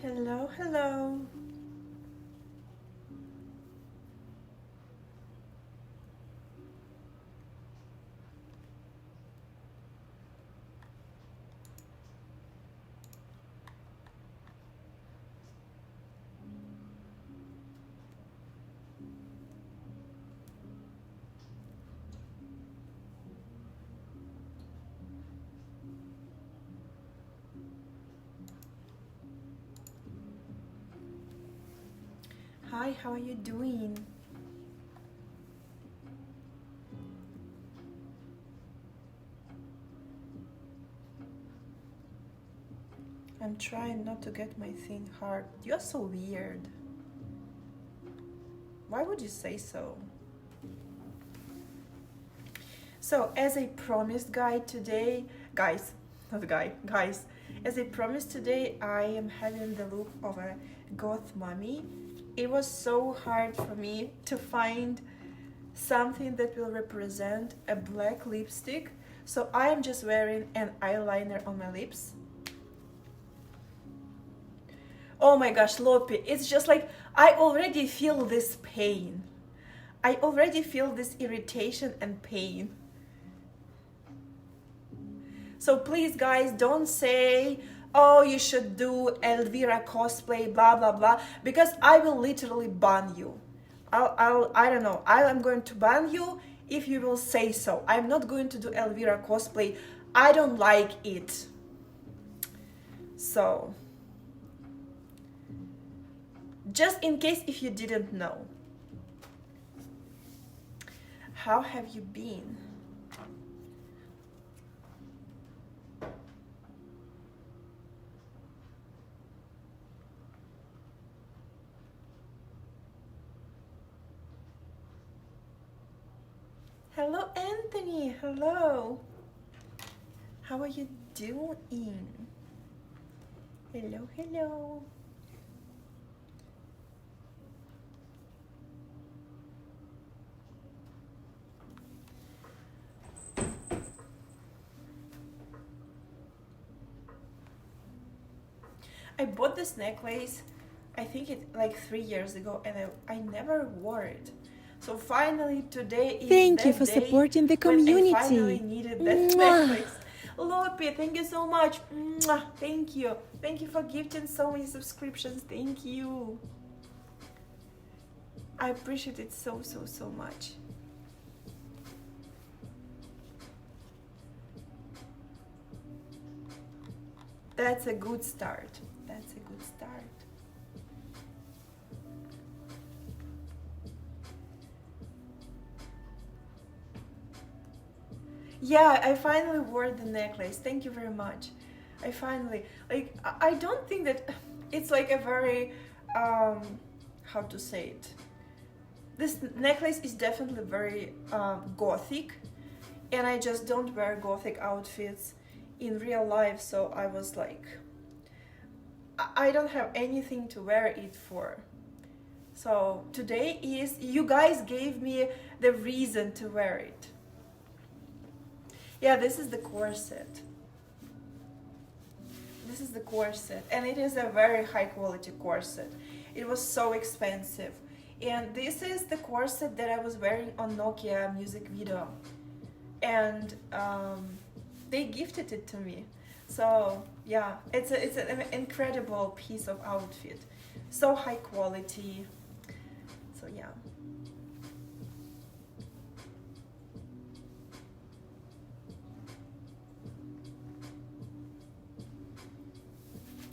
Hello, hello. Hi, how are you doing? I'm trying not to get my thing hard. You're so weird. Why would you say so? So, as I promised, guys, as I promised today, I am having the look of a goth mommy. It was so hard for me to find something that will represent a black lipstick, so I am just wearing an eyeliner on my lips. Oh my gosh, Lopi, it's just like I already feel this pain. I already feel this irritation and pain. So please, guys, don't say, oh, you should do Elvira cosplay, blah, blah, blah, because I will literally ban you. I don't know. I am going to ban you if you will say so. I'm not going to do Elvira cosplay. I don't like it. So, just in case if you didn't know. How have you been? Hello, Anthony. Hello. How are you doing? Hello, hello. I bought this necklace, I think it like 3 years ago, and I never wore it. So finally today is Thank you that for day supporting the when I finally community. needed that Mwah. necklace. Lopi, thank you so much. Mwah, thank you. Thank you for gifting so many subscriptions. Thank you. I appreciate it so, so, so much. That's a good start. That's a good start. Yeah, I finally wore the necklace. Thank you very much. I finally, like, I don't think that it's like a very, how to say it. This necklace is definitely very gothic, and I just don't wear gothic outfits in real life, so I was like, I don't have anything to wear it for. So today is, you guys gave me the reason to wear it. Yeah, this is the corset. This is the corset, and it is a very high quality corset. It was so expensive. And this is the corset that I was wearing on Nokia music video. And they gifted it to me. So yeah, it's an incredible piece of outfit. So high quality. So yeah.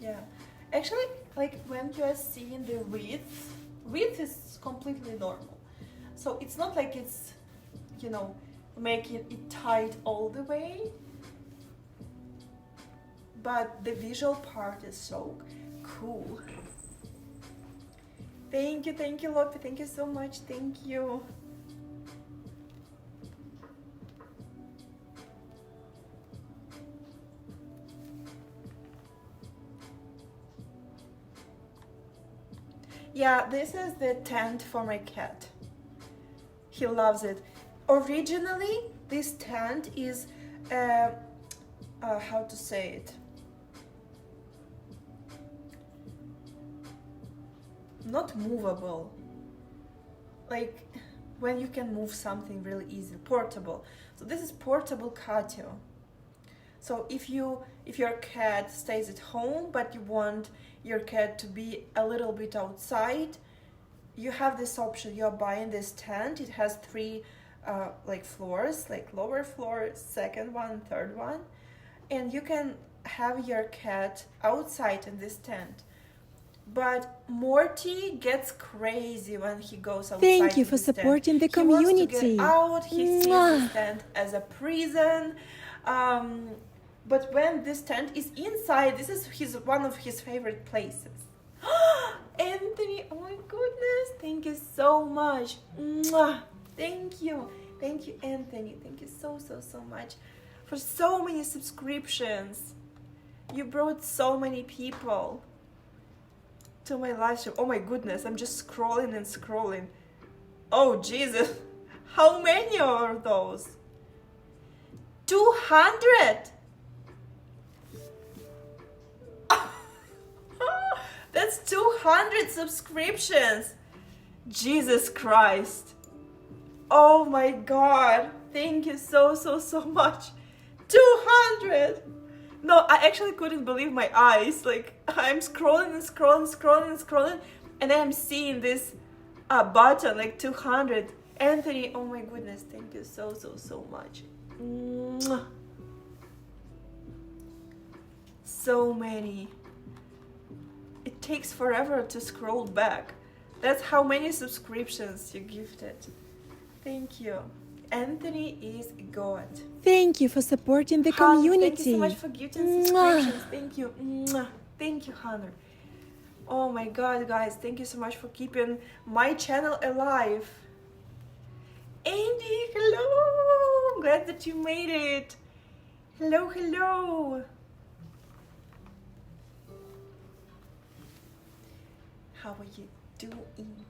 Yeah, actually, like when you are seeing the width is completely normal. So it's not like it's, making it tight all the way, but the visual part is so cool. Thank you, Lopi. Thank you so much. Thank you. Yeah, this is the tent for my cat. He loves it. Originally, this tent is, how to say it? Not movable. Like when you can move something really easy, portable. So this is portable catio. So if your cat stays at home but you want your cat to be a little bit outside, you have this option. You're buying this tent. It has three like floors, like lower floor, second one, third one, and you can have your cat outside in this tent. But Morty gets crazy when he goes outside. Thank you for supporting the community. He wants to get out. He sees this tent as a prison. But when this tent is inside, this is one of his favorite places. Anthony, oh my goodness, thank you so much. Thank you, Anthony. Thank you so much for so many subscriptions. You brought so many people to my live stream. Oh my goodness, I'm just scrolling and scrolling. Oh Jesus, how many are those? 200. That's 200 subscriptions. Jesus Christ. Oh my God. Thank you so much. 200. No, I actually couldn't believe my eyes. Like, I'm scrolling and scrolling, and then I'm seeing this button, like 200. Anthony, oh my goodness, thank you so much. Mwah. So many. It takes forever to scroll back. That's how many subscriptions you gifted. Thank you. Anthony is God. Thank you for supporting the community. Thank you so much for gifting subscriptions. Thank you. Thank you, Hunter. Oh my God, guys. Thank you so much for keeping my channel alive. Andy, hello. I'm glad that you made it. Hello. How are you doing?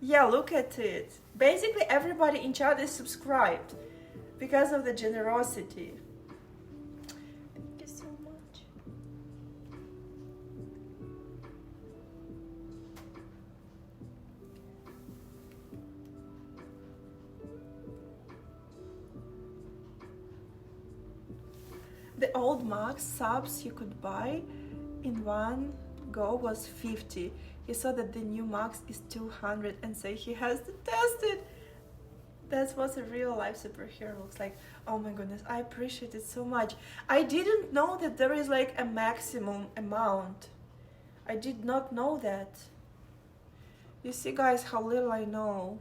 Yeah, look at it. Basically, everybody in chat is subscribed because of the generosity. Thank you so much. The old Max subs you could buy in one go was 50. He saw that the new Max is 200 and say he has to test it. That's what a real life superhero looks like. Oh my goodness, I appreciate it so much. I didn't know that there is like a maximum amount. I did not know that. You see, guys, how little I know.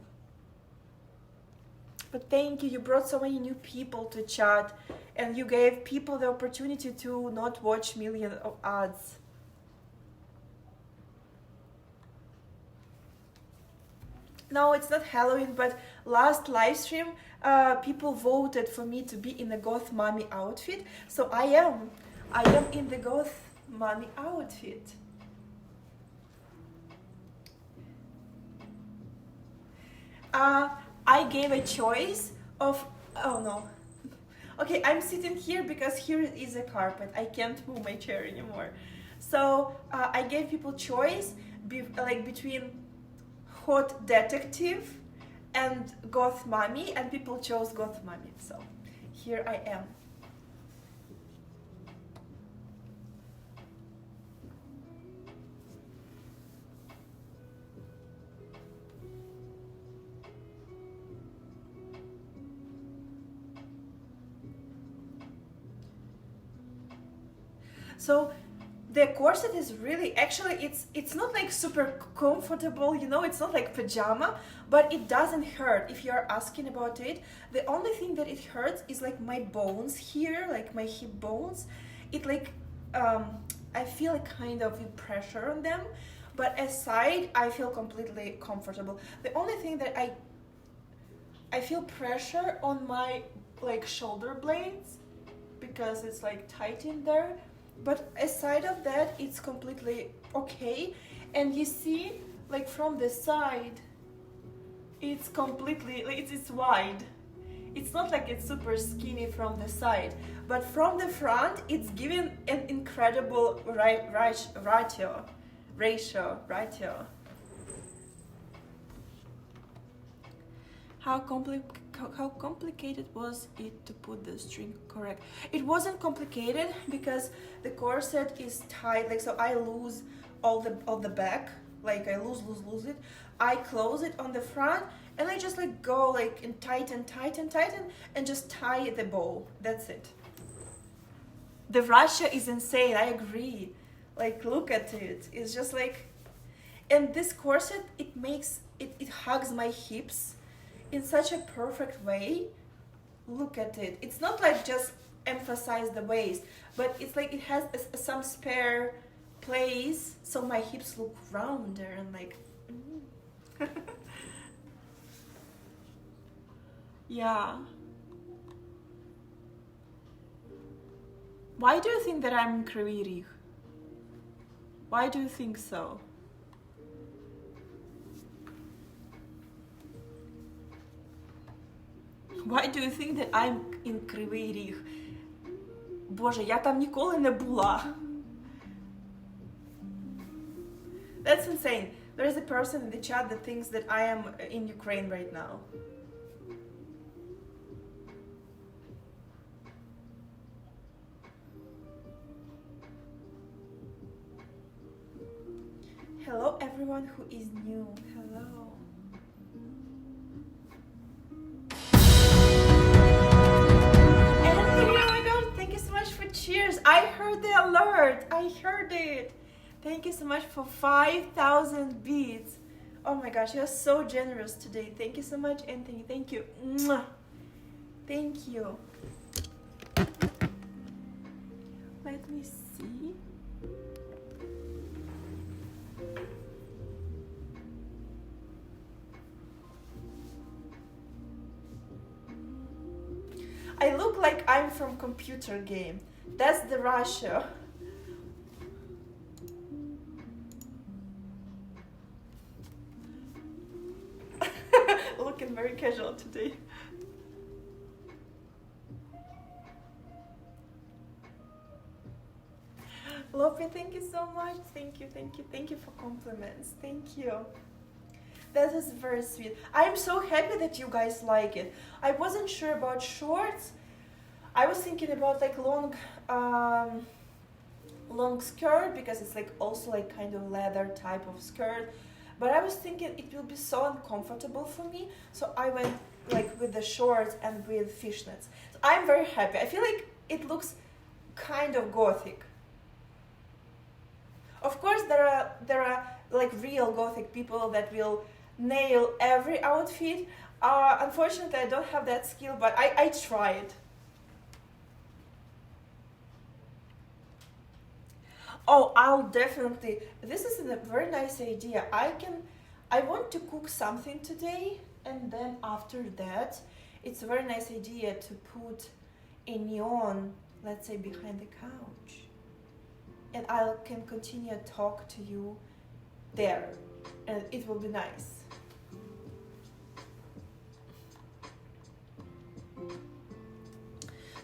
But thank you, you brought so many new people to chat and you gave people the opportunity to not watch millions of ads. No, it's not Halloween, but last live stream, people voted for me to be in the goth mommy outfit. So I am in the goth mommy outfit. I gave a choice of, oh no. Okay, I'm sitting here because here is a carpet. I can't move my chair anymore. So I gave people choice between hot detective and goth mommy, and people chose goth mommy. So here I am. So the corset is really, actually it's not like super comfortable, you know, it's not like pajama, but it doesn't hurt if you're asking about it. The only thing that it hurts is like my bones here, like my hip bones. It like I feel a kind of pressure on them, but aside, I feel completely comfortable. The only thing that I feel pressure on my like shoulder blades because it's like tight in there, but aside of that, it's completely okay. And you see, like from the side, it's completely like it's wide. It's not like it's super skinny from the side, but from the front, it's giving an incredible ratio. How complicated was it to put the string correct? It wasn't complicated because the corset is tight, like so I lose all the back, like I lose it. I close it on the front and I just like go like and tighten and just tie the bow. That's it. The Russia is insane, I agree. Like look at it. It's just like, and this corset, it hugs my hips in such a perfect way. Look at it. It's not like just emphasize the waist, but it's like it has some spare place so my hips look rounder and like yeah. Why do you think that I'm Kryvyi Rih? Why do you think so? Why do you think that I'm in Kryvyi Rih? Боже, я там ніколи не була. That's insane. There is a person in the chat that thinks that I am in Ukraine right now. Hello everyone who is new. Hello. Cheers! I heard the alert! I heard it! Thank you so much for 5,000 beats. Oh my gosh, you're so generous today. Thank you so much, Anthony. Thank you. Mwah. Thank you. Let me see. I look like I'm from computer game. That's the Russia. Looking very casual today. Lopi, thank you so much. Thank you for compliments. Thank you. That is very sweet. I'm so happy that you guys like it. I wasn't sure about shorts. I was thinking about like long skirt because it's like also like kind of leather type of skirt. But I was thinking it will be so uncomfortable for me. So I went like with the shorts and with fishnets. So I'm very happy. I feel like it looks kind of gothic. Of course, there are like real gothic people that will nail every outfit. Unfortunately, I don't have that skill, but I tried. Oh, I'll definitely. This is a very nice idea. I want to cook something today, and then after that, it's a very nice idea to put a neon, let's say, behind the couch. And I can continue to talk to you there, and it will be nice.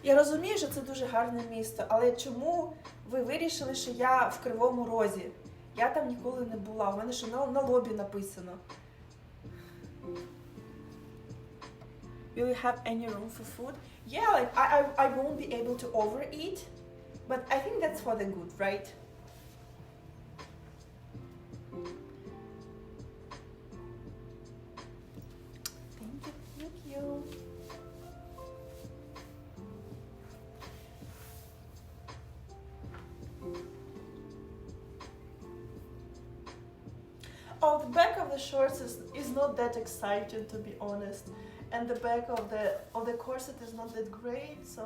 Я розумію, що це дуже гарне місто, але чому ви вирішили, що я в Кривому Розі? Я там ніколи не була, у мене ще на лобі написано. Will you have any room for food? Yeah, like I won't be able to overeat, but I think that's for the good, right? Thank you. Oh, the back of the shorts is not that exciting, to be honest, and the back of the corset is not that great, so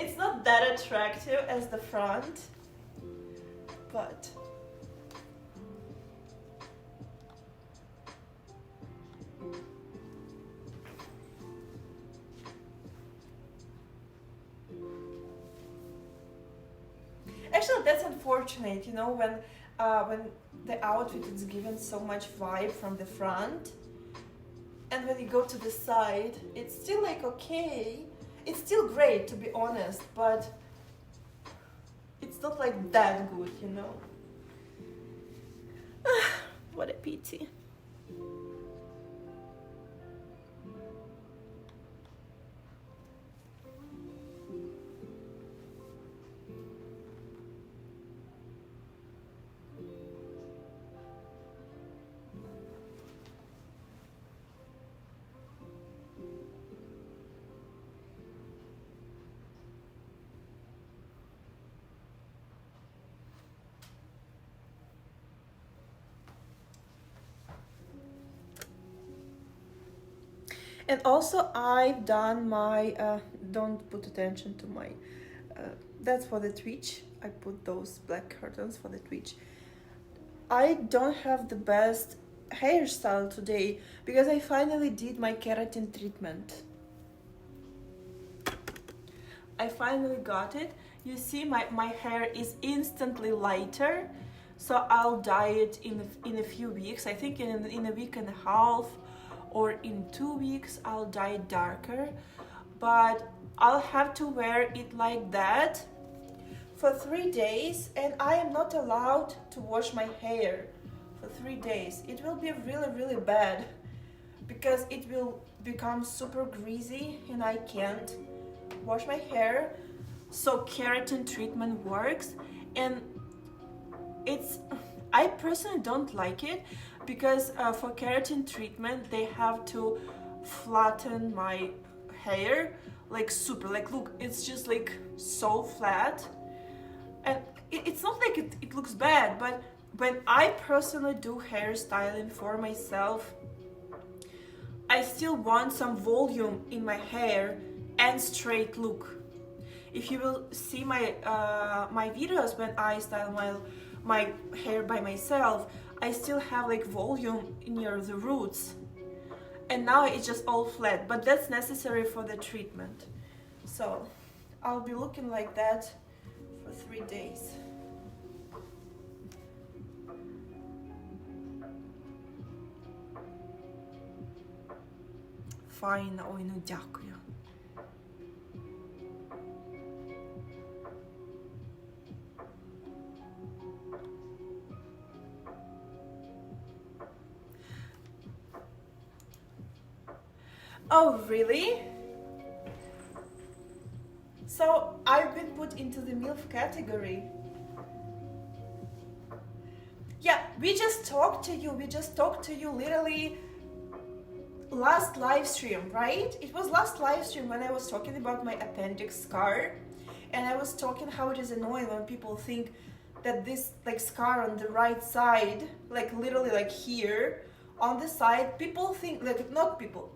it's not that attractive as the front, but actually that's unfortunate, you know, when the outfit is given so much vibe from the front, and when you go to the side, it's still like okay. It's still great, to be honest, but it's not like that good, you know. What a pity. And also I've done my, don't put attention to my, that's for the Twitch. I put those black curtains for the Twitch. I don't have the best hairstyle today because I finally did my keratin treatment. I finally got it. You see my hair is instantly lighter, so I'll dye it in a few weeks. I think in a week and a half or in 2 weeks I'll dye it darker, but I'll have to wear it like that for 3 days, and I am not allowed to wash my hair for 3 days. It will be really bad because it will become super greasy and I can't wash my hair. So keratin treatment works, and I personally don't like it because for keratin treatment they have to flatten my hair like super, like look, it's just like so flat, and it's not like it looks bad, but when I personally do hairstyling for myself, I still want some volume in my hair and straight look. If you will see my my videos when I style my hair by myself, I still have like volume near the roots, and now it's just all flat, but that's necessary for the treatment. So I'll be looking like that for 3 days. Файно, ой, ну дякую. Oh, really? So I've been put into the MILF category. Yeah, we just talked to you literally last live stream, right? It was last live stream when I was talking about my appendix scar, and I was talking how it is annoying when people think that this like scar on the right side, like literally like here on the side, people think like, not people,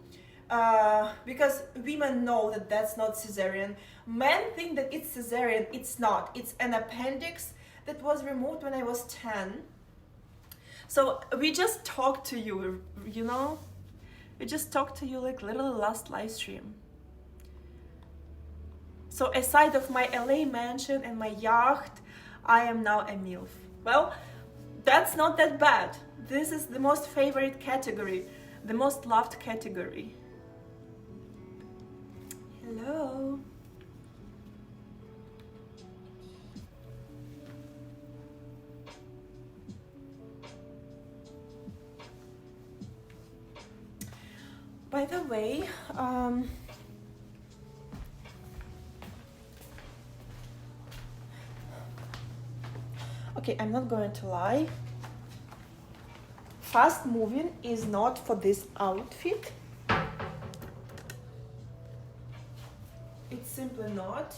because women know that that's not cesarean. Men think that it's cesarean. It's not. It's an appendix that was removed when I was 10. So we just talked to you, you know? We just talked to you like literally last live stream. So aside of my LA mansion and my yacht, I am now a MILF. Well, that's not that bad. This is the most favorite category, the most loved category. Hello. By the way, okay, I'm not going to lie. Fast moving is not for this outfit. It's simply not.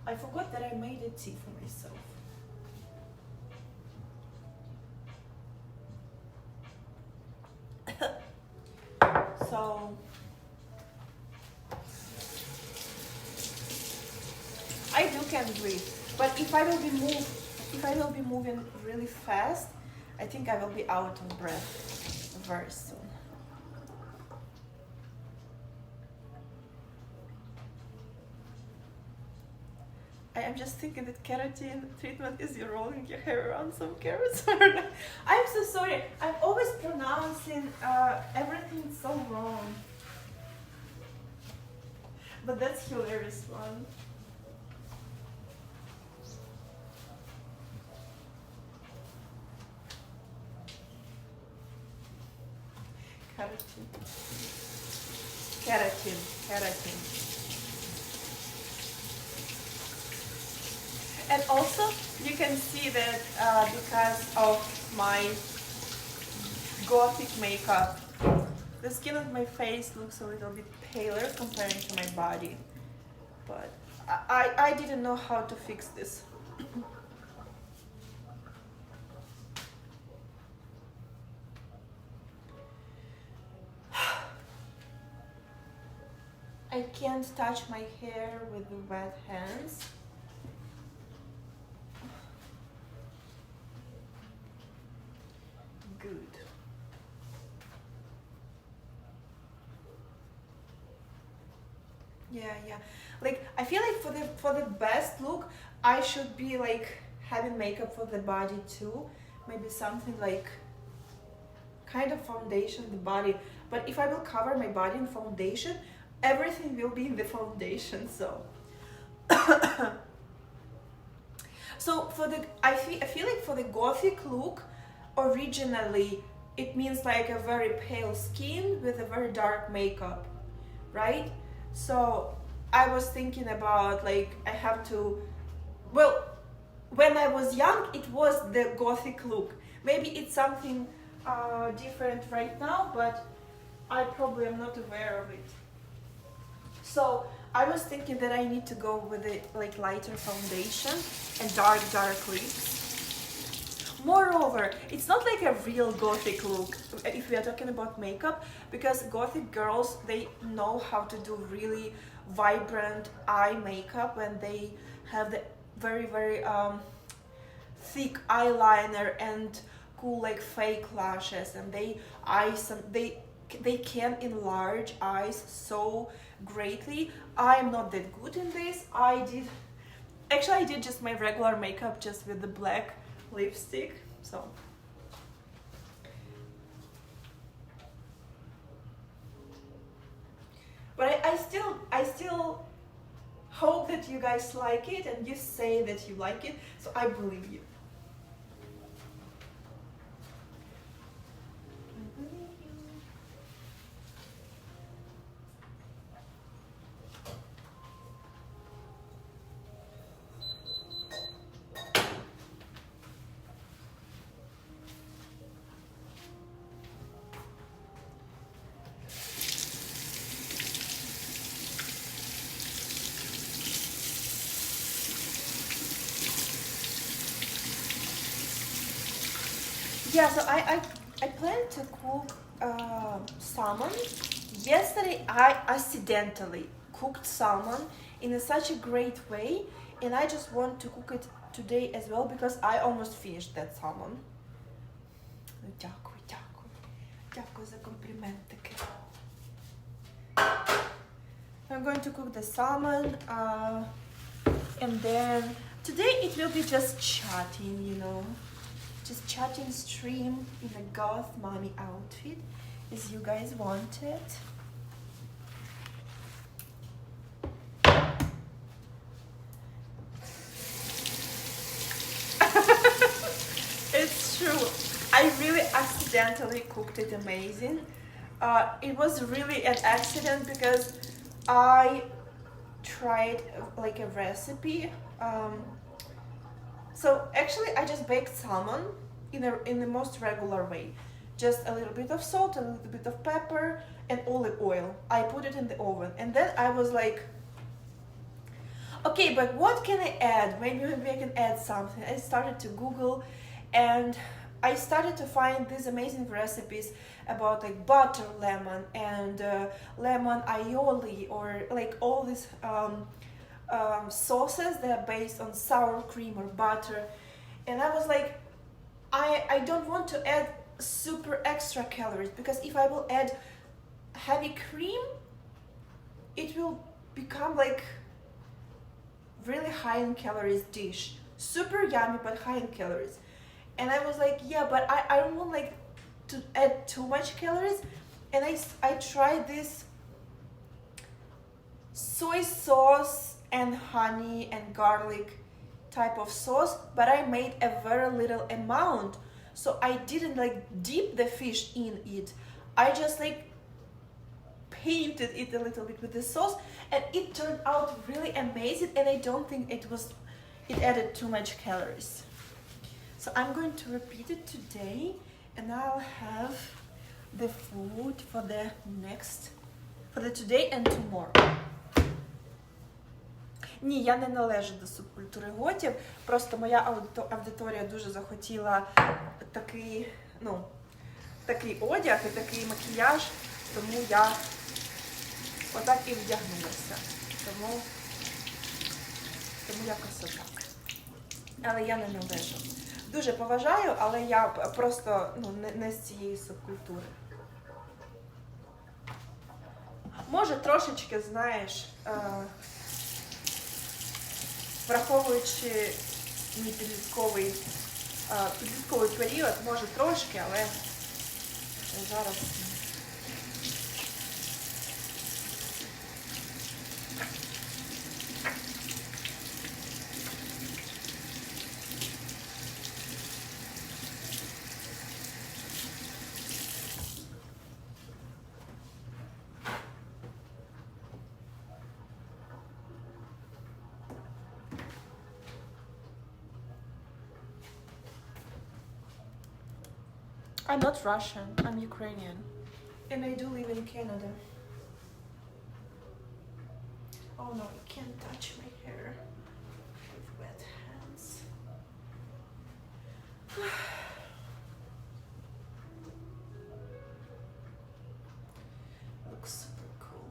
I forgot that I made a tea for myself. So I I do can breathe, but if I will be moving really fast, I think I will be out of breath very soon. I am just thinking that keratin treatment is you rolling your hair around some carrots. I'm so sorry. I'm always pronouncing everything so wrong. But that's hilarious one. Keratin. And also, you can see that because of my gothic makeup, the skin of my face looks a little bit paler compared to my body. But I didn't know how to fix this. I can't touch my hair with the wet hands. Good. Yeah. Like I feel like for the best look, I should be like having makeup for the body too. Maybe something like kind of foundation the body. But if I will cover my body in foundation, everything will be in the foundation. So so for the I feel like for the gothic look, originally it means like a very pale skin with a very dark makeup, right? So I was thinking about like I have to, well, when I was young it was the gothic look. Maybe it's something different right now, but I probably am not aware of it. So I was thinking that I need to go with a like lighter foundation and dark lips. Moreover, it's not like a real gothic look if we are talking about makeup, because gothic girls, they know how to do really vibrant eye makeup when they have the very thick eyeliner and cool like fake lashes, and they can enlarge eyes so greatly. I'm not that good in this. I did just my regular makeup just with the black lipstick. So but I still hope that you guys like it, and you say that you like it, so I believe you. Yeah, so I plan to cook salmon. Yesterday I accidentally cooked salmon in such a great way, and I just want to cook it today as well because I almost finished that salmon. Дякую за компліментики. I'm going to cook the salmon, and then today it will be just chatting, you know. Just chatting stream in a goth mommy outfit as you guys wanted. It's true. I really accidentally cooked it amazing. It was really an accident because I tried like a recipe. So actually I just baked salmon in the most regular way. Just a little bit of salt, a little bit of pepper, and olive oil. I put it in the oven, and then I was like, okay, but what can I add? Maybe I can add something. I started to Google, and I started to find these amazing recipes about like butter lemon and lemon aioli, or like all these sauces that are based on sour cream or butter, and I was like, I don't want to add super extra calories, because if I will add heavy cream, it will become like really high in calories dish, super yummy but high in calories. And I was like, yeah, but I don't want like to add too much calories. And I tried this soy sauce and honey and garlic type of sauce, but I made a very little amount, so I didn't like dip the fish in it. I just like painted it a little bit with the sauce, and it turned out really amazing, and I don't think it added too much calories. So I'm going to repeat it today, and I'll have the food for the today and tomorrow. Ні, я не належу до субкультури готів, просто моя аудиторія дуже захотіла такий одяг і такий макіяж, тому я отак і вдягнулася. Тому якось отак. Але я не належу. Дуже поважаю, але я просто не з цієї субкультури. Може трошечки, знаєш, враховуючи мій підлітковий період, може трошки, але зараз. I'm not Russian, I'm Ukrainian. And I do live in Canada. Oh no, I can't touch my hair with wet hands. Looks super cool.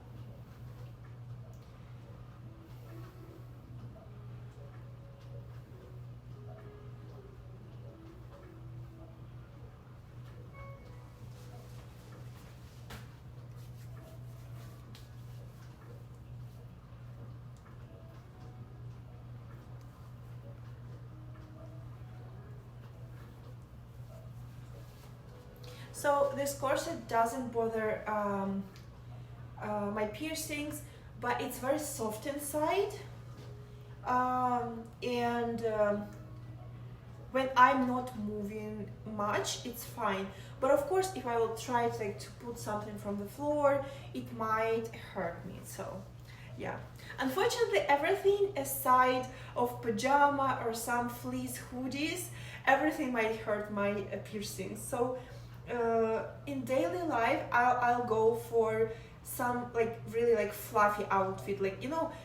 So this corset doesn't bother my piercings, but it's very soft inside, and when I'm not moving much, it's fine. But of course, if I will try to put something from the floor, it might hurt me. So yeah, unfortunately, everything aside of pajama or some fleece hoodies, everything might hurt my piercings. So in daily life, I'll go for some really fluffy outfit,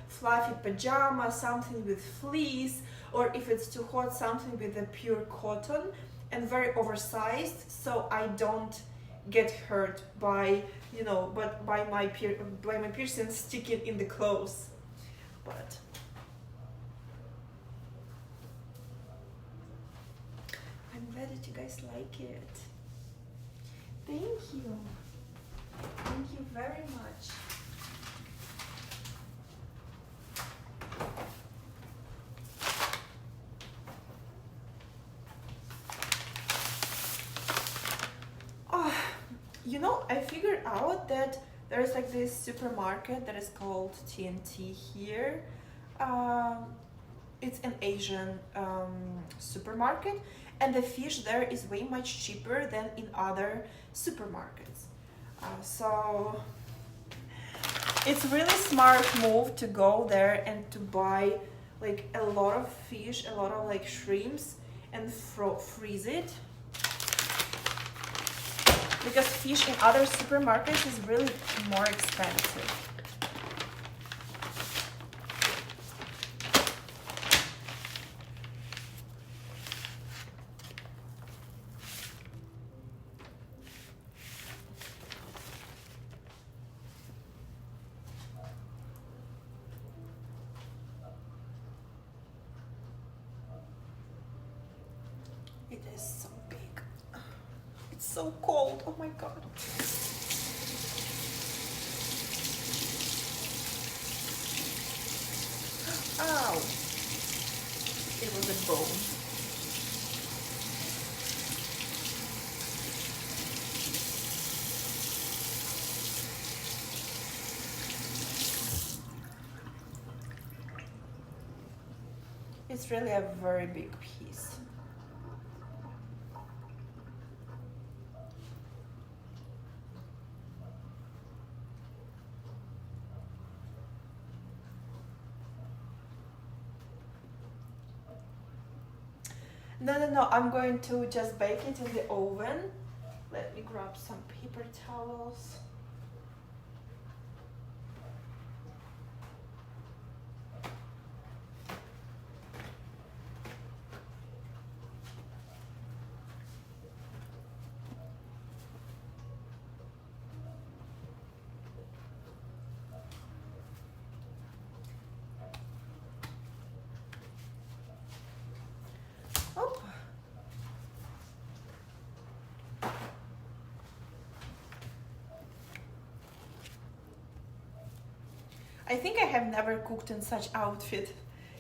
fluffy pajama, something with fleece, or if it's too hot, something with a pure cotton and very oversized, so I don't get hurt by by my piercing sticking in the clothes. But I'm glad that you guys like it. Thank you. Thank you very much. I figured out that there's this supermarket that is called TNT here. It's an Asian supermarket, and the fish there is way much cheaper than in other supermarkets. So it's really smart move to go there and to buy a lot of fish, a lot of shrimps, and freeze it. Because fish in other supermarkets is really more expensive. It is so big. It's so cold. Oh my god. Ow. It was a bone. It's really a very big piece. No, I'm going to just bake it in the oven. Let me grab some paper towels. Oh. I think I have never cooked in such outfit,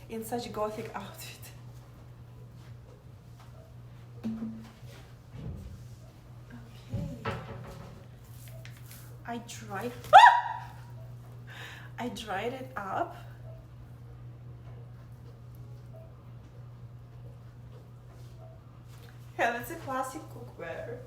in such gothic outfit. Okay. I dried it up. Yeah, that's a classic cookware.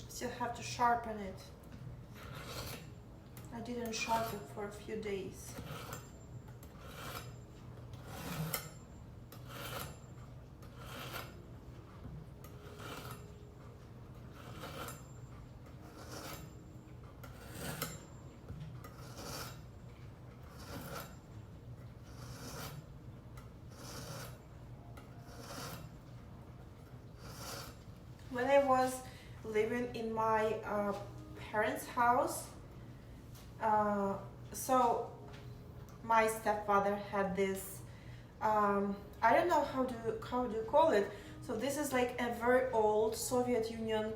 Still have to sharpen it. I didn't sharpen for a few days. When I was living in my parents' house, so my stepfather had this, I don't know how do you call it. So this is like a very old Soviet Union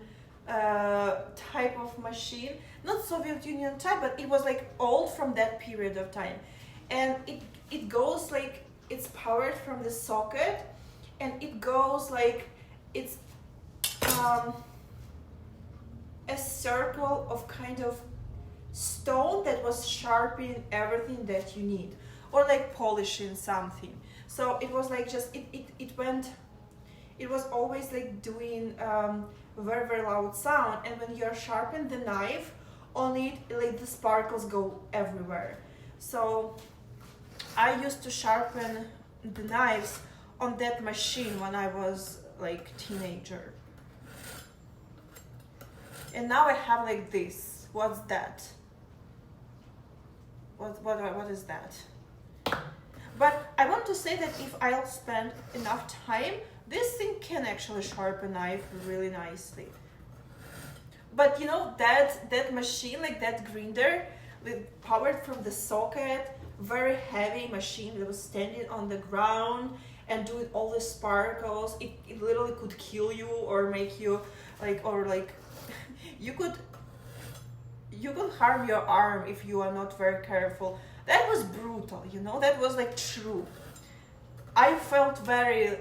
type of machine. Not Soviet Union type, but it was like old from that period of time. And it goes like, it's powered from the socket, and it goes like, it's a circle of kind of stone that was sharpening everything that you need, or like polishing something. So it was like just it was always like doing very, very loud sound, and when you're sharpening the knife on it, like the sparkles go everywhere. So I used to sharpen the knives on that machine when I was like teenager. And now I have like this. What's that? What is that? But I want to say that if I'll spend enough time, this thing can actually sharpen knife really nicely. But you know, that machine, like that grinder, with powered from the socket, very heavy machine that was standing on the ground and doing all the sparkles, it literally could kill you or make you like you could harm your arm if you are not very careful. That was brutal, you know, that was like true. I felt very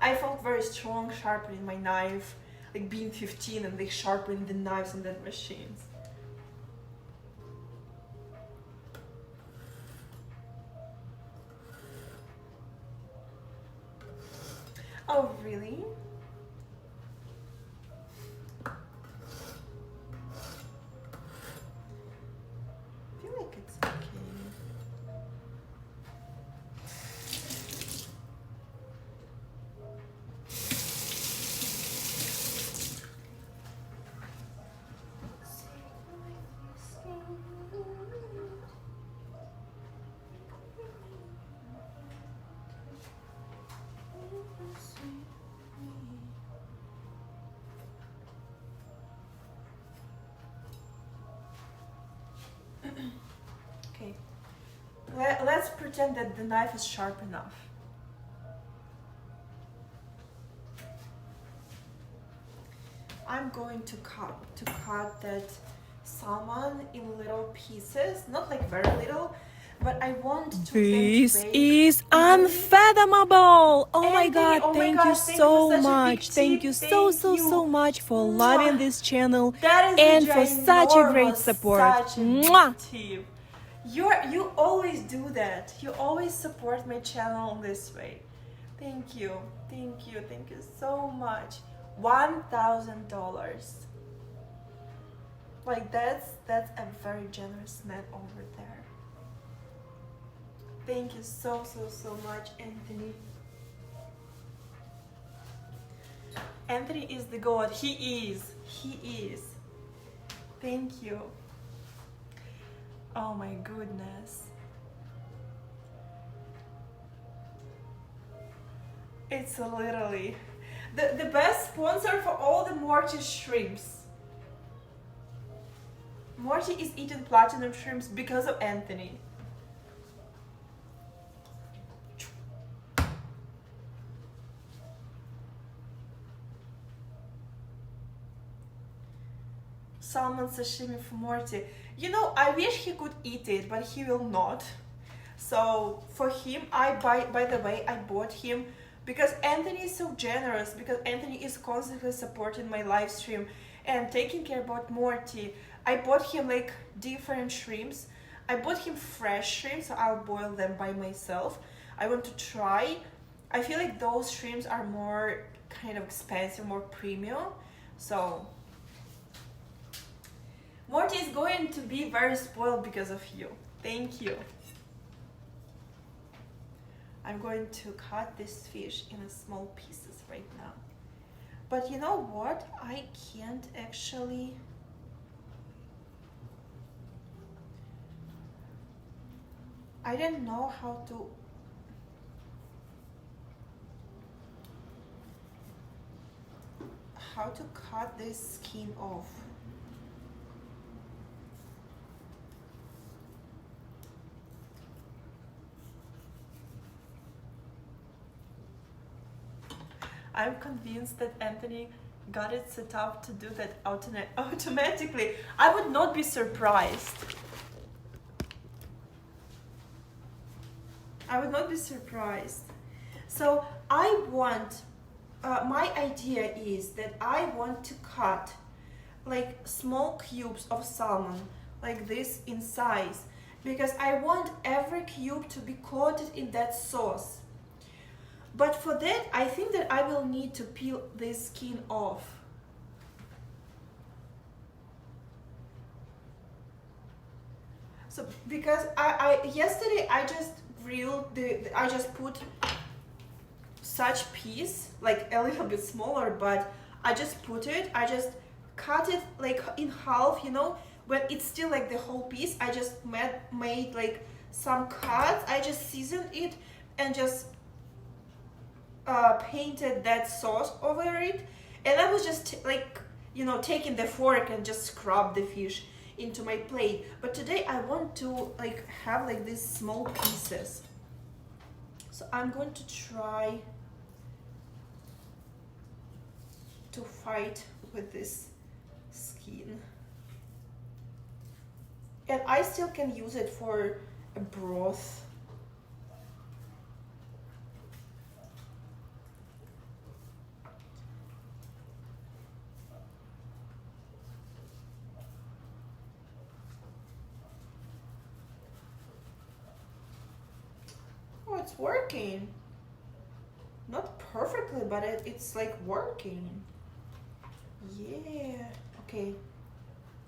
I felt very strong sharpening my knife, like being 15 and like sharpening the knives on that machines. Oh really? I feel like it's okay. Okay, let's pretend that the knife is sharp enough. I'm going to cut that salmon in little pieces, not like very little, but I want to This bake is evenly. unfathomable. Oh my Anthony, God, oh my thank gosh, you thank you, so such a big much. Thank tip, you so thank much for you. loving Mwah. this channel That is and a for such a great ginormous, support. such a Mwah. big tip. You always do that. You always support my channel this way. Thank you, thank you, thank you so much. $1,000. Like that's a very generous man over there. Thank you so much, Anthony. Anthony is the god. He is. Thank you. Oh my goodness. It's literally the best sponsor for all the Morty shrimps. Morty is eating platinum shrimps because of Anthony. Salmon sashimi for Morty. You know, I wish he could eat it, but he will not. So for him, by the way, I bought him because Anthony is so generous, because Anthony is constantly supporting my live stream and taking care about Morty. I bought him like different shrimps. I bought him fresh shrimps, so I'll boil them by myself. I want to try. I feel like those shrimps are more kind of expensive, more premium. So Morty is going to be very spoiled because of you. Thank you. I'm going to cut this fish in small pieces right now. But you know what? I can't actually... I don't know how to... cut this skin off. I'm convinced that Anthony got it set up to do that automatically. I would not be surprised. I would not be surprised. So I want, my idea is that I want to cut like small cubes of salmon like this in size, because I want every cube to be coated in that sauce. But for that, I think that I will need to peel this skin off. So because yesterday I just grilled I just put such piece, like a little bit smaller, but I just cut it like in half, you know, but it's still like the whole piece. I just made like some cuts. I just seasoned it and just painted that sauce over it, and I was just like, you know, taking the fork and just scrub the fish into my plate. But today I want to like have like these small pieces, so I'm going to try to fight with this skin, and I still can use it for a broth. Oh, it's working. Not perfectly, but it's like working. Yeah. Okay.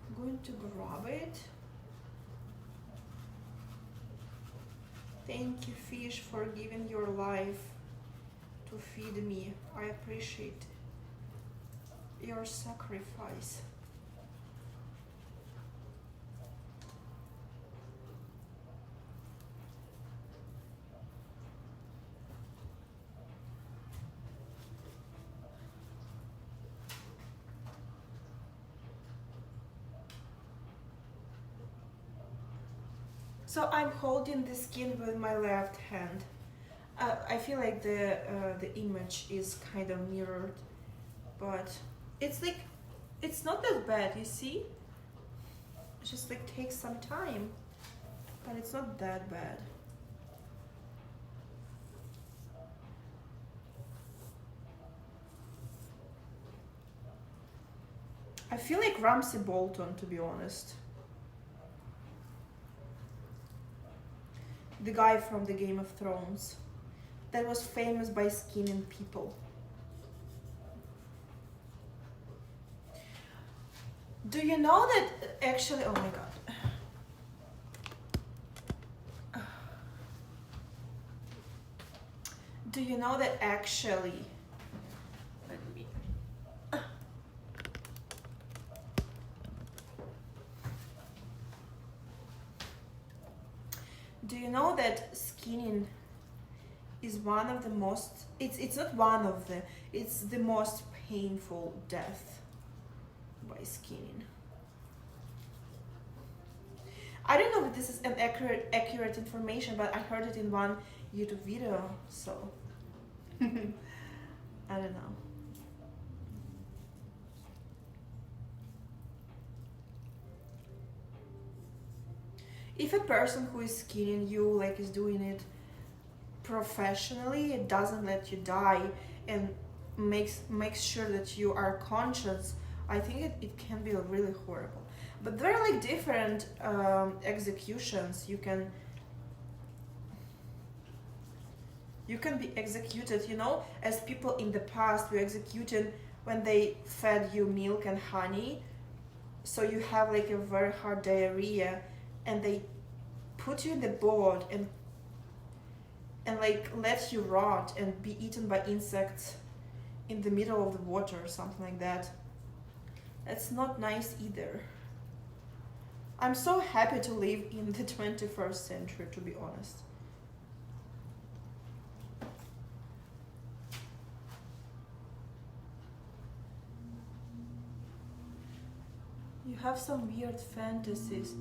I'm going to grab it. Thank you, fish, for giving your life to feed me. I appreciate your sacrifice. So I'm holding the skin with my left hand. I feel like the image is kind of mirrored, but it's like, it's not that bad, you see? It just like takes some time, but it's not that bad. I feel like Ramsay Bolton, to be honest. The guy from the Game of Thrones that was famous by skinning people. Do you know that actually, oh my god. Do you know that actually, let me, do you know that skinning is one of the most, it's not one of the, it's the most painful death by skinning. I don't know if this is an accurate information, but I heard it in one YouTube video, so I don't know. If a person who is skinning you like is doing it professionally, it doesn't let you die and makes sure that you are conscious, I think it can be really horrible. But there are like different executions. You can be executed, you know, as people in the past were executed when they fed you milk and honey, so you have like a very hard diarrhea, and they put you in the boat and like let you rot and be eaten by insects in the middle of the water or something like that. That's not nice either. I'm so happy to live in the 21st century, to be honest. You have some weird fantasies.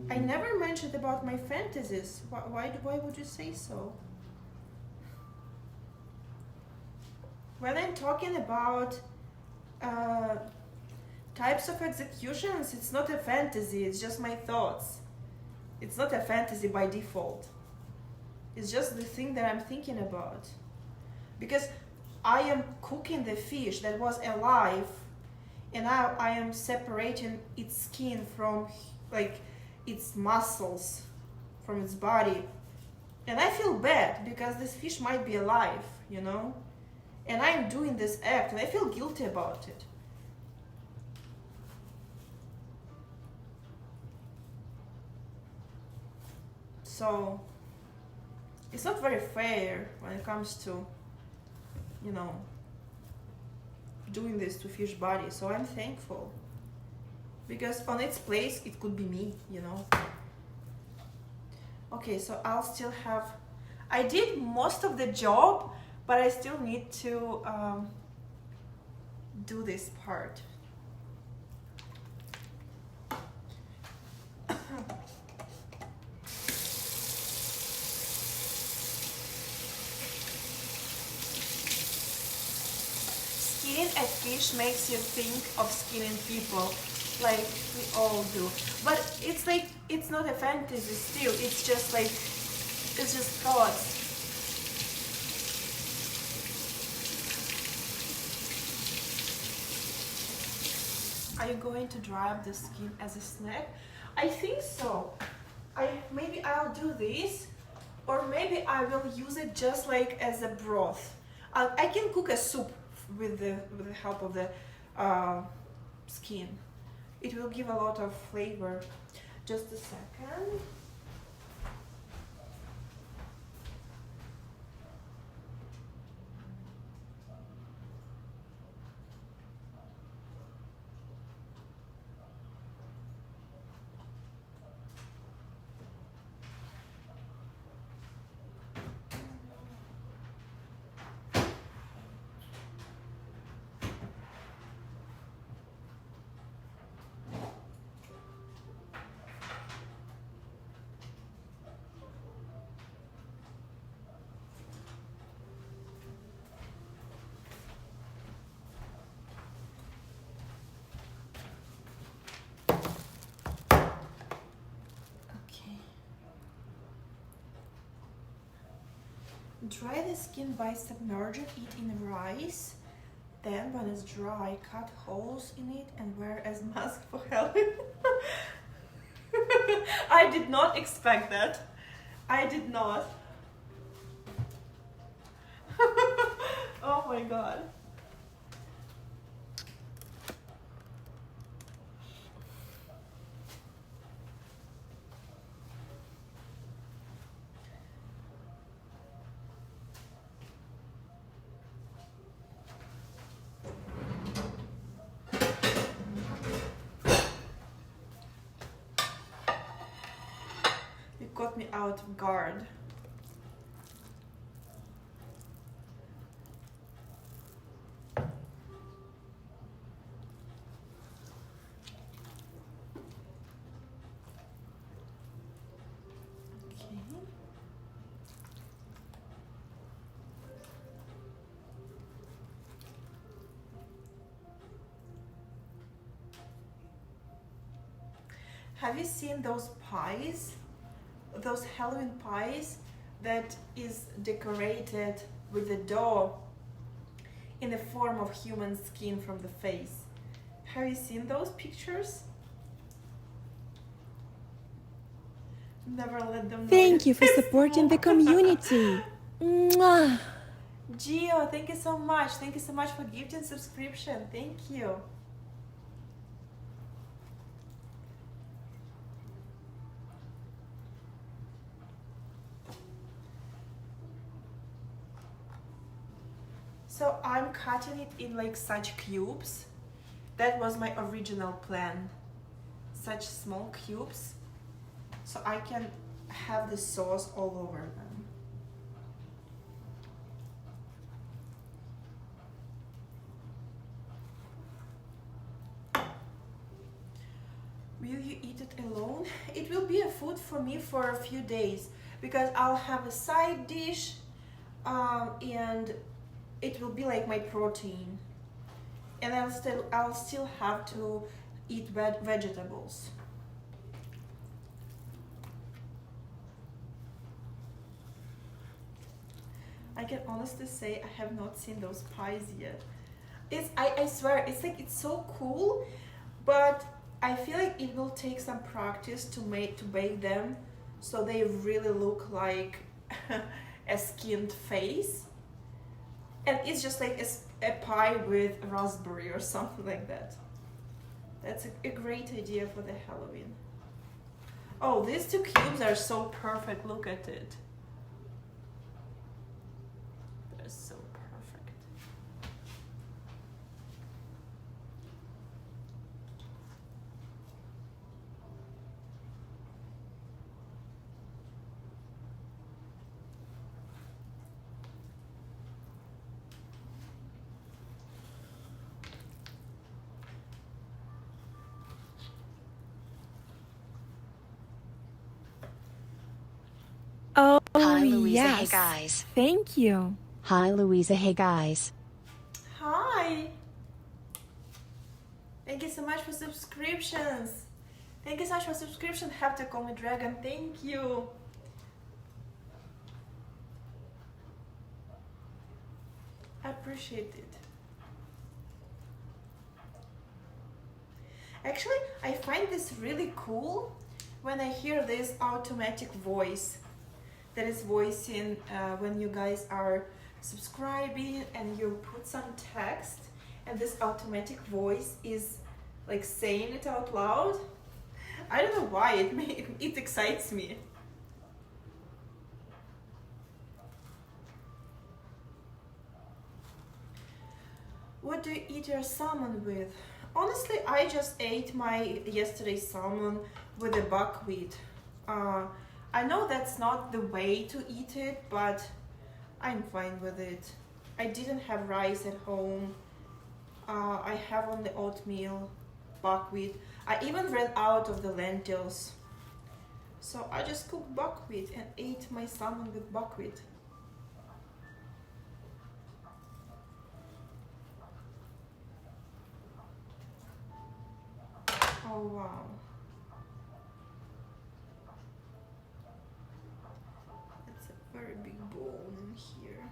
I never mentioned about my fantasies. Why would you say so? When I'm talking about types of executions, it's not a fantasy, it's just my thoughts. It's not a fantasy by default. It's just the thing that I'm thinking about. Because I am cooking the fish that was alive, and now I am separating its skin from like its muscles from its body. And I feel bad because this fish might be alive, you know? And I'm doing this act and I feel guilty about it. So it's not very fair when it comes to, you know, doing this to fish body. So I'm thankful, because on its place it could be me, you know. Okay, so I'll still have, I did most of the job, but I still need to do this part. Skinning a fish makes you think of skinning people, like we all do. But it's like, it's not a fantasy still, it's just like, it's just thoughts. Are you going to dry up the skin as a snack? I think so. Maybe I'll do this, or maybe I will use it just like as a broth. I can cook a soup with the help of the skin. It will give a lot of flavor. Just a second. Dry the skin by submerging it in rice. Then, when it's dry, cut holes in it and wear as mask for Halloween. I did not expect that. I did not. Oh my god. You caught me out of guard. Have you seen those pies? Those Halloween pies that is decorated with the dough in the form of human skin from the face. Have you seen those pictures? Never let them know. Thank you for supporting the community. Mwah. Gio, thank you so much. Thank you so much for gifting subscription. Thank you. So I'm cutting it in like such cubes. That was my original plan. Such small cubes, so I can have the sauce all over them. Will you eat it alone? It will be a food for me for a few days because I'll have a side dish and it will be like my protein, and I'll still have to eat vegetables. I can honestly say I have not seen those pies yet. I swear it's like it's so cool, but I feel like it will take some practice to bake them so they really look like a skinned face. And it's just like a pie with raspberry or something like that. That's a great idea for the Halloween. Oh, these two cubes are so perfect. Look at it. They're so perfect. Louisa. Hey yes. guys. Thank you. Hi Louisa. Hey guys. Hi. Thank you so much for subscriptions. Thank you so much for subscription. Have to call me Dragon. Thank you. I appreciate it. Actually, I find this really cool when I hear this automatic voice that is voicing when you guys are subscribing and you put some text and this automatic voice is like saying it out loud. I don't know why, it excites me. What do you eat your salmon with? Honestly, I just ate my yesterday's salmon with a buckwheat. I know that's not the way to eat it, but I'm fine with it. I didn't have rice at home. I have only oatmeal, buckwheat. I even ran out of the lentils. So I just cooked buckwheat and ate my salmon with buckwheat. Oh wow. That's a very big bowl in here.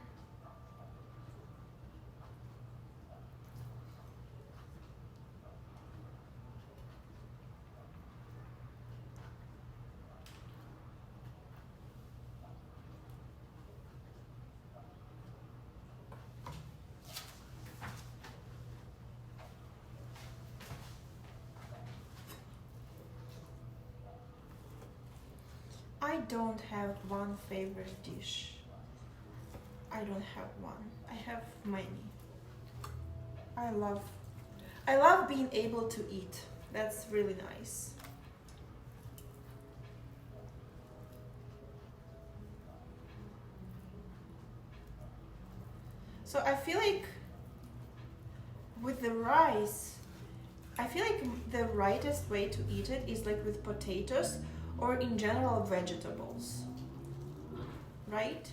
I don't have one favorite dish. I don't have one. I have many. I love being able to eat. That's really nice. So I feel like with the rice, I feel like the rightest way to eat it is like with potatoes or in general vegetables, right?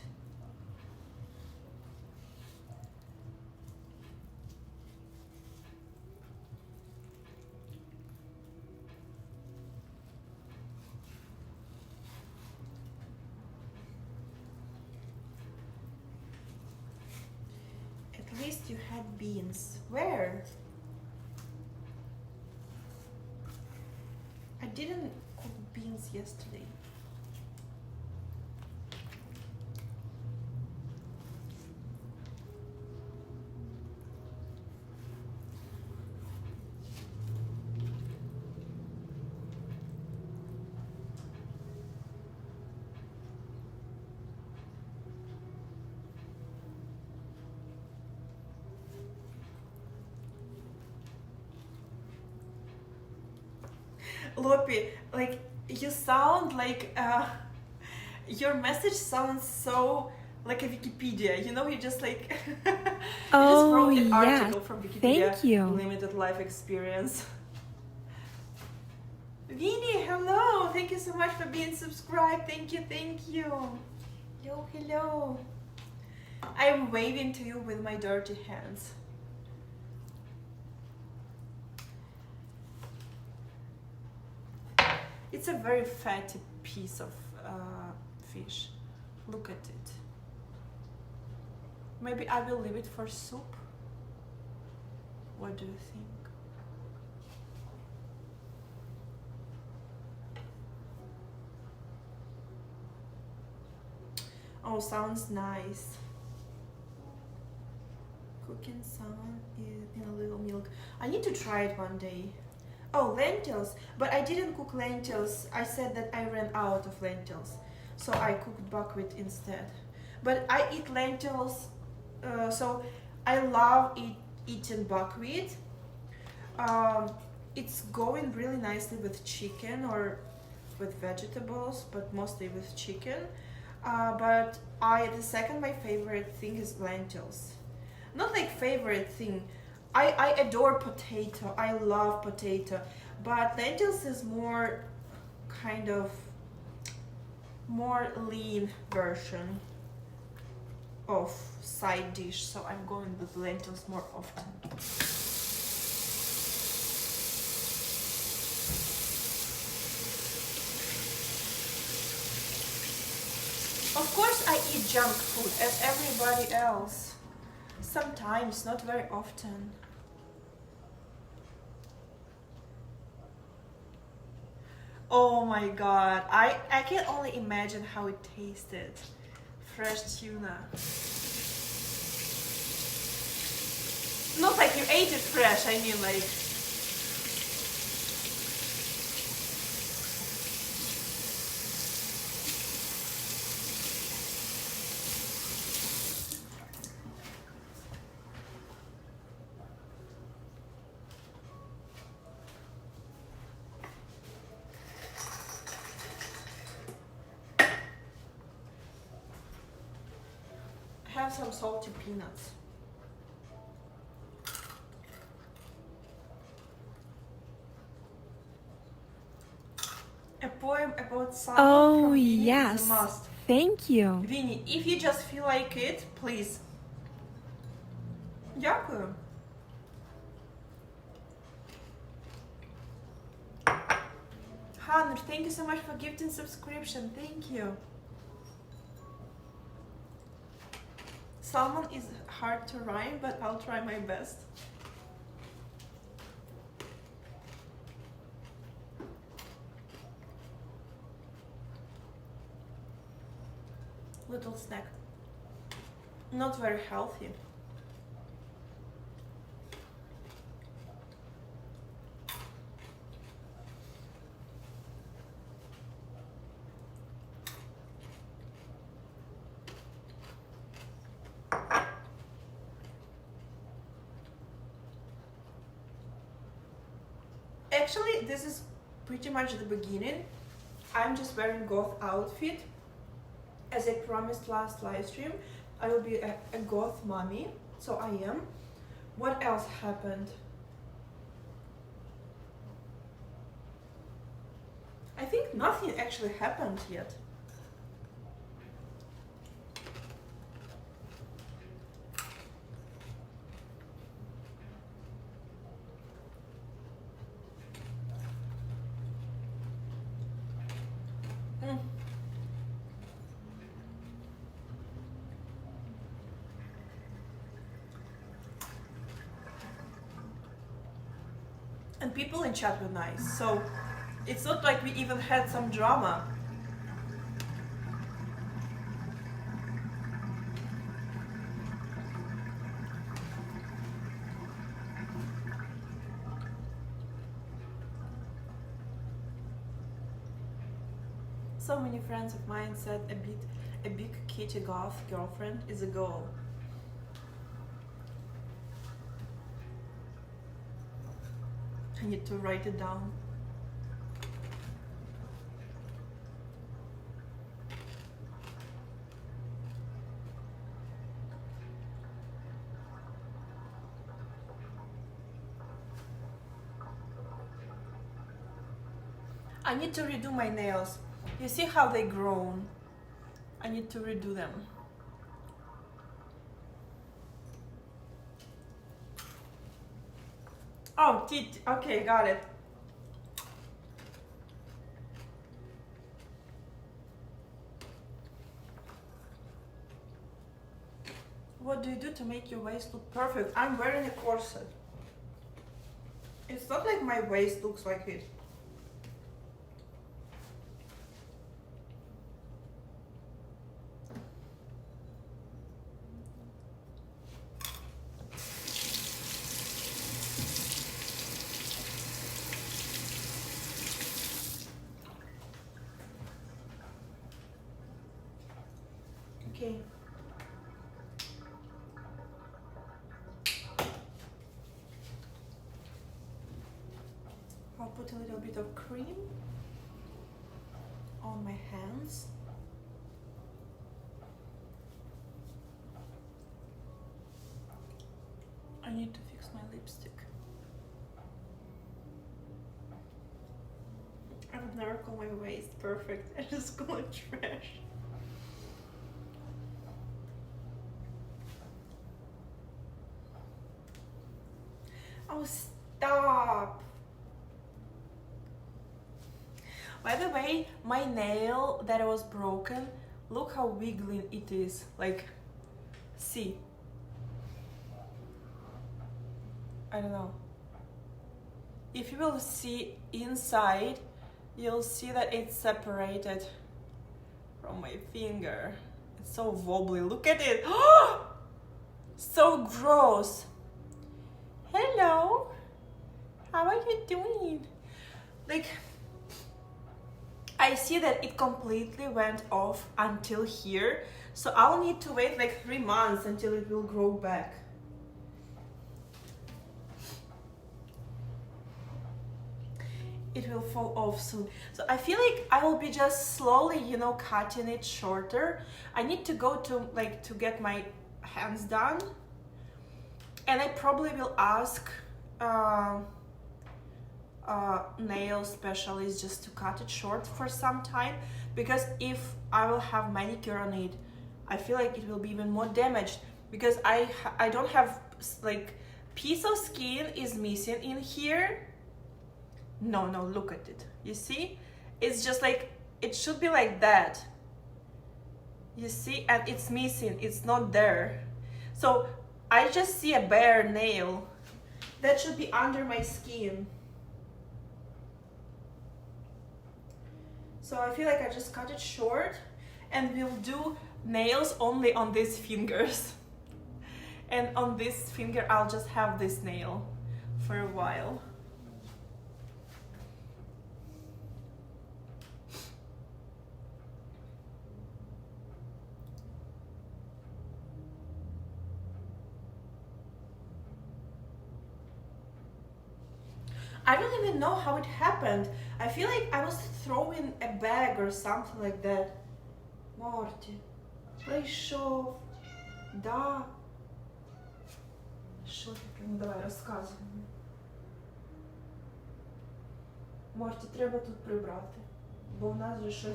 At least you had beans. Where? I didn't cook beans yesterday. Lopi, like you sound like your message sounds so like a Wikipedia. You know, you just like you just Oh, wrote an yeah. article from Wikipedia. Thank you. Limited life experience. Vinny, hello! Thank you so much for being subscribed. Thank you, thank you. Yo, hello. I'm waving to you with my dirty hands. It's a very fatty piece of fish. Look at it. Maybe I will leave it for soup. What do you think? Oh, sounds nice. Cooking salmon in a little milk. I need to try it one day. Oh, lentils. But I didn't cook lentils. I said that I ran out of lentils. So I cooked buckwheat instead. But I eat lentils. So I love eating buckwheat. It's going really nicely with chicken or with vegetables, but mostly with chicken. But the second my favorite thing is lentils. Not like favorite thing. I adore potato. I love potato. But lentils is more kind of more lean version of side dish, so I'm going with lentils more often. Of course I eat junk food as everybody else. Sometimes, not very often. Oh my god, I can only imagine how it tasted. Fresh tuna. Not like you ate it fresh, I mean like... Have some salty peanuts. A poem about salmon Oh, from Vinny is yes. a must. Thank you. Vinny, if you just feel like it, please. Дякую. Hannah, thank you so much for gifting subscription. Thank you. Salmon is hard to rhyme, but I'll try my best. Little snack. Not very healthy. Actually, this is pretty much the beginning. I'm just wearing goth outfit. As I promised last live stream, I will be a goth mommy, so I am. What else happened? I think nothing actually happened yet. And people in chat were nice, so it's not like we even had some drama. So many friends of mine said a big kitty goth girlfriend is a goal. I need to write it down. I need to redo my nails. You see how they grown? I need to redo them. Oh, teeth. Okay, got it. What do you do to make your waist look perfect? I'm wearing a corset. It's not like my waist looks like it. Okay. I'll put a little bit of cream on my hands. I need to fix my lipstick. I would never call my waist perfect. I just call it trash. Oh, stop! By the way, my nail that was broken, look how wiggly it is. Like, see. I don't know. If you will see inside, you'll see that it's separated from my finger. It's so wobbly. Look at it. So gross. Hello. How are you doing? Like, I see that it completely went off until here. So I'll need to wait like 3 months until it will grow back. It will fall off soon. So I feel like I will be just slowly, you know, cutting it shorter. I need to go to get my hands done. And I probably will ask nail specialist just to cut it short for some time, because if I will have manicure on it, I feel like it will be even more damaged, because I don't have, like, piece of skin is missing in here. No, look at it. You see? It's just like, it should be like that. You see? And it's missing. It's not there. So I just see a bare nail. That should be under my skin. So I feel like I just cut it short, and we'll do nails only on these fingers. And on this finger, I'll just have this nail for a while. I don't even know how it happened. I feel like I was throwing a bag or something like that. Morty, прийшов. Да. Що таке? Ну давай, розказуй мені. Морті, треба тут прибрати. Бо у нас вже щось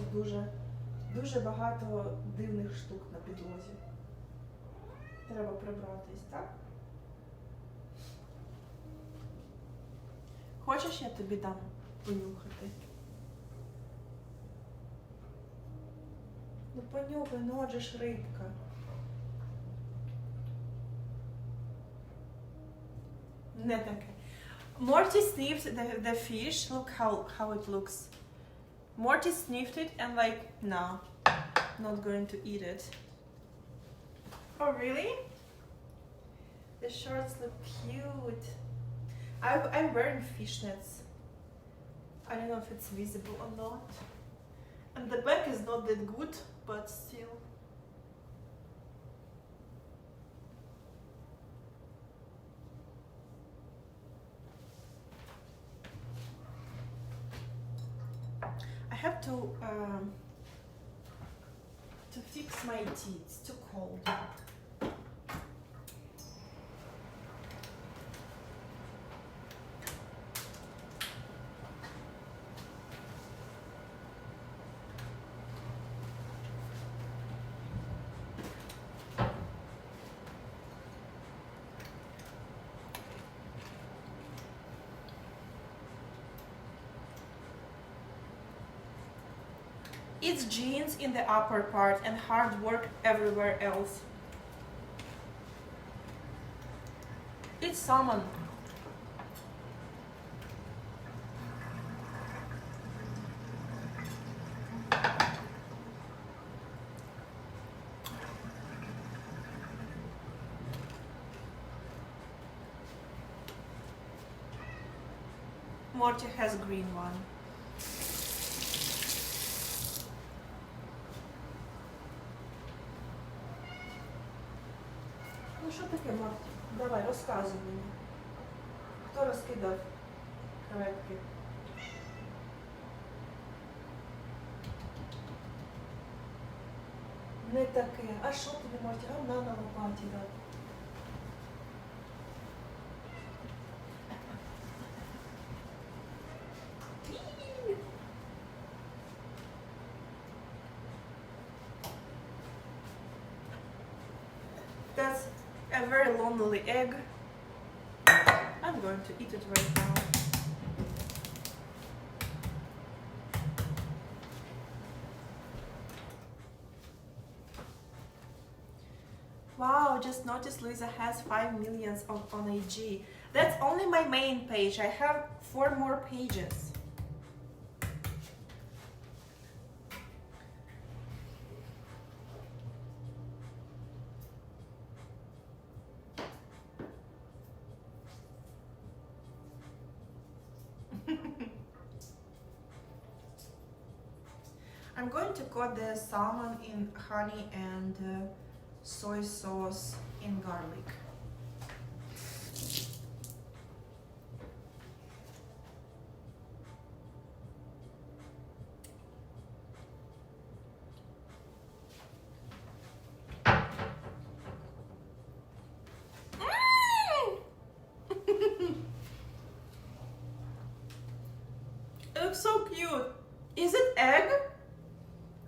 дуже багато дивних штук на підлозі. Треба прибратись, так? Хочеш, я тобі дам понюхати? Ну понюхай, ну отже ж рибка. Не таке. Morty sniffed the fish. Look how it looks. Morty sniffed it and like, no, not going to eat it. Oh really? The shorts look cute. I'm wearing fishnets. I don't know if it's visible or not. And the back is not that good, but still. I have to fix my teeth. It's too cold. It's jeans in the upper part and hard work everywhere else. It's salmon. Morty has green one. Ну що таке, Марті? Давай, розказуй мені. Хто розкидав креветки? Не таке. А що тобі, Марті? Гавна на лопаті дати. a very lonely egg. I'm going to eat it right now. Wow, just noticed Luisa has 5 millions on IG. That's only my main page. I have 4 more pages. I'm going to coat the salmon in honey and soy sauce in garlic. It looks so cute. Is it egg?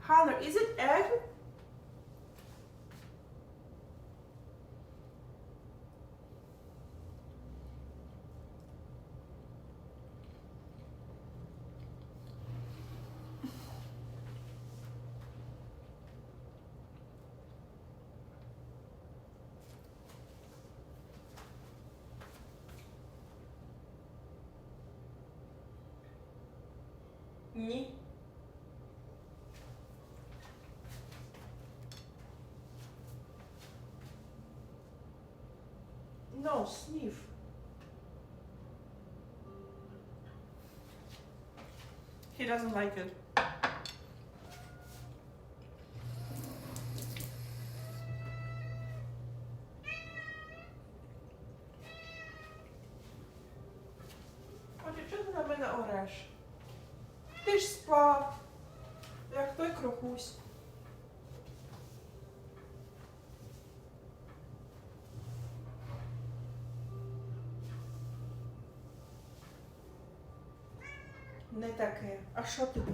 Hunter, is it egg? Ні. No, sniff. He doesn't like it. Отже, чого ти на мене ореш? Ти ж спав, як той крокусь. Не таке. А що тобі?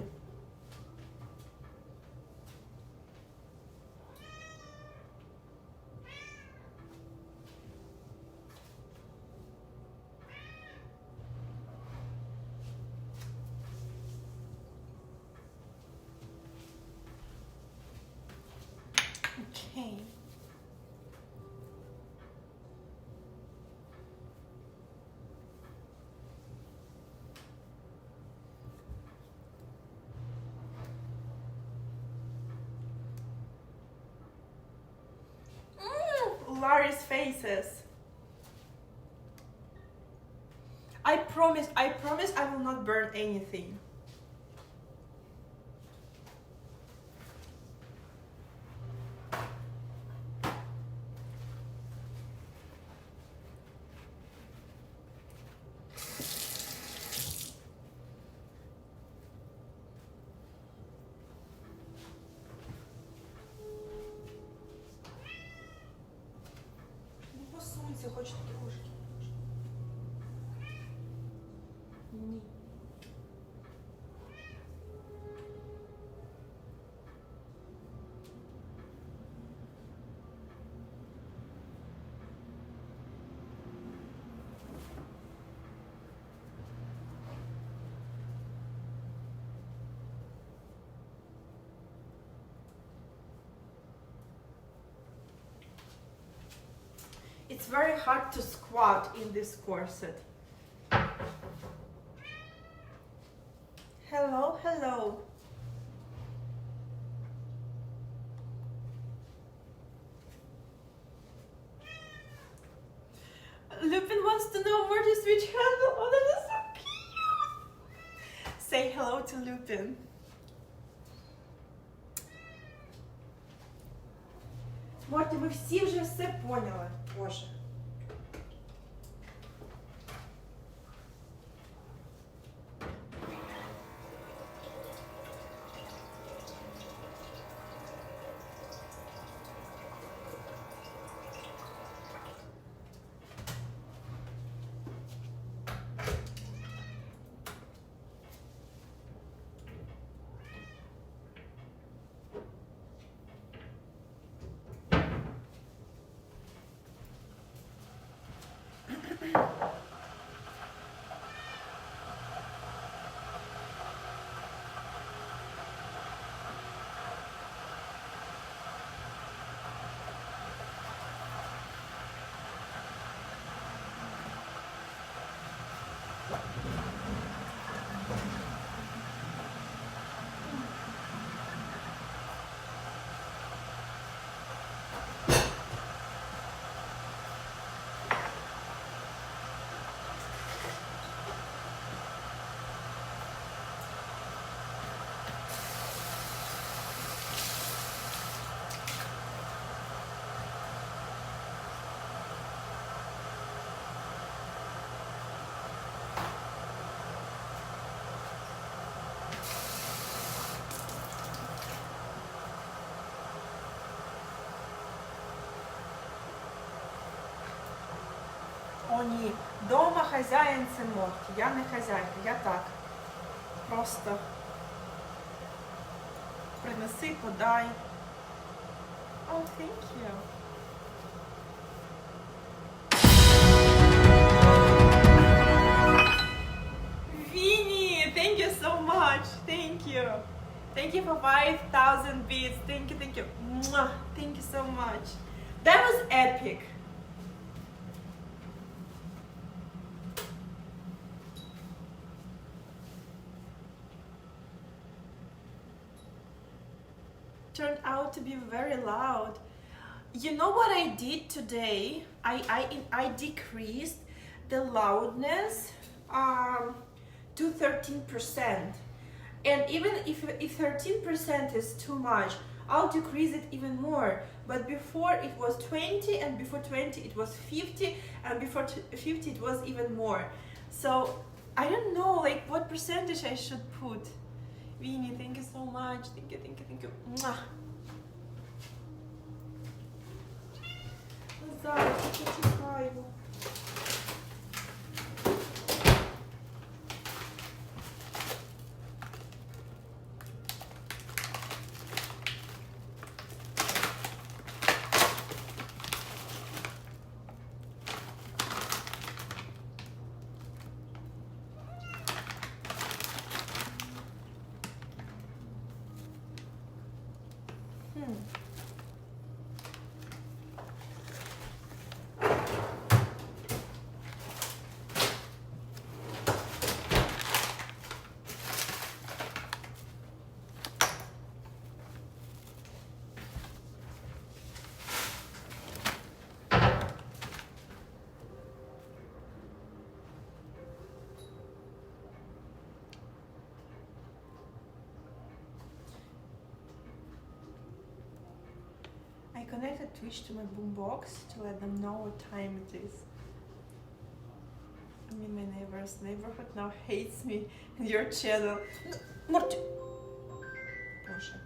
Окей. Larry's faces. I promise I will not burn anything. Посунься хоч трошки. Ні. It's very hard to squat in this corset. Hello, hello. Lupin wants to know more to switch handle. Oh, that is so cute. Say hello to Lupin. Морті, ви всі вже все поняли. Боже. О, ні. Дома хазяїн це Морті. Я не хазяйка, я так. Просто принеси, подай. Oh, thank you. Vinny, thank you so much. Thank you. Thank you for 5,000 beats. Thank you, thank you. Mwah. Thank you so much. That was epic. Turned out to be very loud. You know what I did today? I decreased the loudness to 13%. And even if 13% is too much, I'll decrease it even more. But before it was 20, and before 20 it was 50, and before 50 it was even more. So I don't know like what percentage I should put. Vinny, thank you so much. Thank you, thank you, thank you. Mwah. Зараз я почекаю. I connected Twitch to my boombox to let them know what time it is. I mean, my neighborhood now hates me and your channel. Morty! Proszę.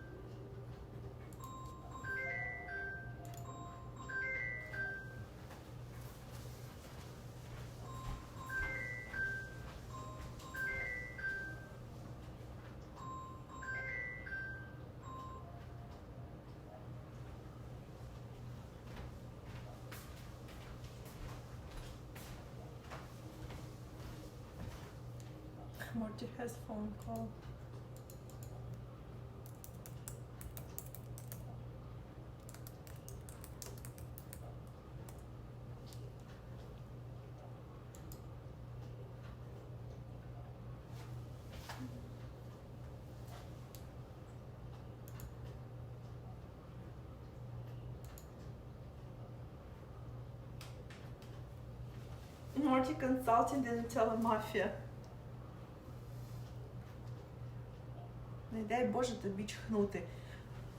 Morty has phone call. Morty Consulting and Telemafia. Не дай Боже тобі чхнути.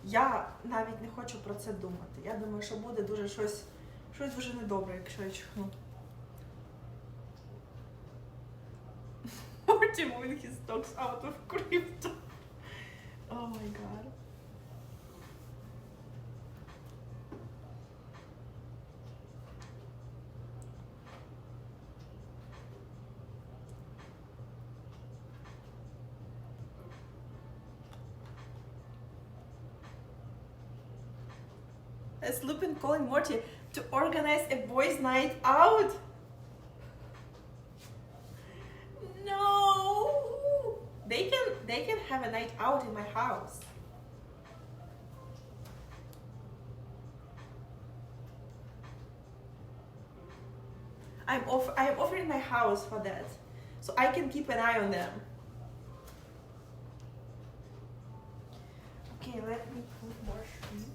Я навіть не хочу про це думати. Я думаю, що буде дуже щось дуже недобре, якщо я чхну. Morty moving his stocks out of crypto. Oh my god. Is Lupin calling Morty to organize a boys' night out? No! They can have a night out in my house. I'm offering my house for that, so I can keep an eye on them. Okay, let me put more shrimps.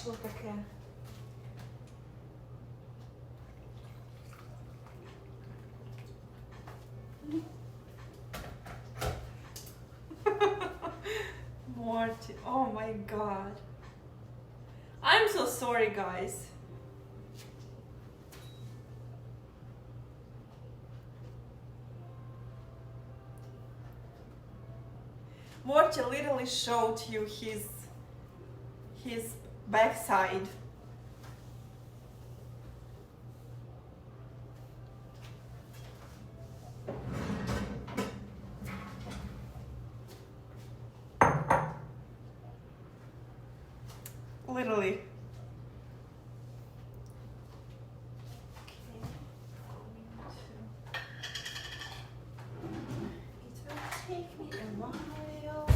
Що таке? Morty, oh my god. I'm so sorry, guys. Morty literally showed you his backside. Literally. It will take me a while.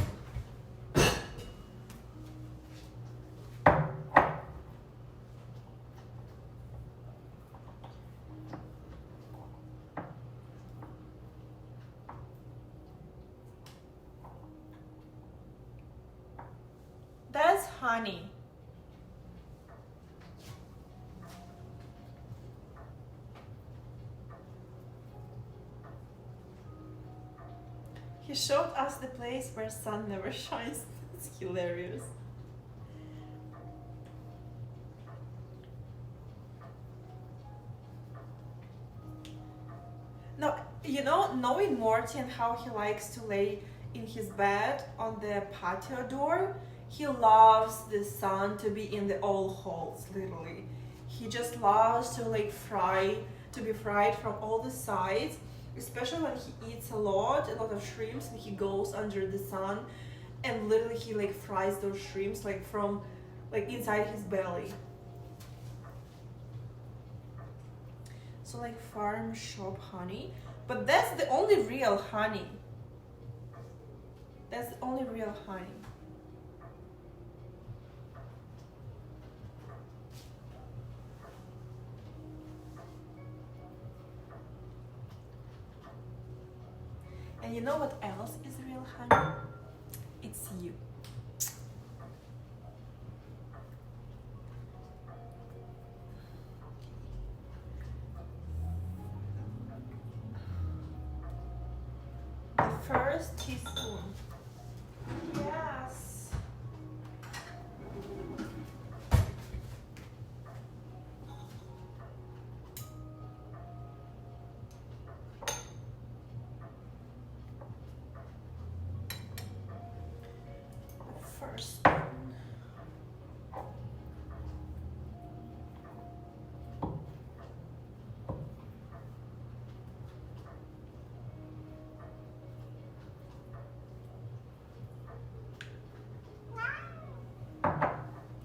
That's honey. He showed us the place where sun never shines. It's hilarious. No, you know, knowing Morty and how he likes to lay in his bed on the patio door, he loves the sun to be in the all holes, literally. He just loves to like to be fried from all the sides, especially when he eats a lot of shrimps and he goes under the sun and literally he like fries those shrimps like from like inside his belly. So like farm shop honey, but that's the only real honey. That's the only real honey. And you know what else is real honey? It's you. The first teaspoon. Yes. The first spoon.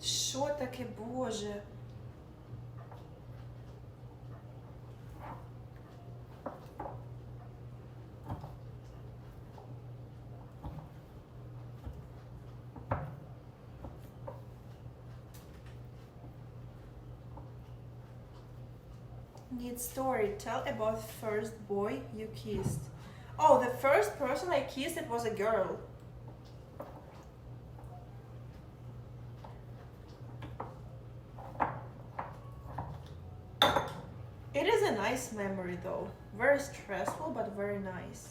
Що таке, Боже? Need story. Tell about first boy you kissed. Oh, the first person I kissed, it was a girl. It is a nice memory though. Very stressful, but very nice.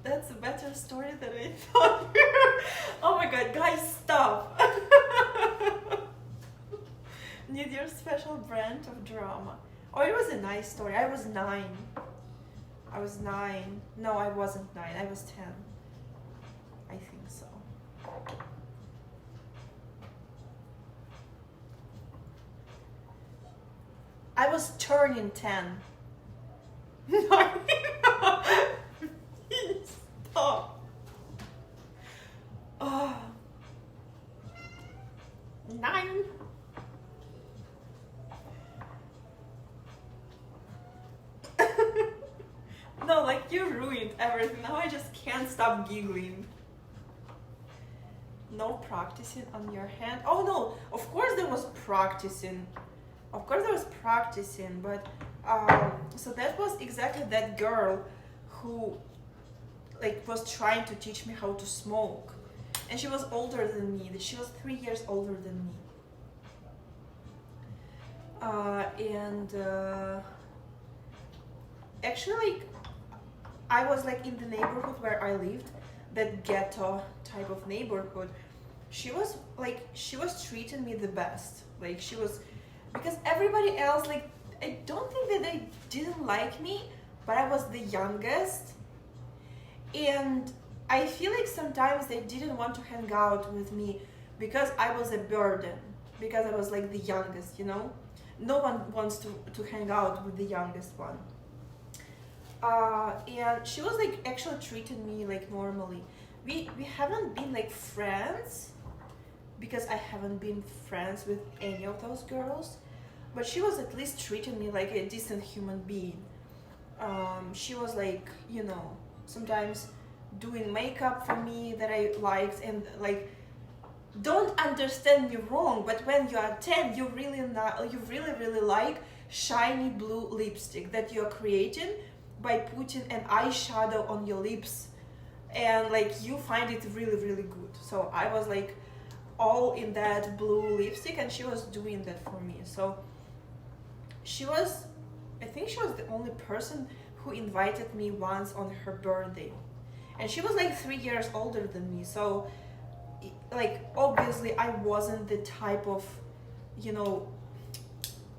That's a better story than I thought. Oh my god, guys, stop. Need your special brand of drama. Oh, it was a nice story. I was 9. I was 9. No, I wasn't 9. I was 10. I think so. I was turning 10. No, stop. Oh. 9. No, like you ruined everything. Now I just can't stop giggling. No practicing on your hand. Oh no, of course there was practicing. Of course there was practicing, but so that was exactly that girl who like was trying to teach me how to smoke. And she was older than me. She was 3 years older than me. Actually, like, I was like in the neighborhood where I lived, that ghetto type of neighborhood. She was treating me the best. Like she was, because everybody else, like, I don't think that they didn't like me, but I was the youngest, and I feel like sometimes they didn't want to hang out with me because I was a burden, because I was like the youngest, you know? No one wants to hang out with the youngest one. And she was like actually treating me like normally. We haven't been like friends, because I haven't been friends with any of those girls, but she was at least treating me like a decent human being. She was like, you know, sometimes doing makeup for me that I liked, and like, don't understand me wrong, but when you are 10, you really like shiny blue lipstick that you're creating by putting an eyeshadow on your lips, and like you find it really good. So I was like all in that blue lipstick, and she was doing that for me. So I think she was the only person who invited me once on her birthday, and she was like 3 years older than me. So like obviously I wasn't the type of, you know,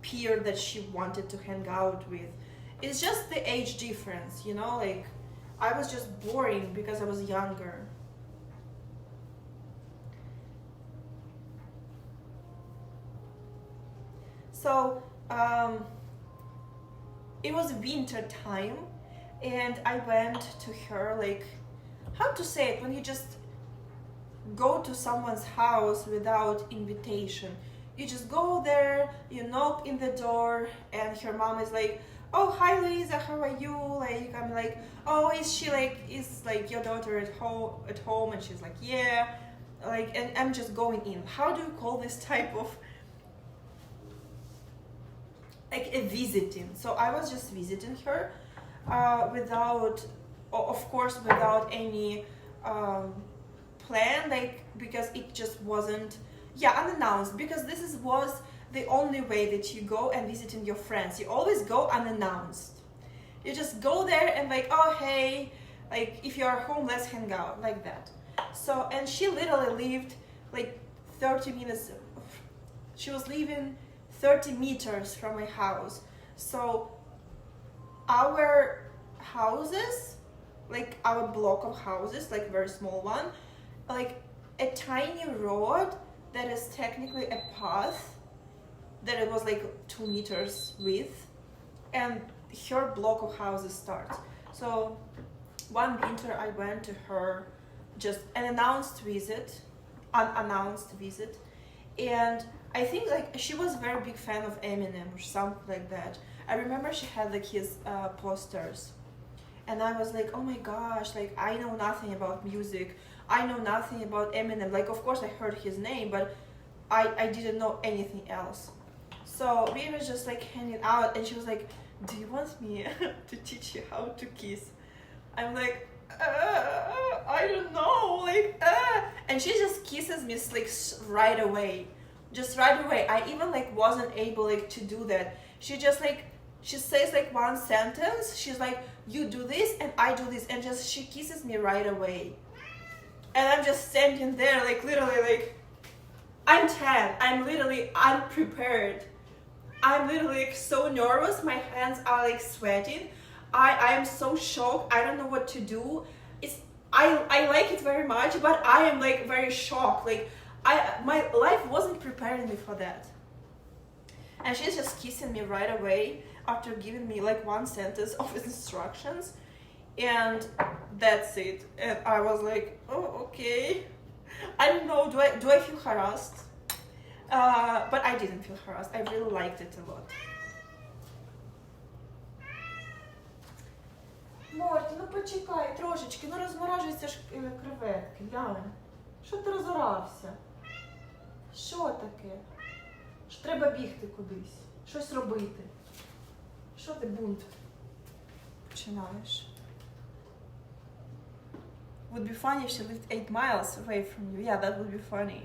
peer that she wanted to hang out with. It's just the age difference, you know, like I was just boring because I was younger. So it was winter time, and I went to her, like, how to say it, when you just go to someone's house without invitation. You just go there, you knock in the door, and her mom is like, oh, hi Luisa, how are you? Like, I'm like, oh, is like your daughter at home? And she's like, yeah. Like, and I'm just going in. How do you call this type of, like, a visiting? So I was just visiting her, without, of course, without any plan, like, because it just wasn't, unannounced, because was the only way that you go and visiting your friends. You always go unannounced. You just go there and like, oh hey, like, if you're home, let's hang out, like that. So, and she literally lived like 30 minutes, she was living 30 meters from my house. So our houses, like our block of houses, like very small one, like a tiny road that is technically a path, that it was like 2 meters width, and her block of houses starts. So one winter I went to her, just an unannounced visit, and I think like she was a very big fan of Eminem or something like that. I remember she had like his posters, and I was like, oh my gosh, like I know nothing about music, I know nothing about Eminem. Like, of course I heard his name, but I didn't know anything else. So we were just like hanging out, and she was like, do you want me to teach you how to kiss? I'm like, I don't know, like, and she just kisses me like right away, just right away. I even like wasn't able like to do that. She just like, she says like one sentence, she's like, you do this and I do this, and just she kisses me right away. And I'm just standing there like literally like, I'm 10, I'm literally unprepared. I'm literally like so nervous, my hands are like sweating. I am so shocked, I don't know what to do. I like it very much, but I am like very shocked. Like my life wasn't preparing me for that. And she's just kissing me right away after giving me like one sentence of instructions, and that's it. And I was like, oh, okay. I don't know, do I feel harassed? But I didn't feel harassed. I really liked it a lot. Морті, ну почекай трошечки, ну розморажуються ж креветки, глянь. Що ти розорався? Що таке? Що треба бігти кудись, щось робити. Що ти бунт починаєш? Would be funny if she lived 8 miles away from you. Yeah, that would be funny.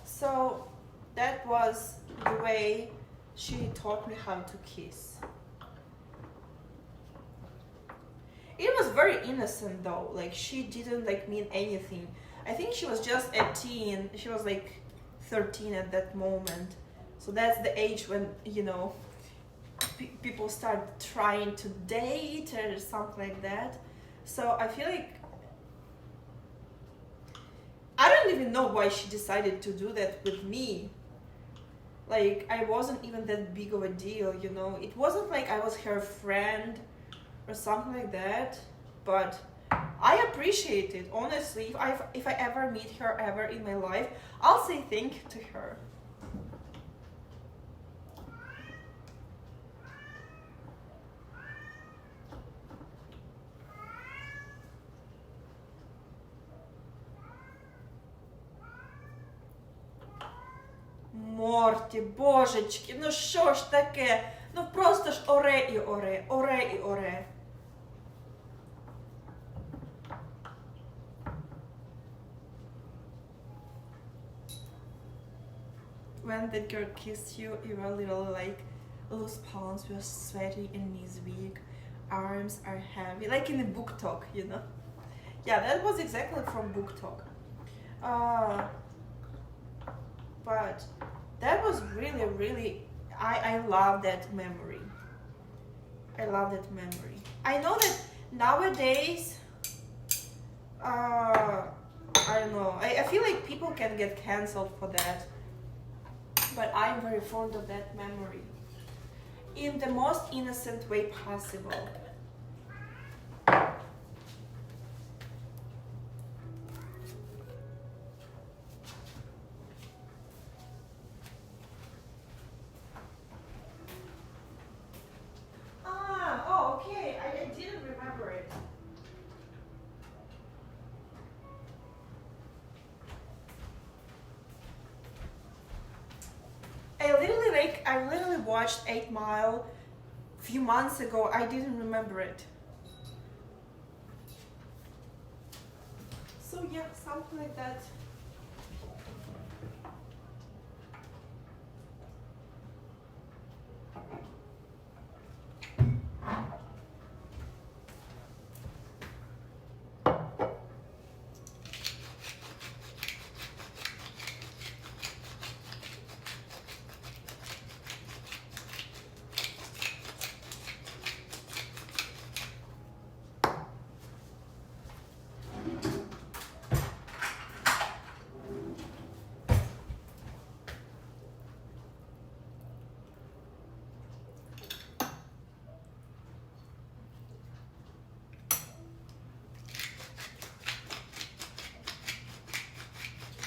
So that was the way she taught me how to kiss. very innocent though. Like she didn't like mean anything. I think she was just a teen. She was like 13 at that moment. So that's the age when, you know, people start trying to date or something like that. So I feel like I don't even know why she decided to do that with me. Like I wasn't even that big of a deal, you know. It wasn't like I was her friend or something like that, but I appreciate it. Honestly, if I ever meet her ever in my life, I'll say thank you to her. Морті, божечки, ну що ж таке? Ну просто ж оре і оре, оре і оре. When that girl kissed you, you were literally like, loose palms were sweaty and knees weak, arms are heavy, like in the book talk, you know? Yeah, that was exactly from book talk. But that was really, really, I love that memory. I love that memory. I know that nowadays, I don't know, I feel like people can get cancelled for that. But I'm very fond of that memory. In the most innocent way possible. Okay, I didn't remember it. I literally watched 8 Mile a few months ago. I didn't remember it. So yeah, something like that.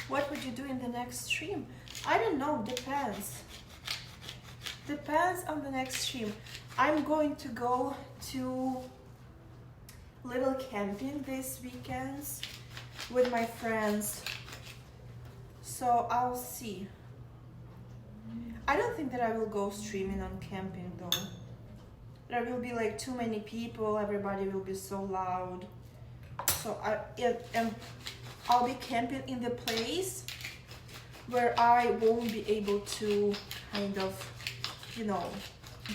What would you do in the next stream? I don't know, depends. Depends on the next stream. I'm going to go to little camping this weekends with my friends. So I'll see. I don't think that I will go streaming on camping though. There will be like too many people, everybody will be so loud. So I'll be camping in the place where I won't be able to kind of, you know,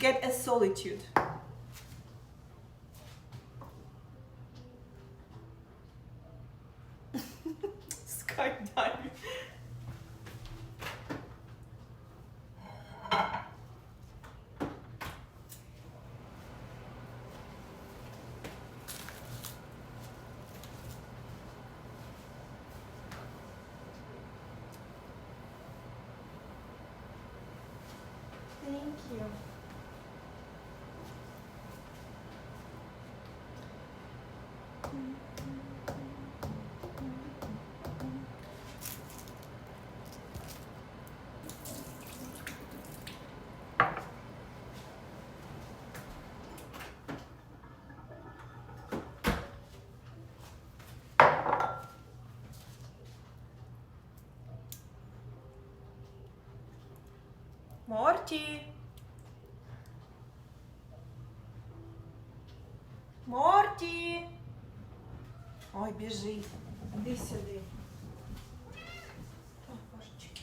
get a solitude. Skydiving. Thank you. Morty. Морті! Ой, біжи. Іди сюди. О, божечки.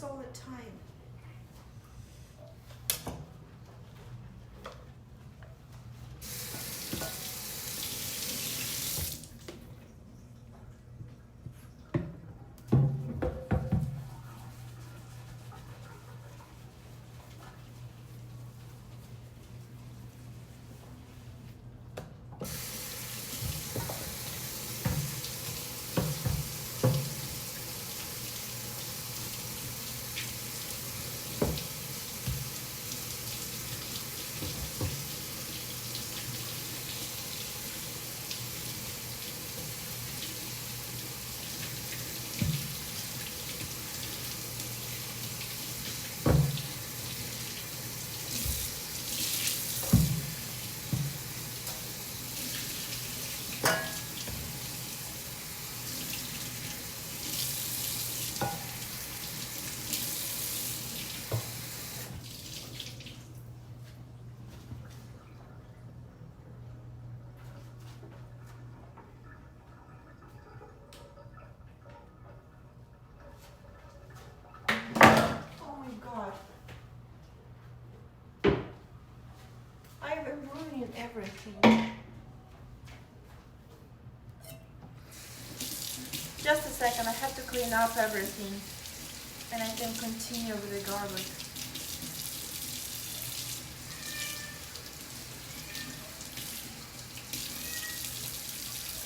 happens all the time. Oh my god. I've been ruining everything. Just a second, I have to clean up everything and I can continue with the garlic.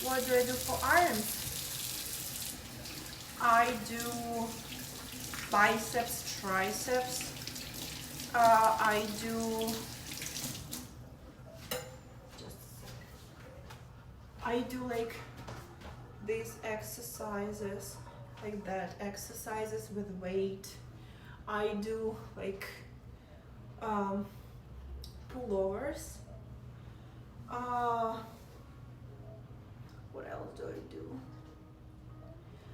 What do I do for arms? I do biceps, triceps. I do like these exercises, like that, exercises with weight. I do like pullovers. What else do I do?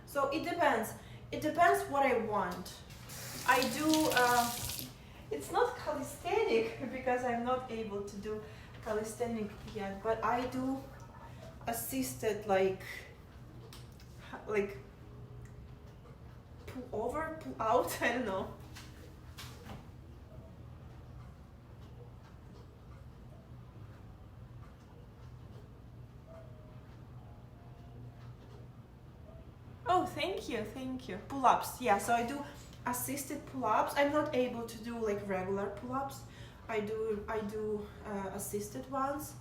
So it depends. It depends what I want. I do, it's not calisthenic because I'm not able to do calisthenic yet, but I do assisted like pull over, pull out, I don't know. Oh, thank you, thank you. Pull-ups, yeah, so I do assisted pull-ups. I'm not able to do like regular pull-ups. I do assisted ones.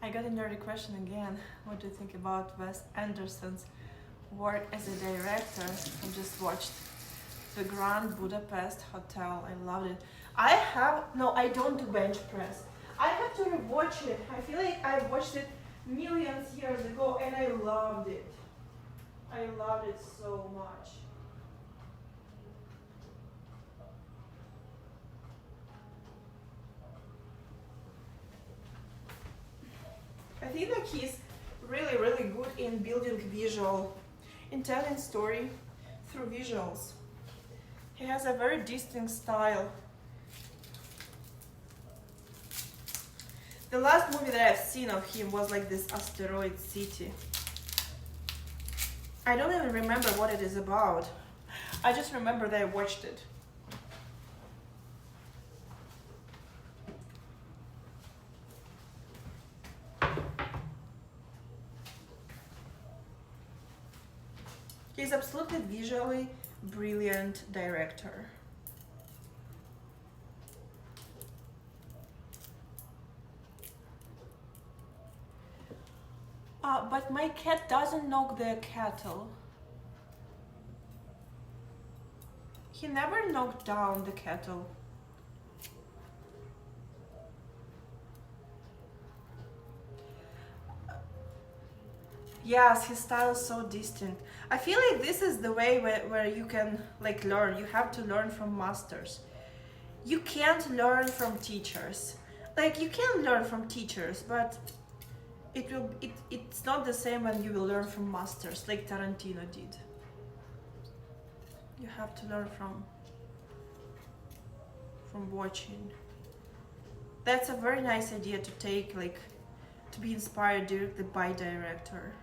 I got a nerdy question again. What do you think about Wes Anderson's work as a director? I just watched the Grand Budapest Hotel. I loved it. I don't do bench press. I have to rewatch it. I feel like I watched it millions years ago and I loved it. I loved it so much. I think that he's really, really good in building visual, in telling story through visuals. He has a very distinct style. The last movie that I've seen of him was like this Asteroid City. I don't even remember what it is about. I just remember that I watched it. He's absolutely visually brilliant director. But my cat doesn't knock the kettle. He never knocked down the kettle. Yes, his style is so distinct. I feel like this is the way where you can like learn. You have to learn from masters. You can't learn from teachers. Like you can learn from teachers, but it's not the same when you will learn from masters like Tarantino did. You have to learn from watching. That's a very nice idea to take like to be inspired directly by director.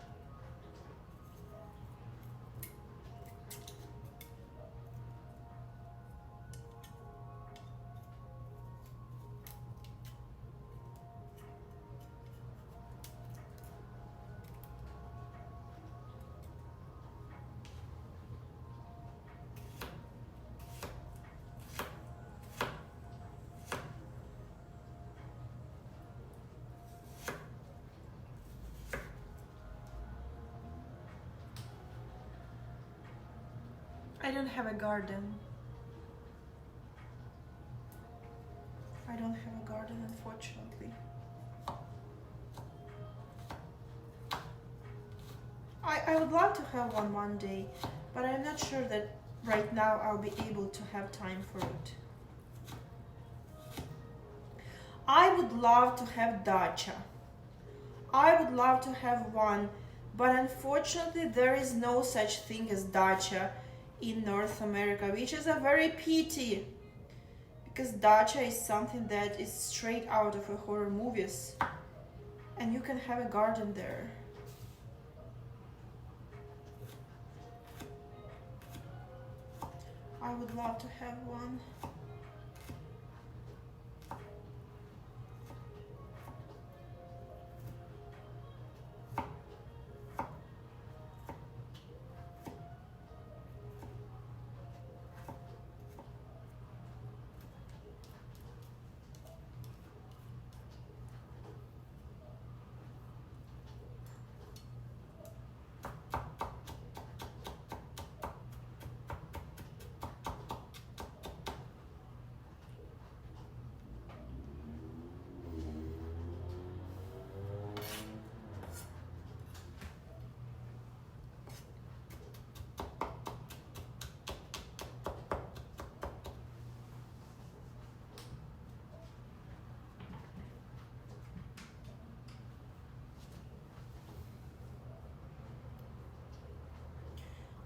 I don't have a garden. I don't have a garden, unfortunately. I would love to have one day, but I'm not sure that right now I'll be able to have time for it. I would love to have dacha. I would love to have one, but unfortunately there is no such thing as dacha in North America, which is a very pity, because dacha is something that is straight out of a horror movies, and you can have a garden there. I would love to have one.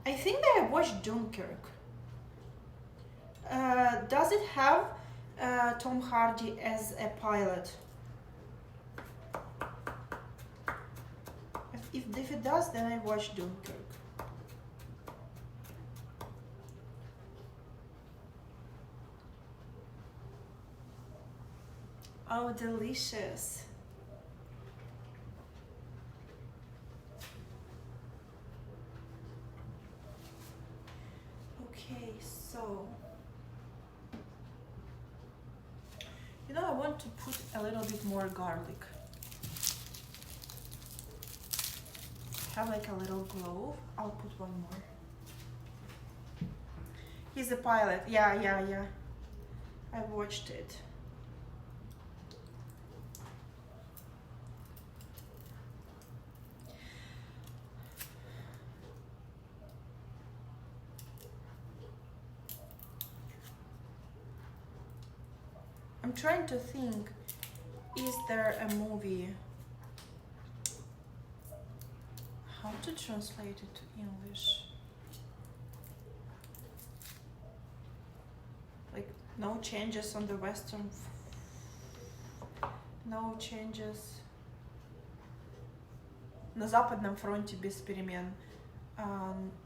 I think that I watched Dunkirk. Does it have Tom Hardy as a pilot? If it does, then I watched Dunkirk. Oh, delicious. Okay, so I want to put a little bit more garlic. Have like a little clove. I'll put one more. He's a pilot. Yeah. I watched it. I'm trying to think, is there a movie? How to translate it to English? Like, no changes on the Western... No changes... На Западном фронте без перемен.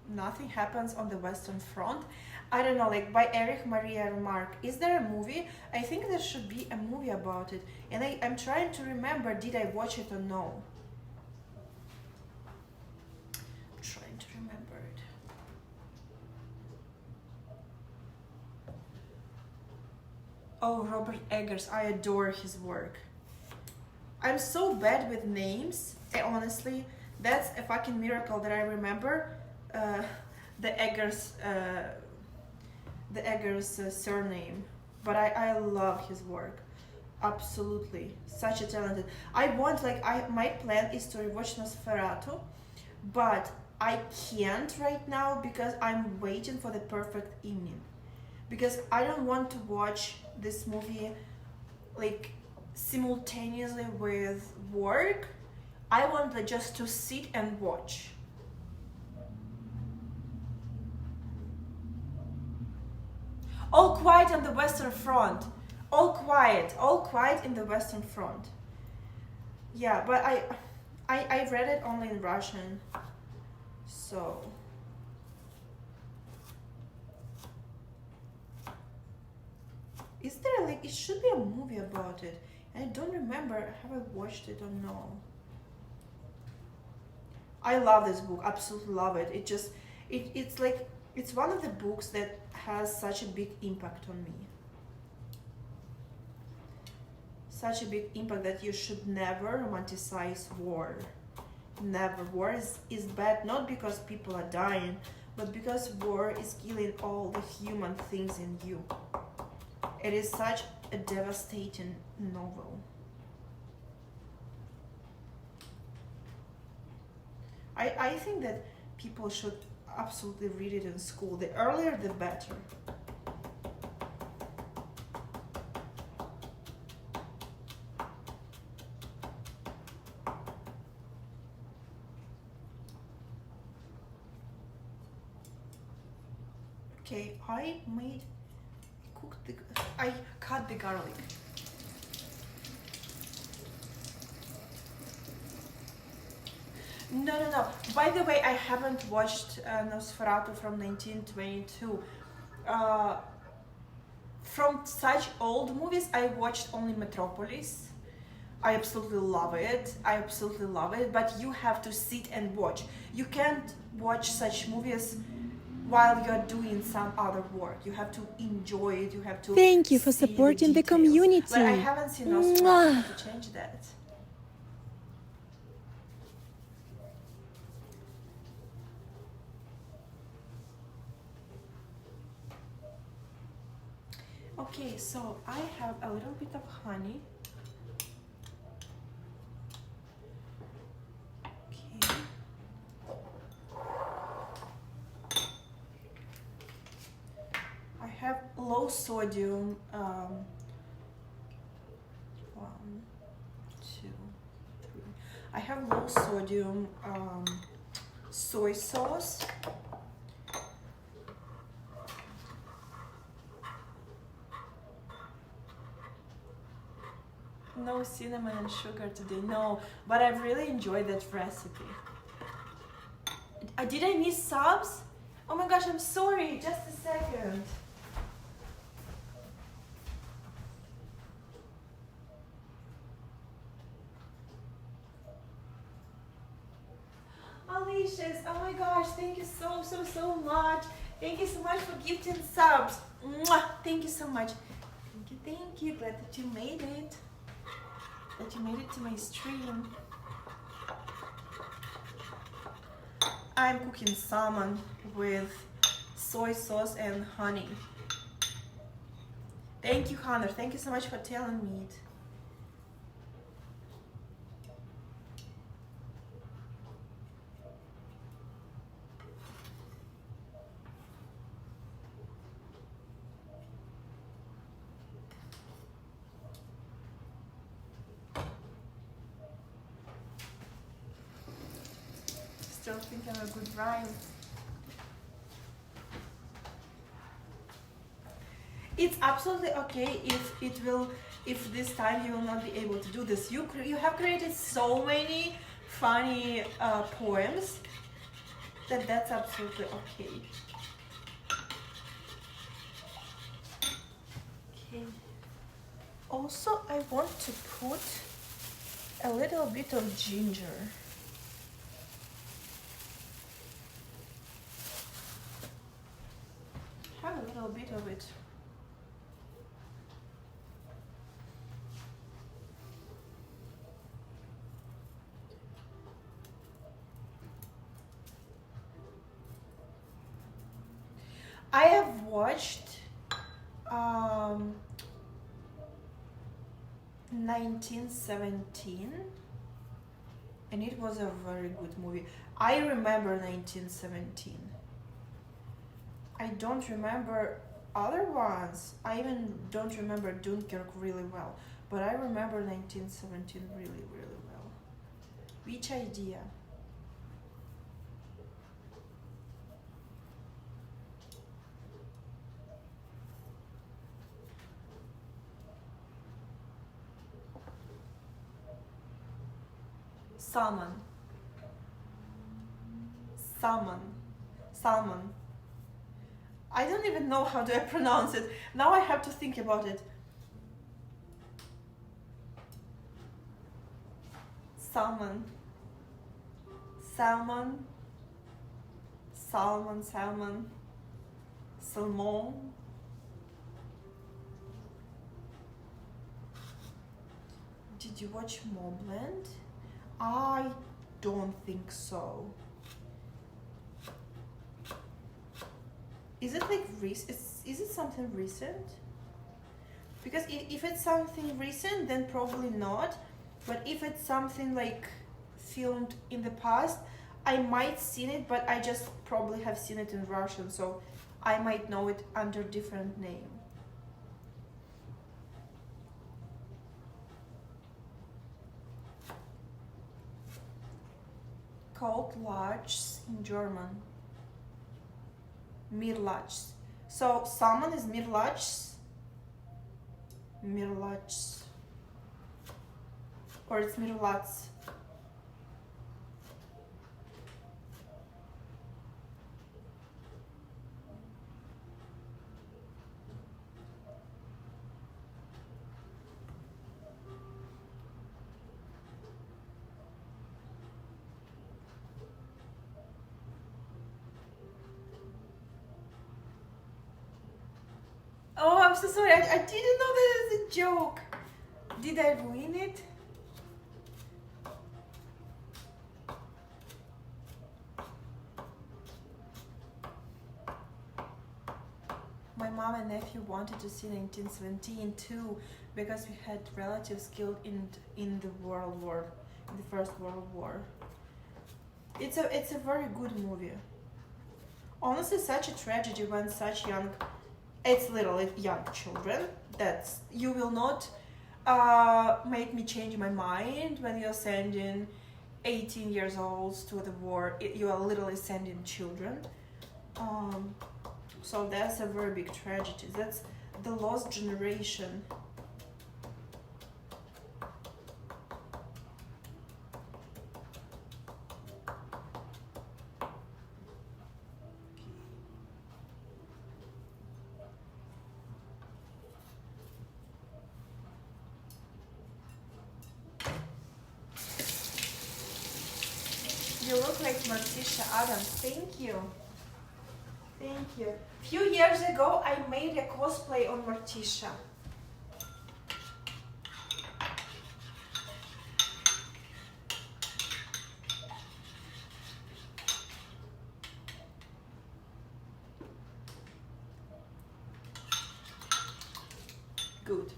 Nothing happens on the Western Front. I don't know, like by Erich Maria Remarque. Is there a movie? I think there should be a movie about it. And I'm trying to remember, did I watch it or no? I'm trying to remember it. Oh, Robert Eggers, I adore his work. I'm so bad with names, honestly. That's a fucking miracle that I remember the Eggers surname. But I love his work. Absolutely. Such a talented. My plan is to rewatch Nosferatu, but I can't right now because I'm waiting for the perfect evening. Because I don't want to watch this movie like simultaneously with work. I want just to sit and watch. All quiet on the Western Front. All quiet in the Western Front. Yeah, but I read it only in Russian, so is there like it should be a movie about it? And I don't remember. Have I watched it or no? I love this book. Absolutely love it. It's like it's one of the books that has such a big impact on me. Such a big impact that you should never romanticize war. Never. War is bad not because people are dying, but because war is killing all the human things in you. It is such a devastating novel. I think that people should absolutely read it in school. The earlier the better. Okay, I cut the garlic. No. By the way, I haven't watched Nosferatu from 1922. Uh, from such old movies, I watched only Metropolis. I absolutely love it. But you have to sit and watch. You can't watch such movies while you're doing some other work. You have to enjoy it. You have to Thank you for see supporting the details. community. But I haven't seen Nosferatu. I Mwah. have to change that. Okay, so I have a little bit of honey. Okay. I have low sodium, 1, 2, 3. I have low sodium soy sauce. No cinnamon and sugar today, no, but I really enjoyed that recipe. Did I miss subs? Oh my gosh, I'm sorry, just a second. Alicia's, oh my gosh, thank you so much. Thank you so much for gifting subs. Mwah! Thank you so much. Thank you, glad that you made it. That you made it to my stream. I'm cooking salmon with soy sauce and honey. Thank you, Connor. Thank you so much for telling me it. Still think I'm a good rhyme. It's absolutely okay if this time you will not be able to do this. You have created so many funny poems that's absolutely okay. Okay. Also, I want to put a little bit of ginger. Have a little bit of it. I have watched 1917 and it was a very good movie. I remember 1917. I don't remember other ones. I even don't remember Dunkirk really well, but I remember 1917 really well. Which idea? Salmon. Salmon. Salmon. I don't even know how do I pronounce it. Now I have to think about it. Salmon. Salmon. Salmon. Salmon. Salmon. Did you watch Mobland? I don't think so. Is it like is it something recent? Because if it's something recent, then probably not. But if it's something like filmed in the past, I might seen it, but I just probably have seen it in Russian, so I might know it under different name. Called Lachs in German. Mirlachs. So salmon is Mirlachs. Mirlachs. Or it's Mirlats. Oh, I'm so sorry. I didn't know that was a joke. Did I ruin it? My mom and nephew wanted to see 1917 too, because we had relatives killed in the World War, in the First World War. It's a very good movie. Honestly, such a tragedy when such young, it's literally young children. That's, you will not make me change my mind when you're sending 18 years olds to the war. You are literally sending children. So that's a very big tragedy. That's the lost generation. You look like Morticia Adams. Thank you. Thank you. Few years ago, I made a cosplay on Morticia. Good.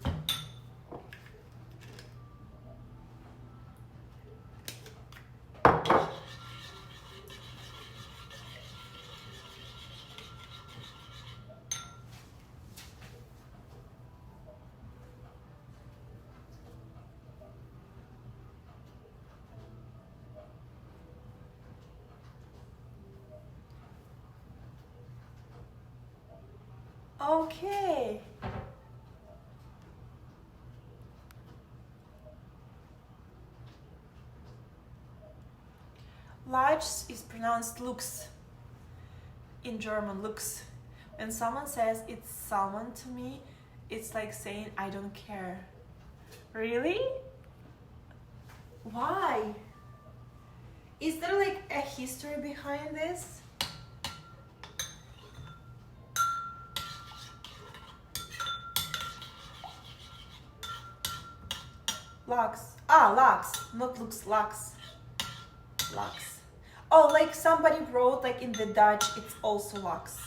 Okay. Lachs is pronounced Lux in German, Lux. When someone says it's salmon to me, it's like saying I don't care. Really? Why? Is there like a history behind this? Lux. Ah, Lux. Not Lux, Lux. Lux. Oh, like somebody wrote like in the Dutch, it's also Lux.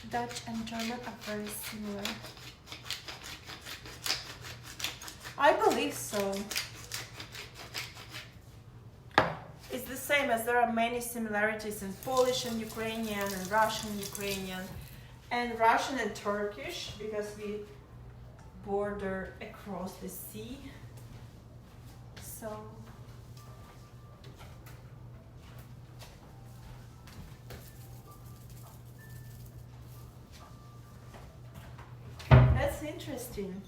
Dutch and German are very similar. I believe so. It's the same as there are many similarities in Polish and Ukrainian and Russian, Ukrainian, and Russian and Turkish because we border across the sea. So that's interesting.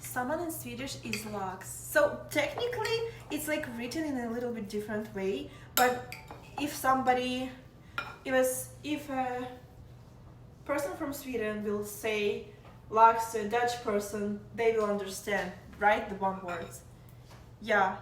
Someone in Swedish is lax. So technically it's like written in a little bit different way, but if a person from Sweden will say lax to a Dutch person, they will understand, right? The one words. Yeah.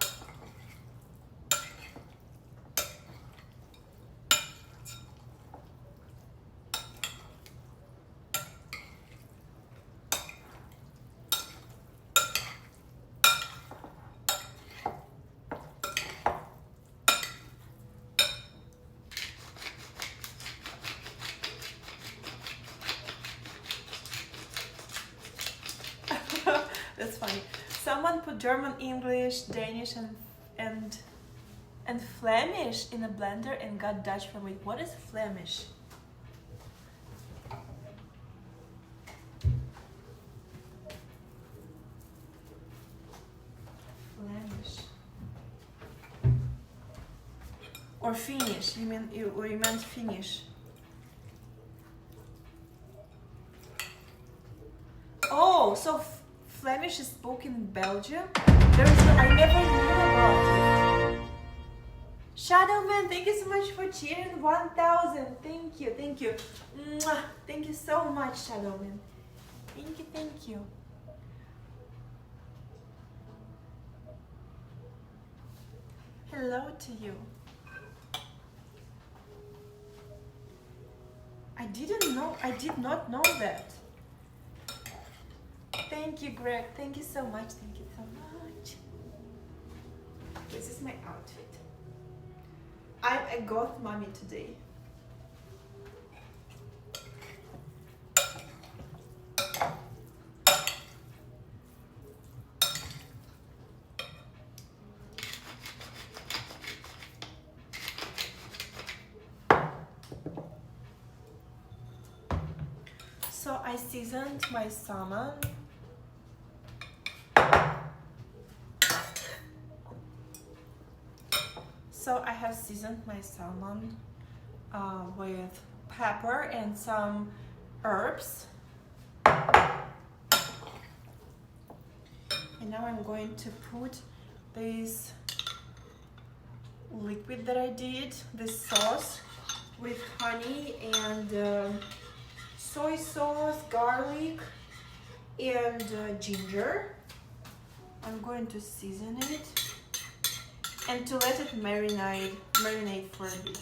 That's funny. Someone put German, English, Danish, and Flemish in a blender and got Dutch from it. What is Flemish? Flemish. Or Finnish? You meant Finnish? Oh, so Flemish is spoken in Belgium? I never knew about it. Shadowman, thank you so much for cheering 1,000. Thank you, thank you. Mwah. Thank you so much, Shadowman. Thank you, thank you. Hello to you. I did not know that. Thank you, Greg. Thank you so much. Thank you so much. This is my outfit. I'm a goth mommy today. So I seasoned my salmon. So I have seasoned my salmon with pepper and some herbs. And now I'm going to put this liquid that I did, this sauce with honey and soy sauce, garlic, and ginger. I'm going to season it and to let it marinate for a bit.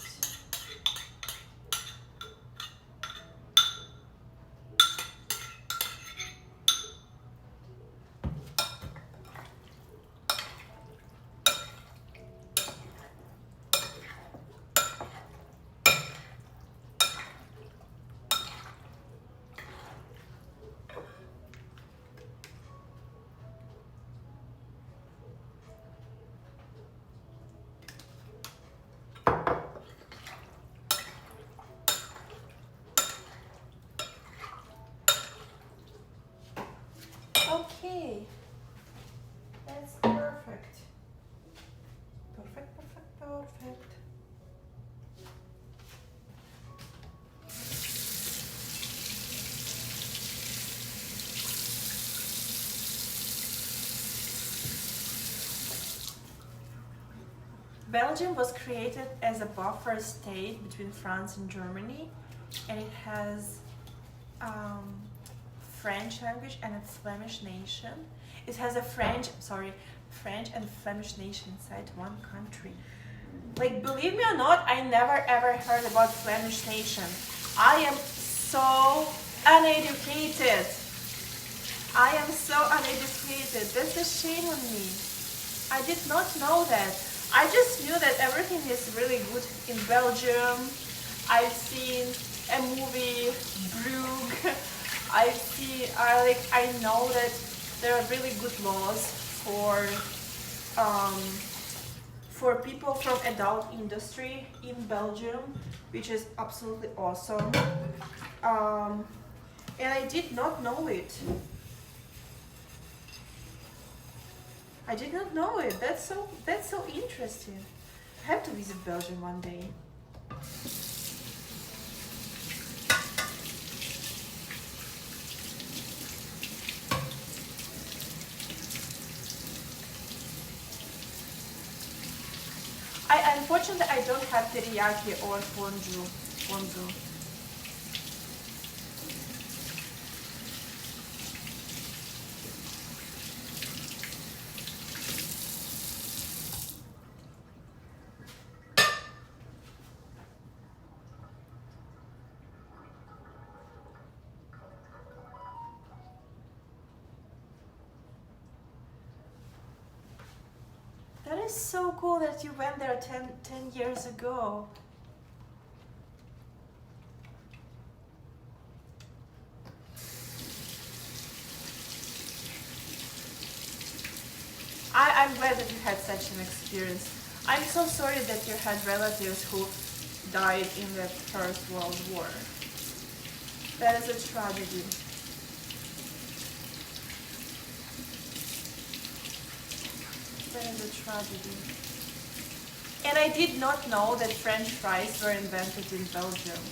Okay, that's perfect. Perfect, perfect, perfect. Belgium was created as a buffer state between France and Germany, and it has French language and a Flemish nation. It has a French and Flemish nation inside one country. Like, believe me or not, I never ever heard about Flemish nation. I am so uneducated. I am so uneducated. That's a shame on me. I did not know that. I just knew that everything is really good in Belgium. I've seen a movie, Brugge. I know that there are really good laws um, for people from adult industry in Belgium, which is absolutely awesome. And I did not know it. I did not know it. That's so interesting. I have to visit Belgium one day. Unfortunately I don't have teriyaki or ponzu. That is so cool that you went there 10 years ago. I'm glad that you had such an experience. I'm so sorry that you had relatives who died in the First World War. That is a tragedy. That is a tragedy. And I did not know that French fries were invented in Belgium.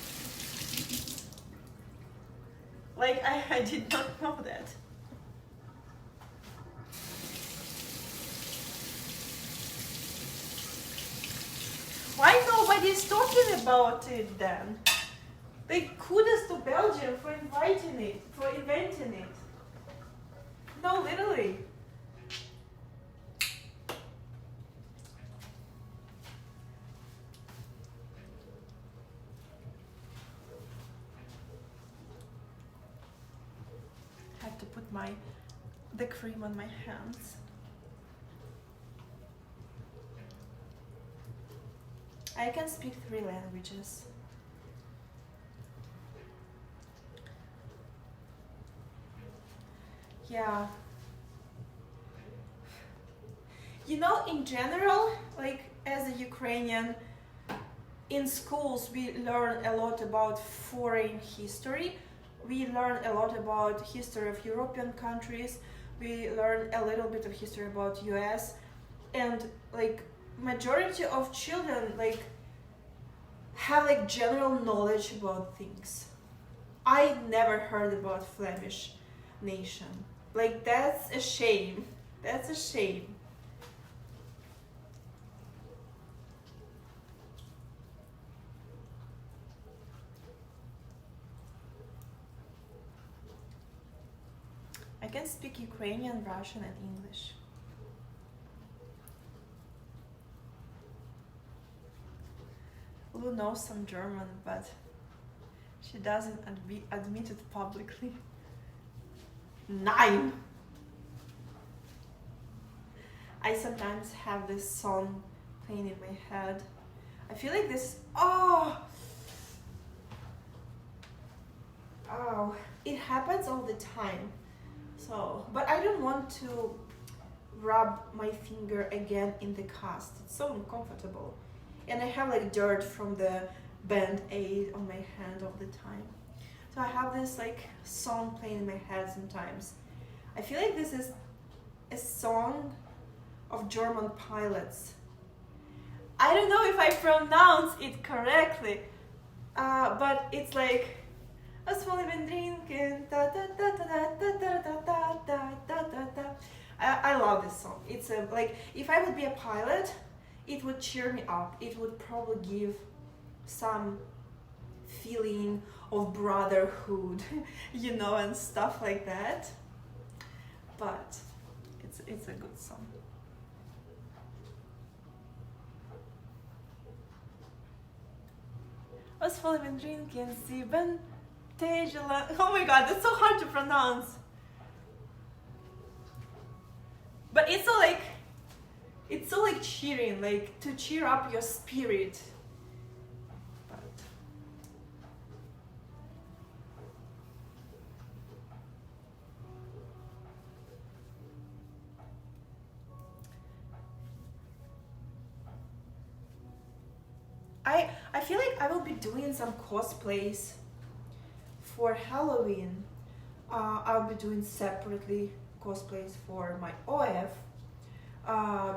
Like, I did not know that. Why nobody's talking about it then? Like, kudos to Belgium for inventing it. No, literally. I have to put the cream on my hands. I can speak 3 languages. Yeah. You know, in general, like as a Ukrainian, in schools we learn a lot about foreign history. We learn a lot about history of European countries. We learn a little bit of history about US, and like majority of children like have like general knowledge about things. I never heard about Flemish nation. Like, that's a shame. That's a shame. I can speak Ukrainian, Russian, and English. Lou knows some German, but she doesn't admit it publicly. 9! I sometimes have this song playing in my head. I feel like this, oh, it happens all the time. So, but I don't want to rub my finger again in the cast. It's so uncomfortable. And I have like dirt from the band-aid on my hand all the time. So I have this like song playing in my head sometimes. I feel like this is a song of German pilots. I don't know if I pronounce it correctly, but it's like "As while I've drinking." I love this song. It's like if I would be a pilot, it would cheer me up. It would probably give some feeling of brotherhood, you know, and stuff like that. But it's a good song. Was voll even drinking, sieben Tejela. Oh my god, that's so hard to pronounce. But it's so like cheering, like to cheer up your spirit. But feel like I will be doing some cosplays for Halloween. I'll be doing separately cosplays for my OF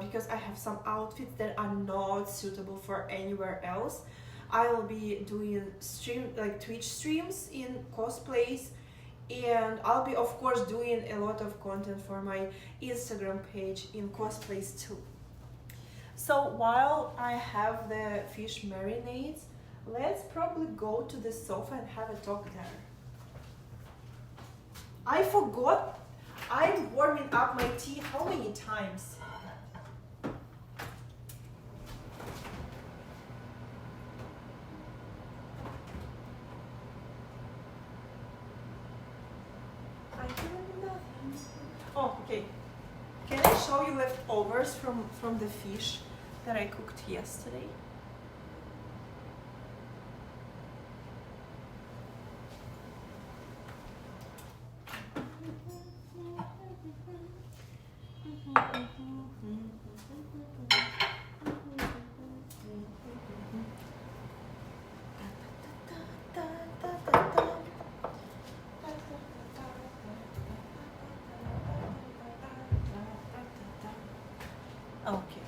because I have some outfits that are not suitable for anywhere else. I will be doing Twitch streams in cosplays, and I'll be of course doing a lot of content for my Instagram page in cosplays too. So while I have the fish marinades, let's probably go to the sofa and have a talk there. I forgot I'm warming up my tea how many times? I feel nothing. Oh, okay. Can I show you leftovers from the fish that I cooked yesterday? Okay.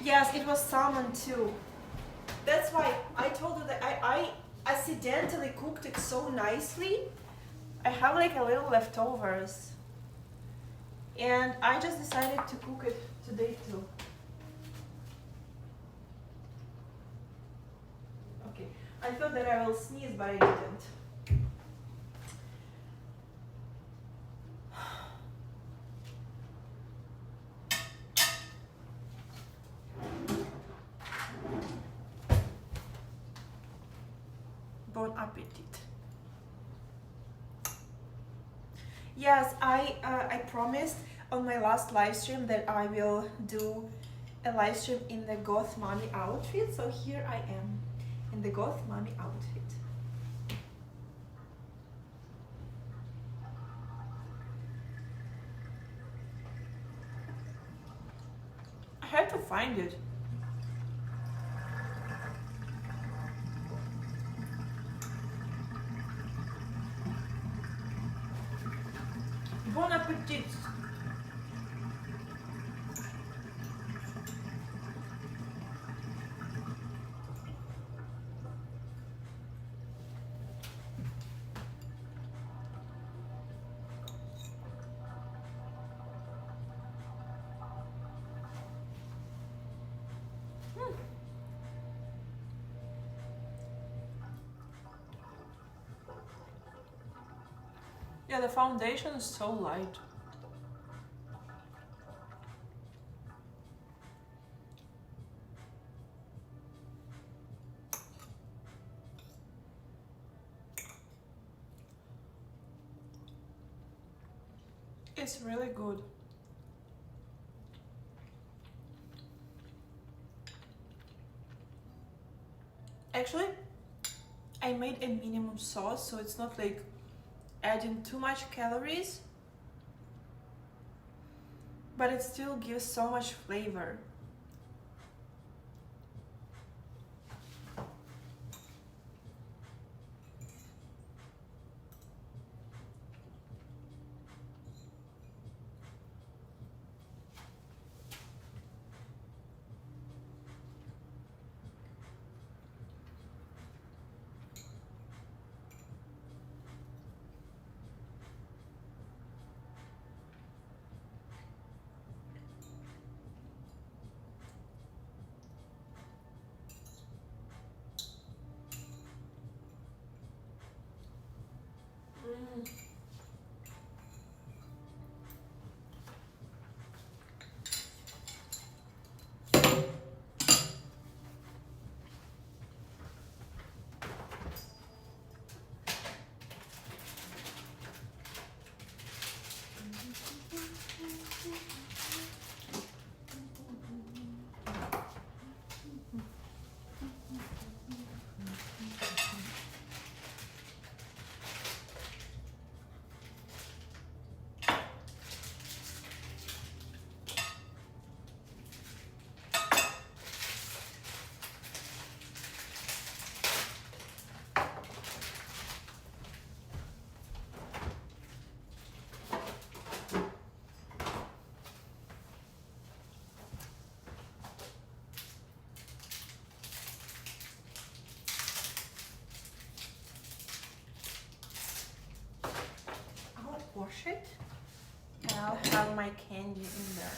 Yes, it was salmon too. That's why I told you that I accidentally cooked it so nicely. I have like a little leftovers. And I just decided to cook it today too. Okay, I thought that I will sneeze, but I didn't. Bon appetit. Yes, I promised on my last live stream that I will do a live stream in the goth mommy outfit. So here I am in the goth mommy outfit. I had to find it. Bon appetit. Yeah, the foundation is so light. It's really good. Actually, I made a minimum sauce, so it's not like adding too much calories, but it still gives so much flavor. have my candy in there.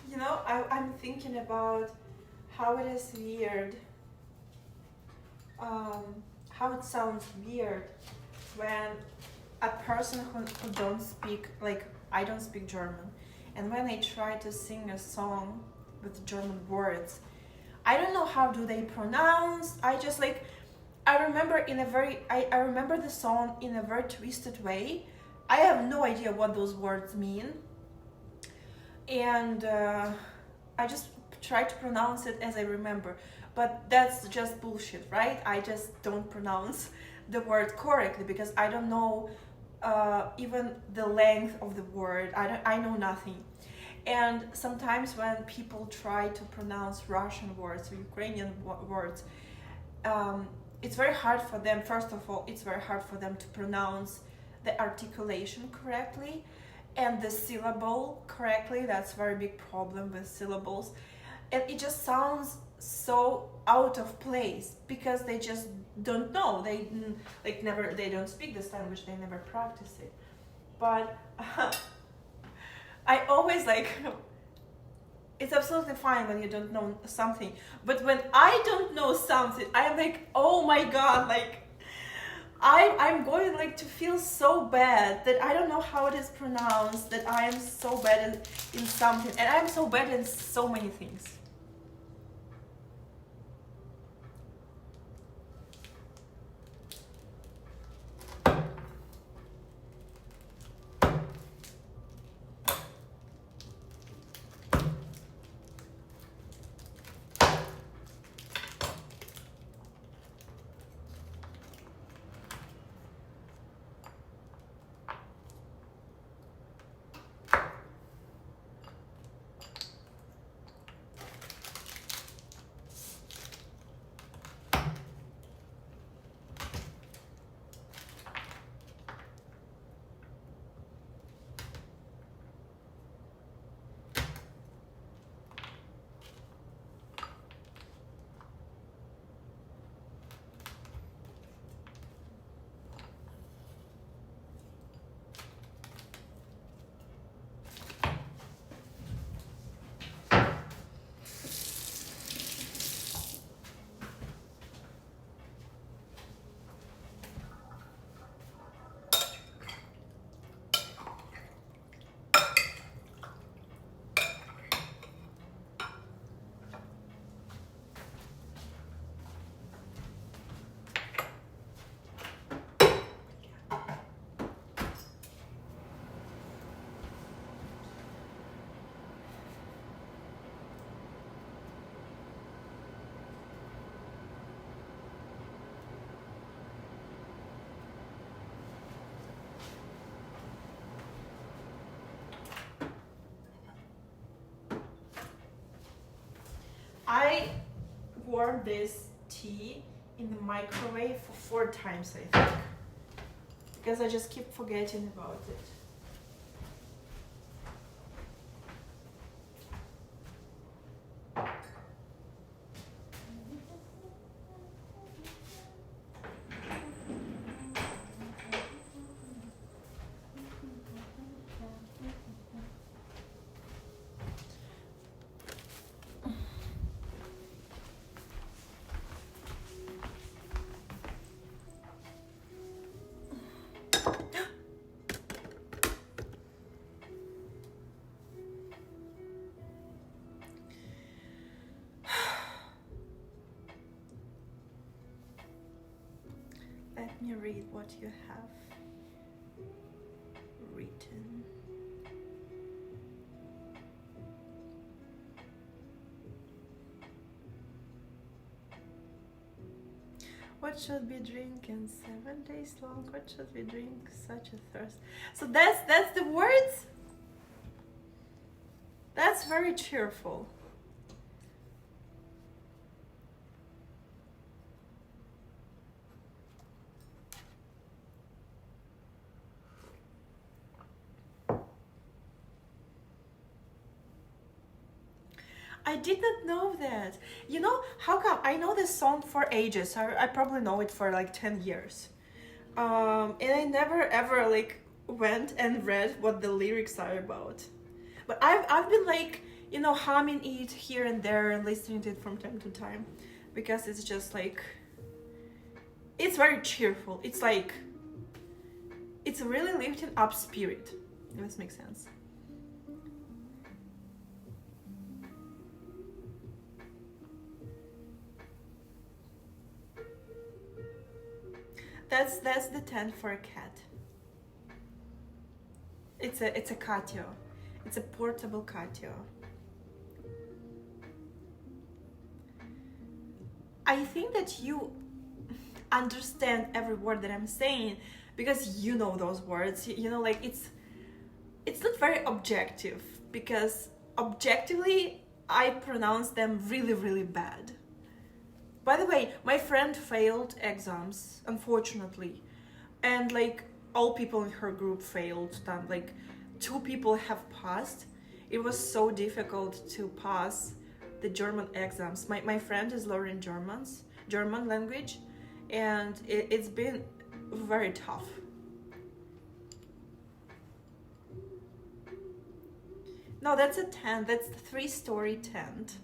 You know, I'm thinking about how it is weird, how it sounds weird when a person who don't speak, like I don't speak German, and when they try to sing a song with German words, I don't know how do they pronounce. I just like, I remember I remember the song in a very twisted way. I have no idea what those words mean. And I just try to pronounce it as I remember, but that's just bullshit, right? I just don't pronounce the word correctly because I don't know even the length of the word. I know nothing. And sometimes when people try to pronounce Russian words or Ukrainian words, it's very hard for them. First of all, it's very hard for them to pronounce the articulation correctly and the syllable correctly. That's a very big problem with syllables, and it just sounds so out of place because they just don't know. They don't speak this language, they never practice it. But I always like, it's absolutely fine when you don't know something, but when I don't know something, I'm like, oh my god, like I'm going like to feel so bad that I don't know how it is pronounced, that I am so bad in something, and I'm so bad in so many things. I warmed this tea in the microwave for 4 times, I think, because I just keep forgetting about it. Let me read what you have written. What should we drink in 7 days long? What should we drink? Such a thirst. So that's the words. That's very cheerful. I did not know that. You know, how come? I know this song for ages. I probably know it for like 10 years. And I never ever like went and read what the lyrics are about. But I've been like, you know, humming it here and there and listening to it from time to time. Because it's just like, it's very cheerful. It's like, it's a really lifting up spirit. If this makes sense. That's the tent for a cat. It's a catio. It's a portable catio. I think that you understand every word that I'm saying because you know those words. You know, like it's not very objective because objectively I pronounce them really, really bad. By the way, my friend failed exams, unfortunately. And like all people in her group failed them. Like 2 people have passed. It was so difficult to pass the German exams. My friend is learning German language, and it's been very tough. No, that's a tent. That's the 3-story tent.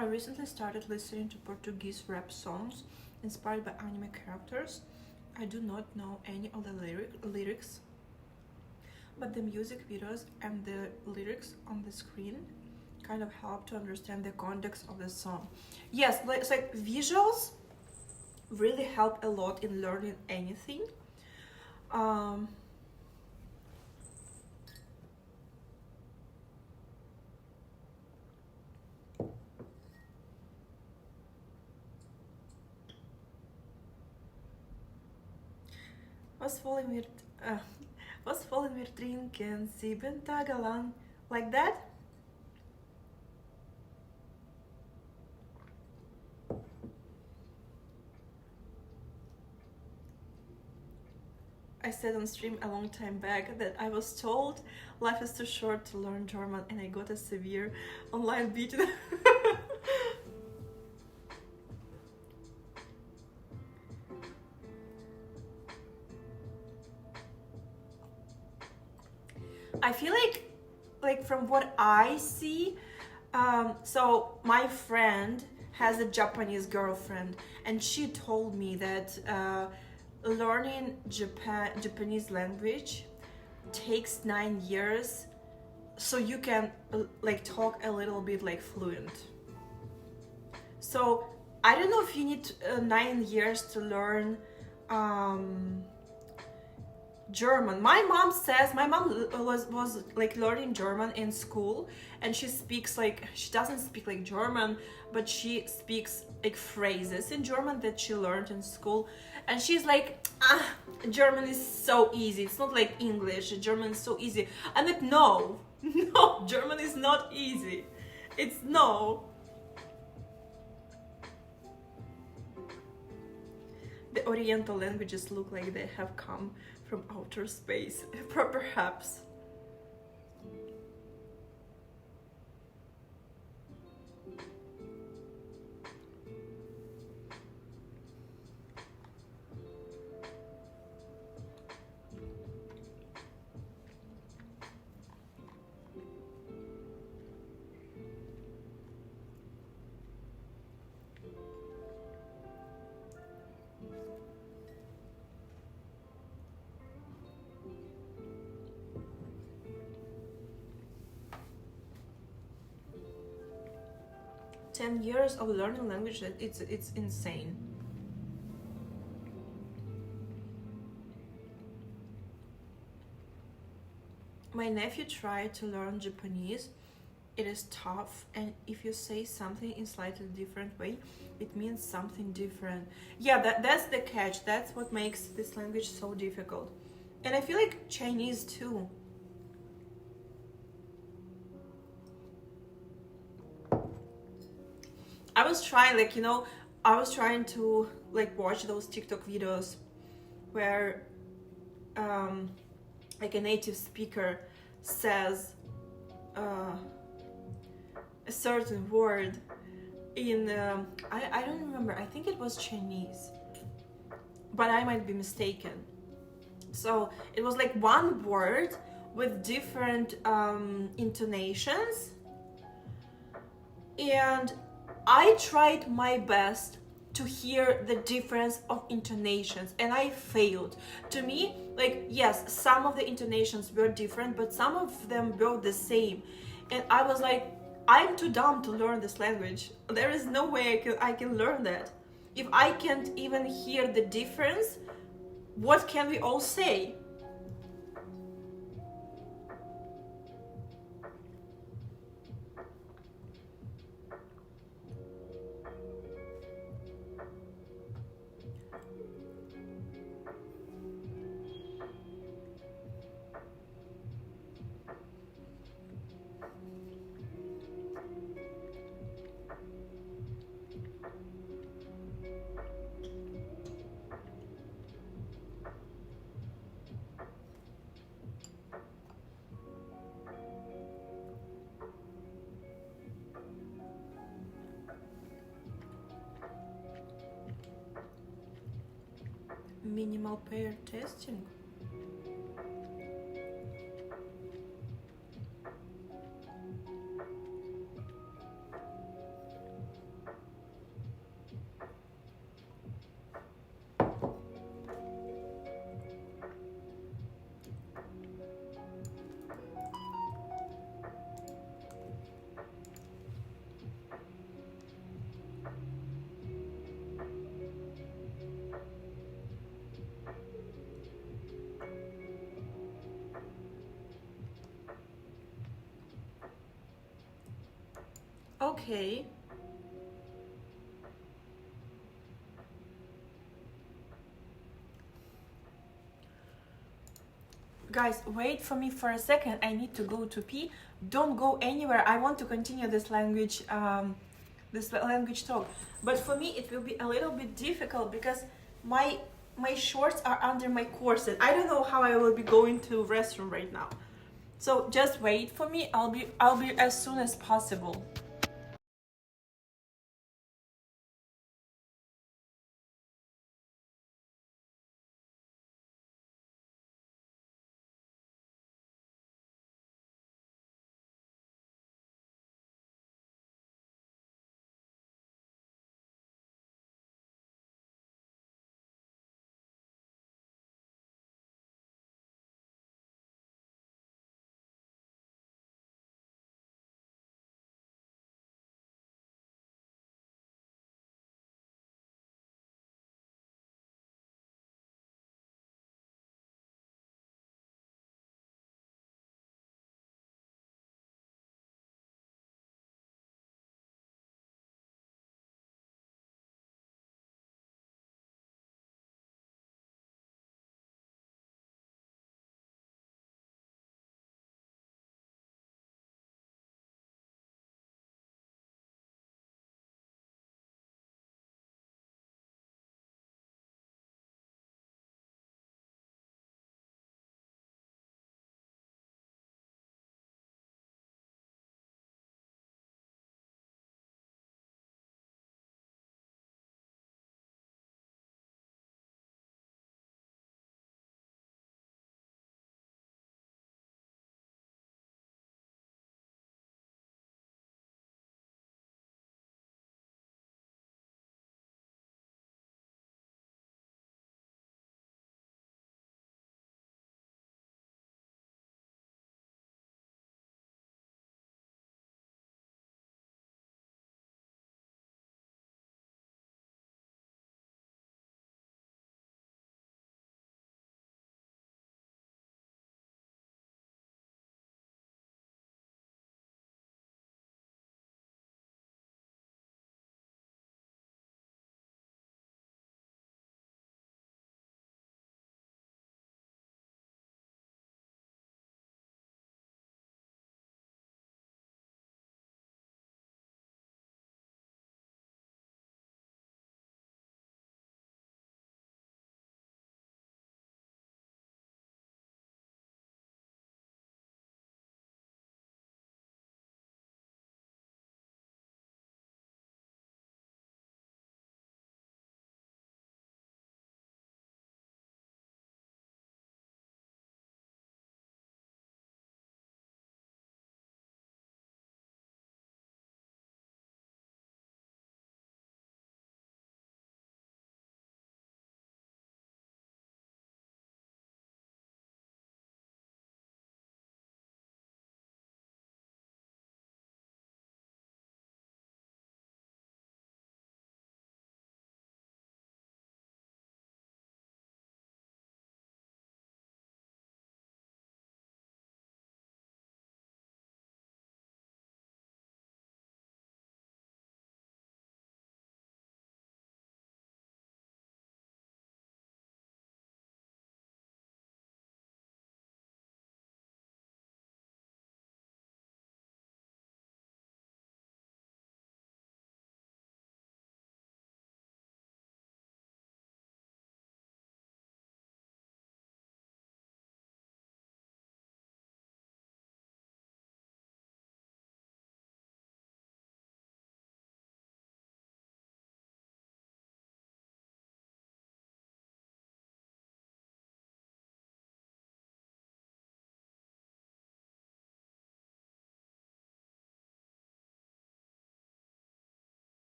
I recently started listening to Portuguese rap songs inspired by anime characters. I do not know any of the lyrics, but the music videos and the lyrics on the screen kind of help to understand the context of the song. Yes, it's like visuals really help a lot in learning anything. Was wollen wir trinken? 7 Tage lang. Like that? I said on stream a long time back that I was told life is too short to learn German, and I got a severe online beating. I feel like from what I see, so my friend has a Japanese girlfriend, and she told me that learning Japanese language takes 9 years, so you can like talk a little bit like fluent. So I don't know if you need 9 years to learn German. My mom was like learning German in school, and she doesn't speak like German, but she speaks like phrases in German that she learned in school, and she's like, German is so easy, it's not like English, German is so easy. I'm like, no, German is not easy. It's no. The Oriental languages look like they have come from outer space, perhaps. 10 years of learning language, that it's insane. My nephew tried to learn Japanese. It is tough, and if you say something in slightly different way, it means something different. Yeah, that's the catch. That's what makes this language so difficult. And I feel like Chinese too. I was trying, like, I was trying to like watch those TikTok videos where like a native speaker says a certain word in I don't remember, I think it was Chinese, but I might be mistaken. So it was like one word with different intonations, and I tried my best to hear the difference of intonations, and I failed. To me, like, yes, some of the intonations were different, but some of them were the same. And I was like, I'm too dumb to learn this language. There is no way I can learn that. If I can't even hear the difference, what can we all say? Minimal pair testing. Okay. Guys, wait for me for a second. I need to go to pee. Don't go anywhere. I want to continue this language talk. But for me, it will be a little bit difficult because my shorts are under my corset. I don't know how I will be going to restroom right now. So just wait for me. I'll be as soon as possible.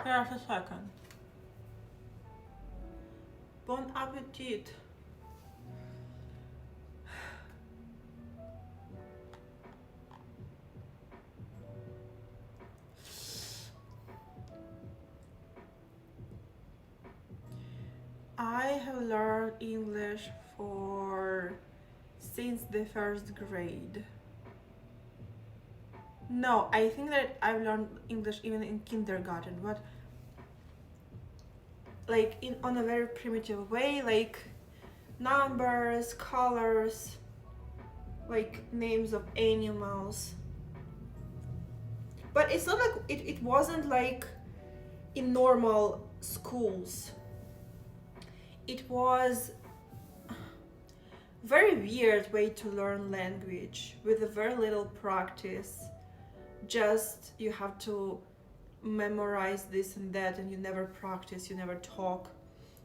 Here's a second. Bon appetit. I have learned English since the first grade. No, I think that I've learned English even in kindergarten, but like on a very primitive way, like numbers, colors, like names of animals. But it's not like it wasn't like in normal schools. It was very weird way to learn language with a very little practice. Just you have to memorize this and that, and you never practice, you never talk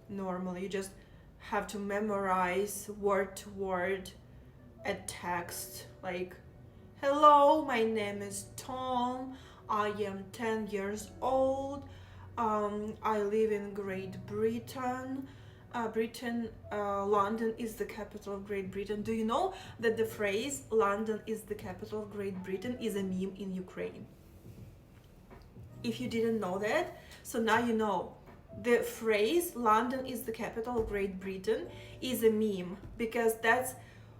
normally. You just have to memorize word to word a text like, hello, my name is Tom, I am 10 years old, I live in Great Britain. London is the capital of Great Britain. Do you know that the phrase London is the capital of Great Britain is a meme in Ukraine? If you didn't know that, so now you know. The phrase London is the capital of Great Britain is a meme, because that's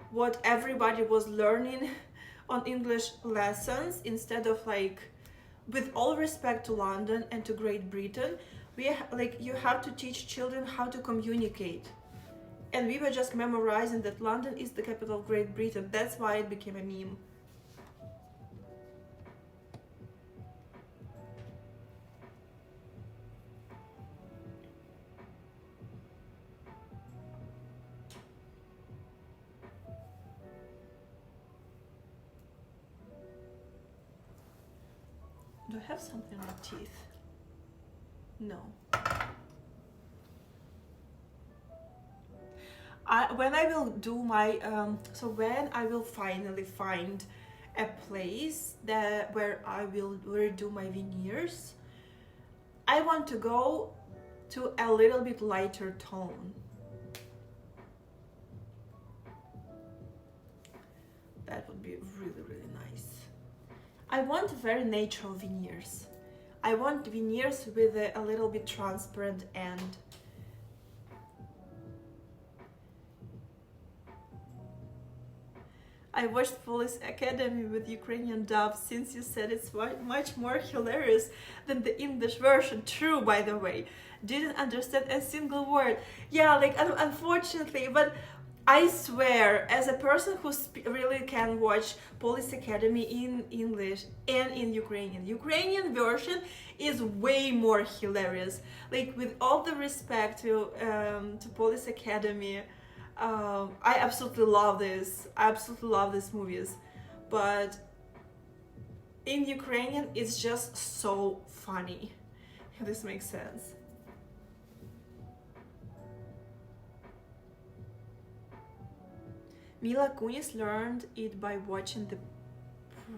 what everybody was learning on English lessons. Instead of like, with all respect to London and to Great Britain, you have to teach children how to communicate, and we were just memorizing that London is the capital of Great Britain. That's why it became a meme. Do I have something on my teeth? No. When I will do my when I will finally find a place where I will redo my veneers, I want to go to a little bit lighter tone. That would be really, really nice. I want very natural veneers. I want veneers with a little bit transparent end. I watched Police Academy with Ukrainian dub, since you said it's much more hilarious than the English version. True, by the way. Didn't understand a single word. Yeah, like unfortunately, but I swear, as a person who really can watch Police Academy in English and in Ukrainian version is way more hilarious. Like, with all the respect to Police Academy, I absolutely love this. I absolutely love these movies, but in Ukrainian, it's just so funny. If this makes sense. Mila Kunis learned it by watching The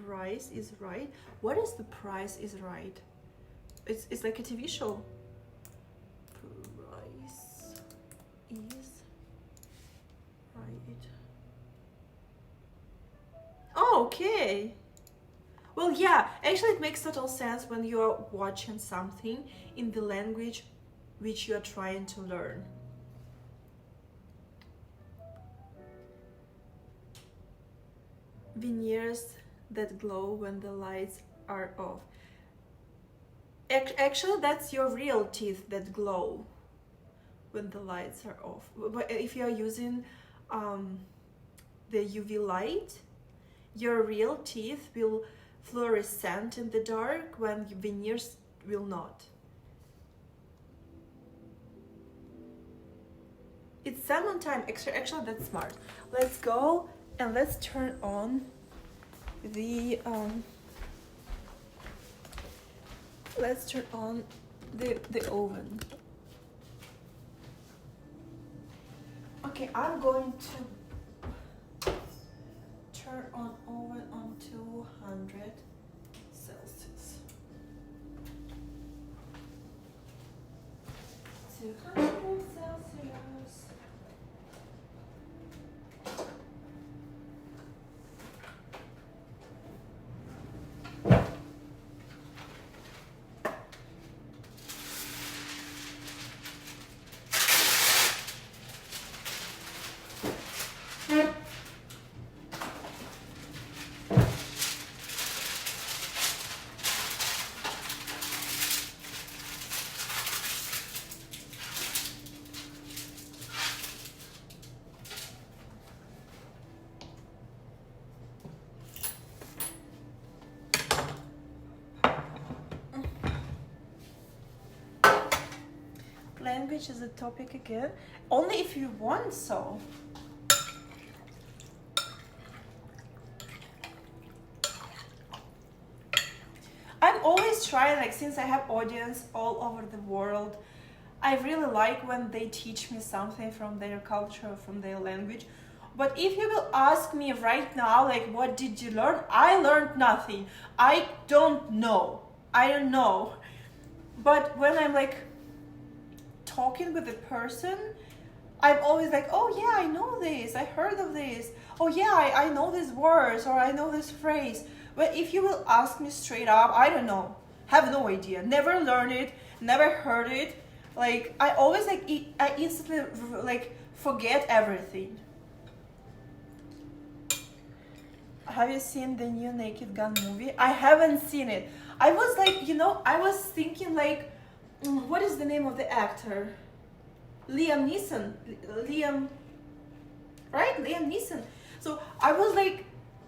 Price is Right. What is The Price is Right? It's like a TV show. Price is Right. Oh, okay. Well, yeah, actually it makes total sense when you are watching something in the language which you are trying to learn. Veneers that glow when the lights are off. Actually, that's your real teeth that glow when the lights are off. But if you're using the UV light, your real teeth will fluorescent in the dark when veneers will not. It's salmon time. Actually, that's smart. Let's go and let's turn on the the oven. Okay, I'm going to turn on oven on 200 Celsius. 200 Celsius. Language is a topic again, only if you want so. I'm always trying, like, since I have audience all over the world, I really like when they teach me something from their culture, from their language. But if you will ask me right now, like, what did you learn? I learned nothing. I don't know. I don't know. But when I'm like talking with a person, I'm always like, oh yeah, I know this, I heard of this, oh yeah, I know these words, or I know this phrase. But if you will ask me straight up, I don't know, have no idea, never learned it, never heard it. Like, I always like, I instantly like forget everything. Have you seen the new Naked Gun movie? I haven't seen it. I was like, I was thinking like, what is the name of the actor? Liam Neeson. Right? Liam Neeson. So I was like,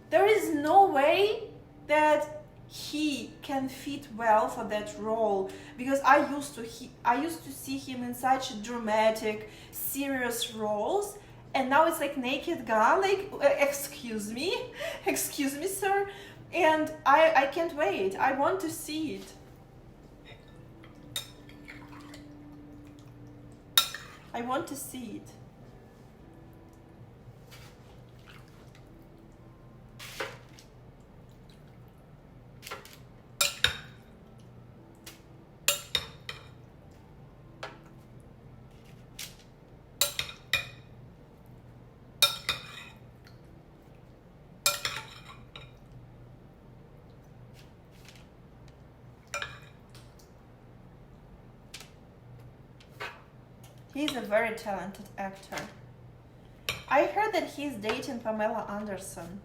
there is no way that he can fit well for that role, because I used to see him in such dramatic, serious roles, and now it's like Naked Gun, like, excuse me, sir, and I can't wait. I want to see it. I want to see it. He's a very talented actor. I heard that he's dating Pamela Anderson.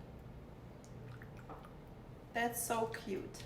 That's so cute.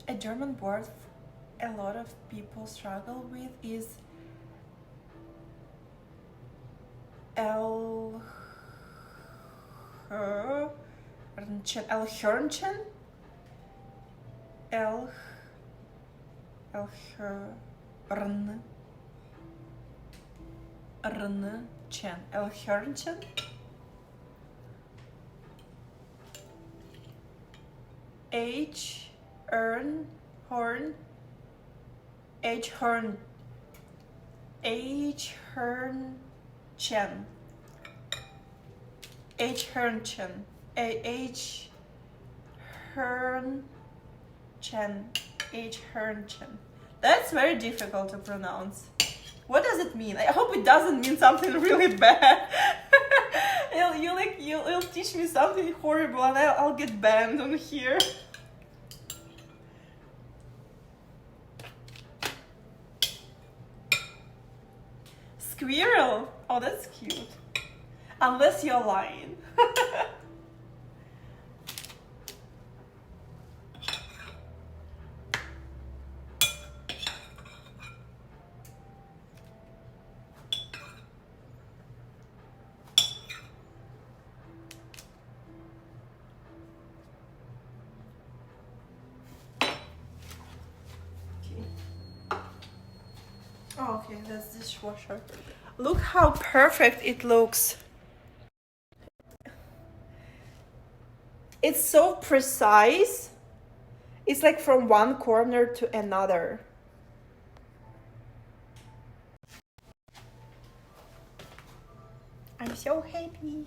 A German word a lot of people struggle with is Elhörnchen. Elhörnchen. Hörnchen. That's very difficult to pronounce. What does it mean? I hope it doesn't mean something really bad. You'll teach me something horrible and I'll get banned on here. Squirrel? Oh, that's cute. Unless you're lying. Okay, that's dishwasher. Look how perfect it looks. It's so precise. It's like from one corner to another. I'm so happy.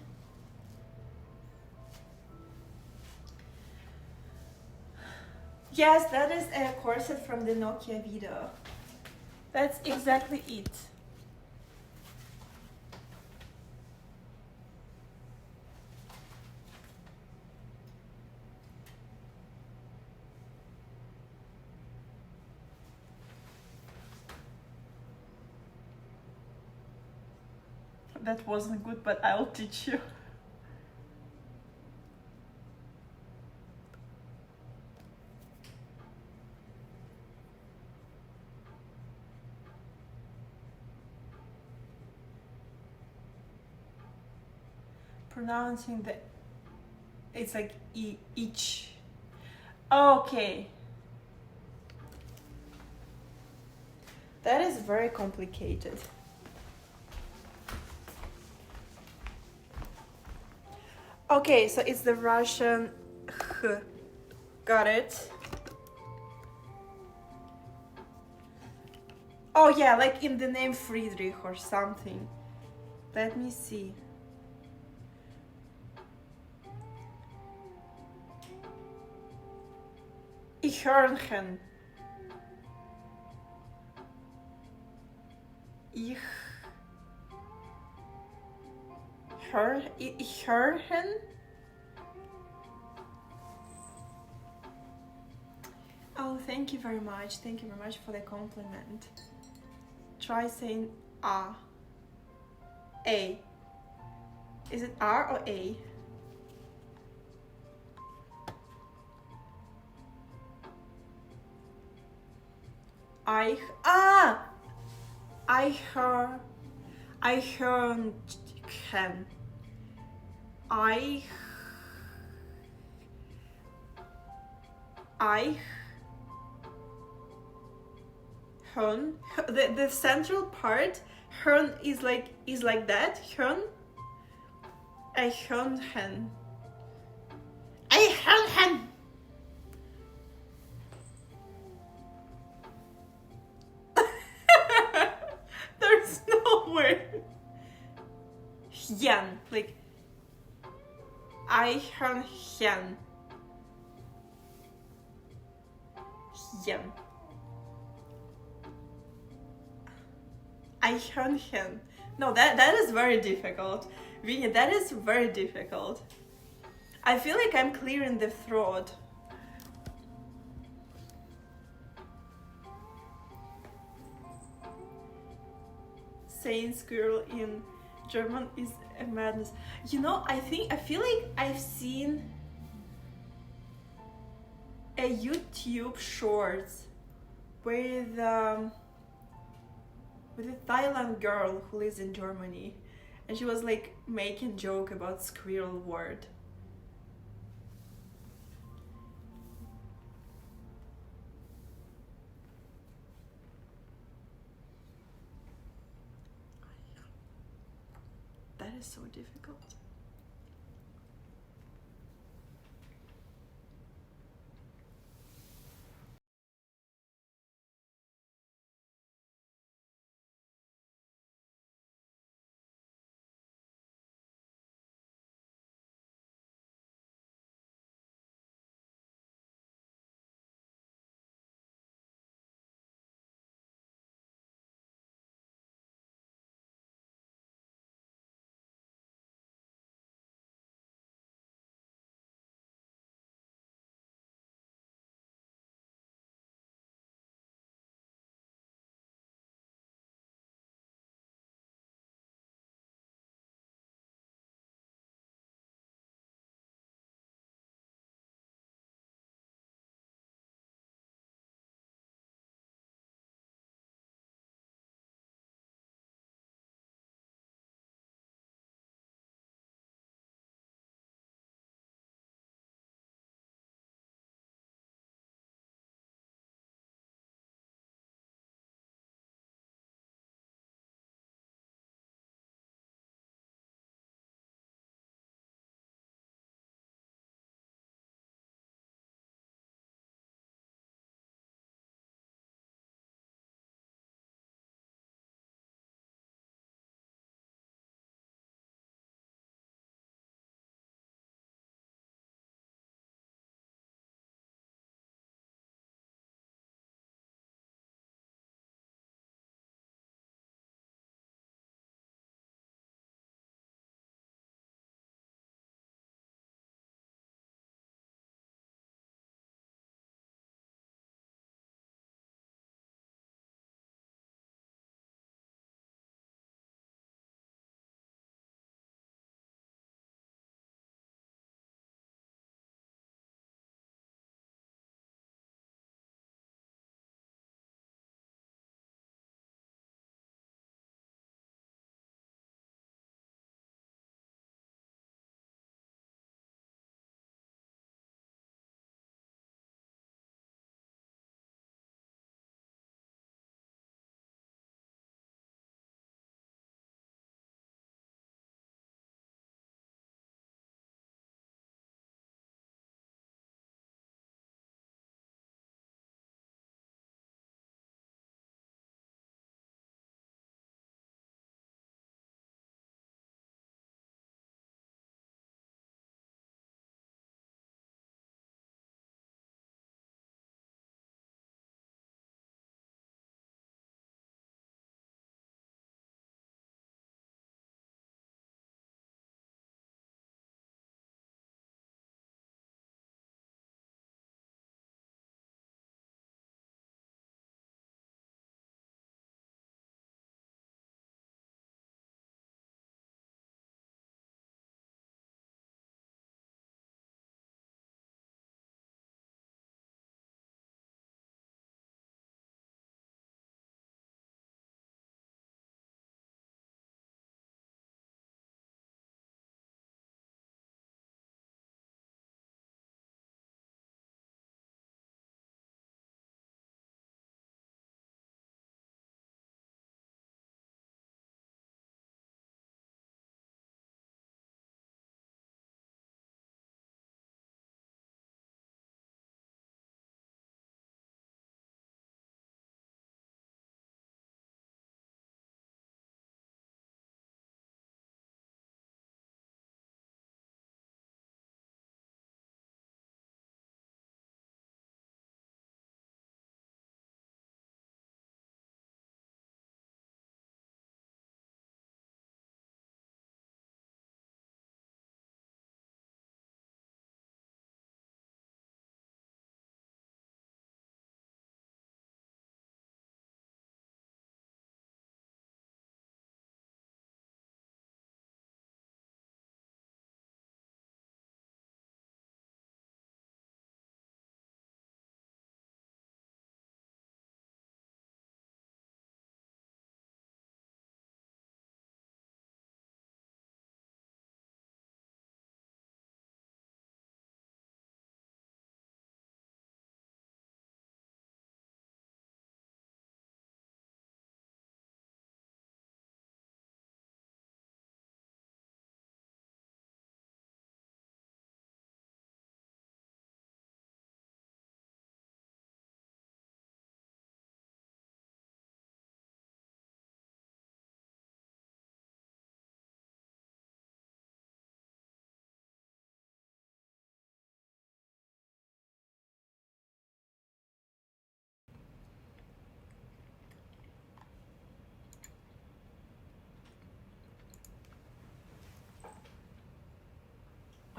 Yes, that is a corset from the Nokia video. That's exactly it. That wasn't good, but I'll teach you. Pronouncing the, it's like each. Okay. That is very complicated. Okay, so it's the Russian h. Got it. Oh yeah, like in the name Friedrich or something. Let me see. Eichhörnchen. Eichhörnchen? Oh, thank you very much. Thank you very much for the compliment. Try saying A. A. Is it R or A? Eichhörnchen. The central part, Hörn is like that. Hörn. Eichhörnchen. Eichhörnchen. There's no way. Hjen, like Eichhörnchen. Hjen. Eichhörnchen. No, that is very difficult. Vinny, that is very difficult. I feel like I'm clearing the throat. Saying squirrel in German is a madness. You know, I feel like I've seen a YouTube shorts with a Thailand girl who lives in Germany, and she was like making joke about squirrel word. That is so difficult.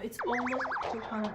It's almost 200.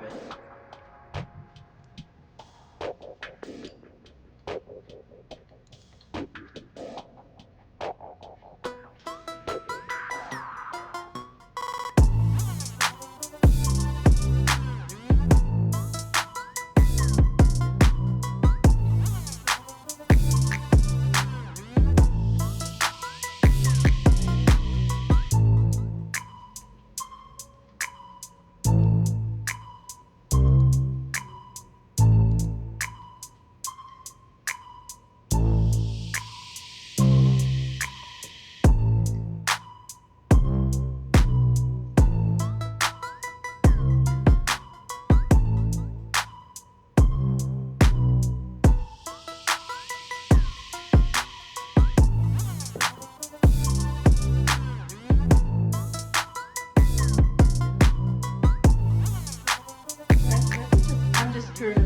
I'm just curious.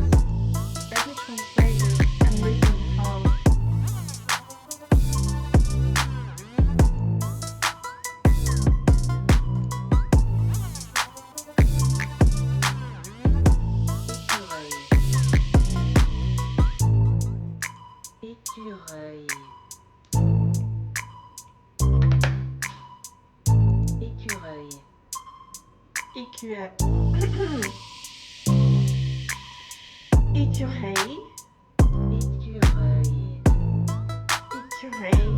Let me translate it and listen how. Écureuil. Écureuil. Écureuil. Écureuil. Écureuil. Écureuil.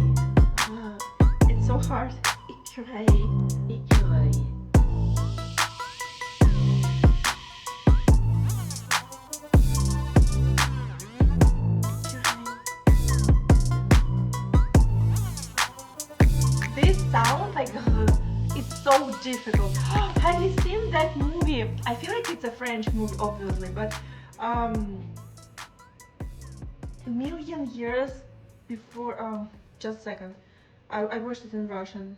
It's so hard. Écureuil. Écureuil. This sound like it's so difficult. Have you seen that movie? I feel like it's a French movie, obviously, but a million years before. Just a second. I watched it in Russian.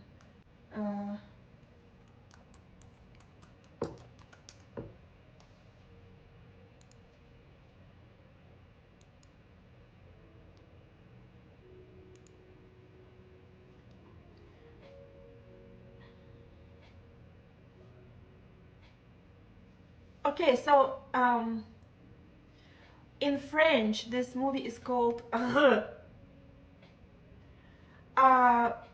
Okay, so in French, this movie is called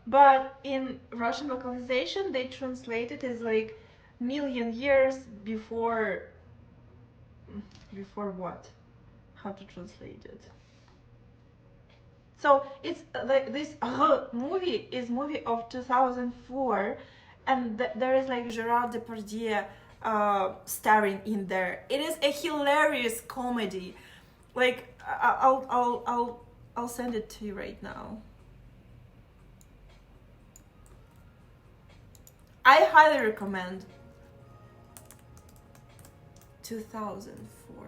but in Russian localization, they translate it as like million years before. Before what? How to translate it? So it's like this movie is movie of 2004, and there is like Gerard Depardieu starring in there. It is a hilarious comedy. Like I'll send it to you right now. I highly recommend. 2004.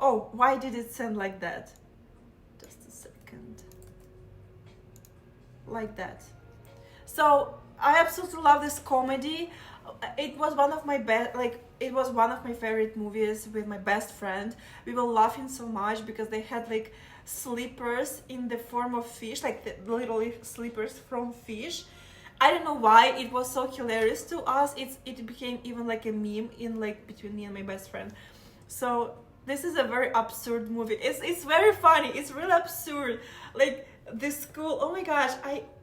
Oh, why did it sound like that? Just a second. Like that. So I absolutely love this comedy. It was one of my best, like it was one of my favorite movies with my best friend. We were laughing so much because they had like slippers in the form of fish, like the literally slippers from fish. I don't know why it was so hilarious to us. It became even like a meme in like between me and my best friend. So this is a very absurd movie. It's very funny. It's really absurd. Like this school. Oh my gosh,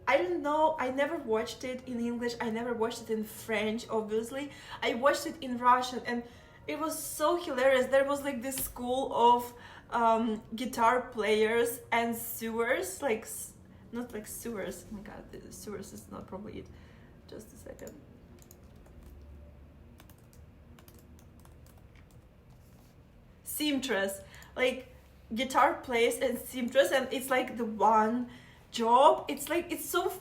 I don't know. I never watched it in English. I never watched it in French. Obviously, I watched it in Russian, and it was so hilarious. There was like this school of guitar players and sewers, like not like sewers. Oh my god, the sewers is not probably it. Just a second. Seamstress, like guitar players and seamstress, and it's like the one job. It's like it's so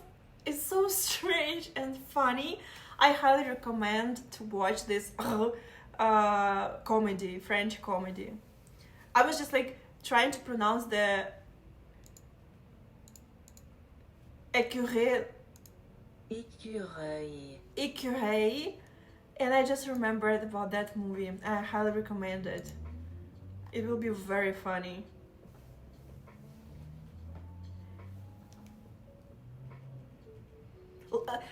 strange and funny. I highly recommend to watch this comedy, French comedy. I was just like trying to pronounce the écureuil, and I just remembered about that movie. I highly recommend it. It will be very funny.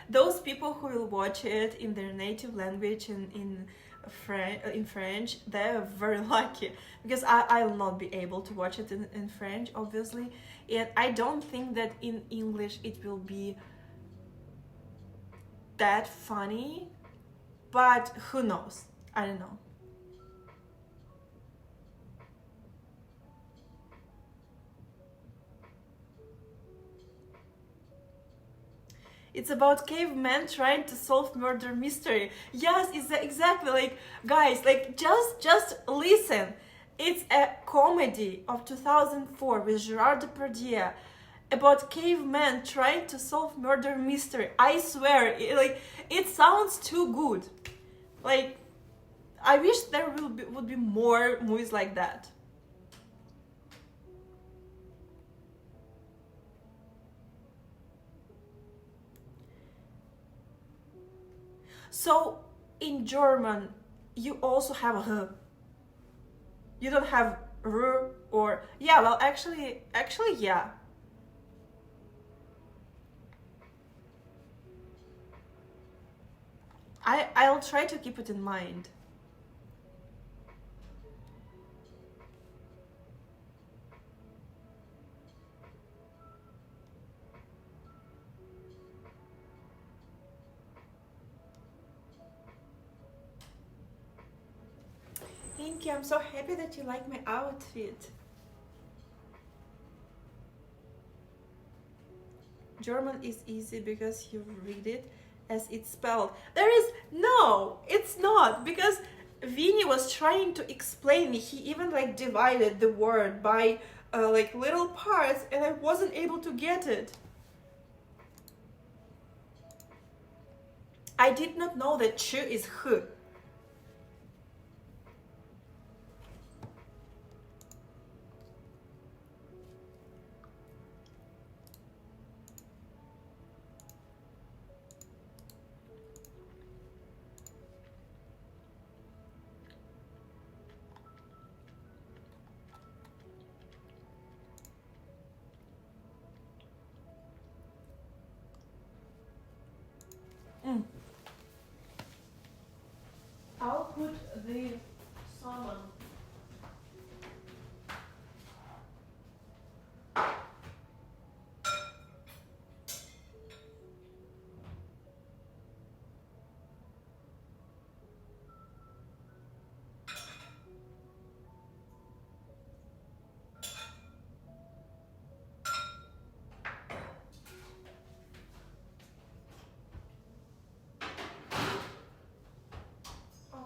those people who will watch it in their native language and in French, they're very lucky, because I will not be able to watch it in French, obviously, and I don't think that in English it will be that funny, but who knows? I don't know. It's about cavemen trying to solve murder mystery. Yes, it's exactly like, guys, like just listen. It's a comedy of 2004 with Gerard Depardieu about cavemen trying to solve murder mystery. I swear, it sounds too good. Like, I wish there would be more movies like that. So in German, you also have a h. You don't have r or yeah. Well, actually, yeah. I'll try to keep it in mind. Thank you. I'm so happy that you like my outfit. German is easy because you read it as it's spelled. No, it's not, because Vinny was trying to explain me. He even like divided the word by like little parts, and I wasn't able to get it. I did not know that ch is h. I'll put the salmon.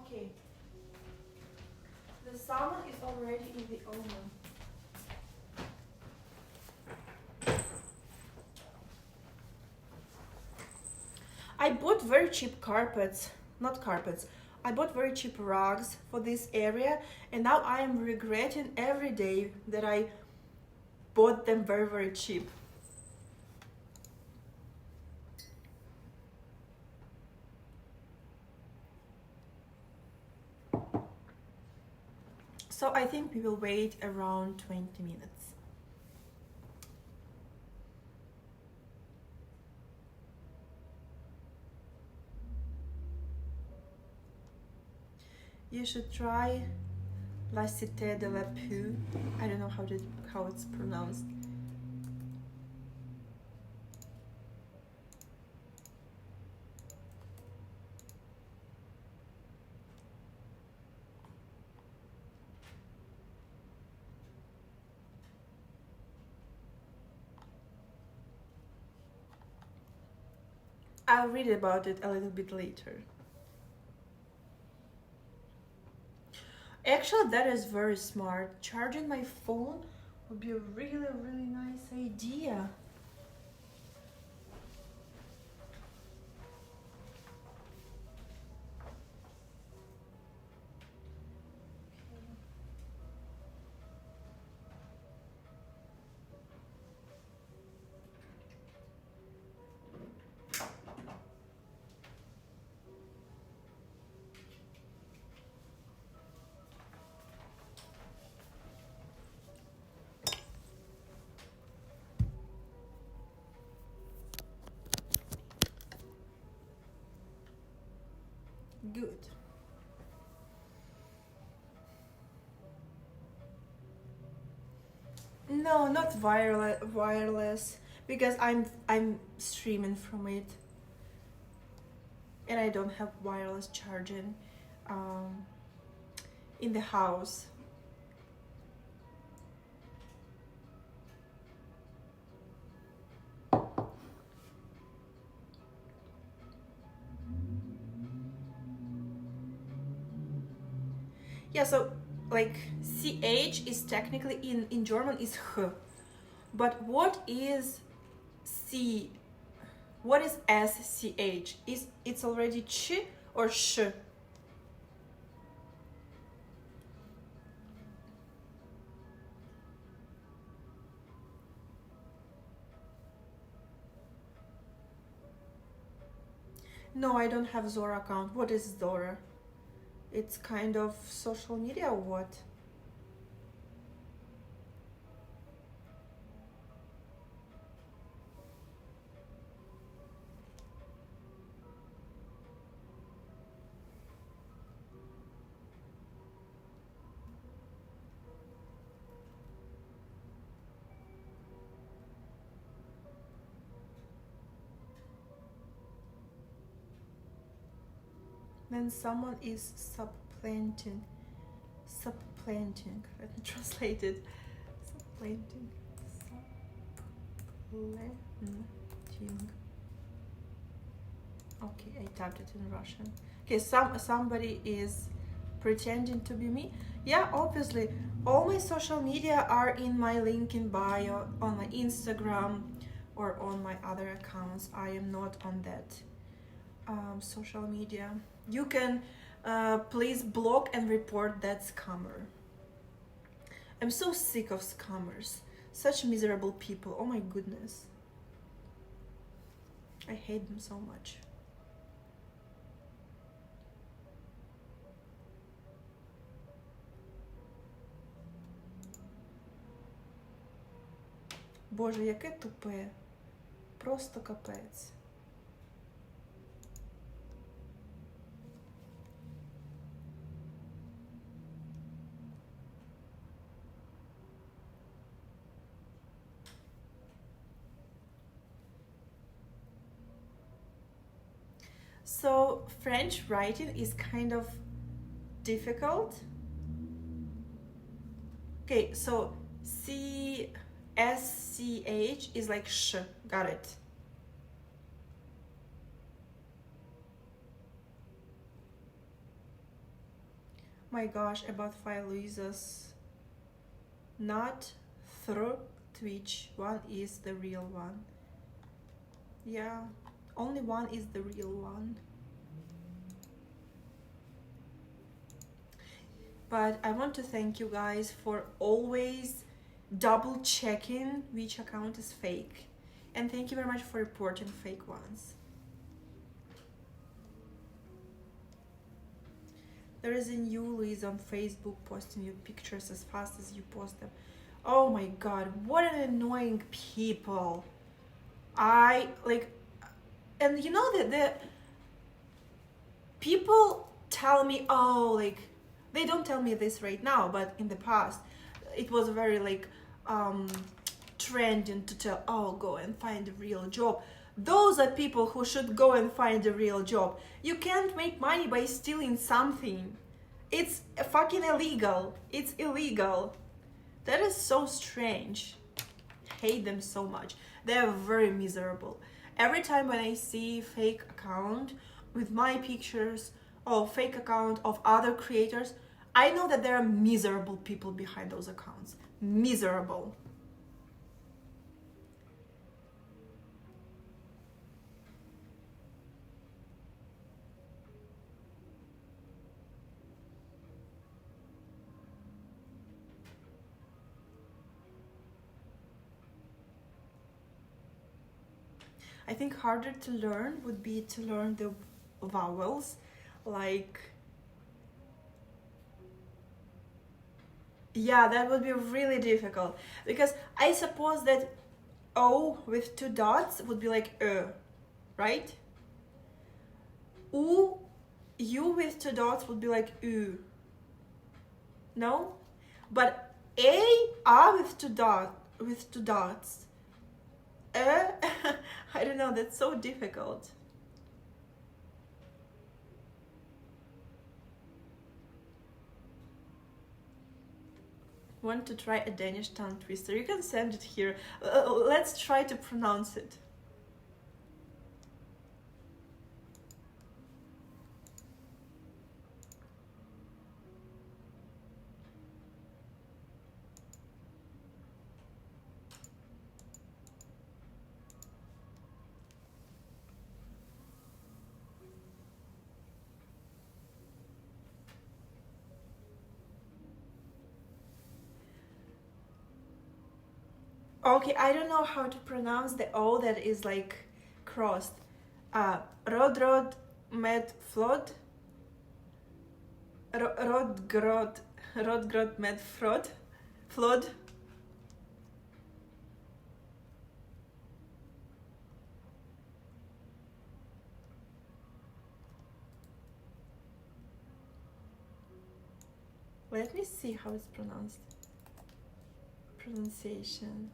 Okay. The salmon is already in the oven. I bought very cheap carpets, not carpets. I bought very cheap rugs for this area, and now I am regretting every day that I bought them very, very cheap. So I think we will wait around 20 minutes. You should try La Cité de la Pue. I don't know how it's pronounced. I'll read about it a little bit later. Actually, that is very smart. Charging my phone would be a really, really nice idea. good. No, not wireless, because I'm streaming from it, and I don't have wireless charging um, in the house. Yeah, so like ch is technically in German is h, but what is c? What is sch? Is it's already ch or sh? No, I don't have Zora account. What is Zora? It's kind of social media or what? Then someone is supplanting. Supplanting. Let me translate it. Supplanting. Supplanting. Okay, I typed it in Russian. Okay, somebody is pretending to be me. Yeah, obviously, all my social media are in my link in bio, on my Instagram, or on my other accounts. I am not on that social media. You can please block and report that scammer. I'm so sick of scammers. Such miserable people. Oh my goodness. I hate them so much. Боже, яке тупе. Просто капець. So French writing is kind of difficult. Okay, so SCH is like sh, got it. My gosh, about Fire Louisa's not through Twitch. One is the real one. Yeah, only one is the real one. But I want to thank you guys for always double checking which account is fake, and thank you very much for reporting fake ones. There is a new Louisa on Facebook posting your pictures as fast as you post them. Oh my god, what an annoying people. I like, and you know that the people tell me, oh, like, they don't tell me this right now, but in the past it was very like trending to tell, oh, go and find a real job. Those are people who should go and find a real job. You can't make money by stealing something. It's fucking illegal. It's illegal. That is so strange. I hate them so much. They are very miserable. Every time when I see fake account with my pictures or fake account of other creators, I know that there are miserable people behind those accounts. Miserable. I think harder to learn would be to learn the vowels, like, yeah, that would be really difficult, because I suppose that O with two dots would be like right? U U with two dots would be like U. No? But A, with two dots. I don't know, that's so difficult. Want to try a Danish tongue twister? You can send it here. Let's try to pronounce it. Okay, I don't know how to pronounce the O that is like crossed. Rodrod med flod. Rodgrod med frod. Flod. Let me see how it's pronounced. Pronunciation.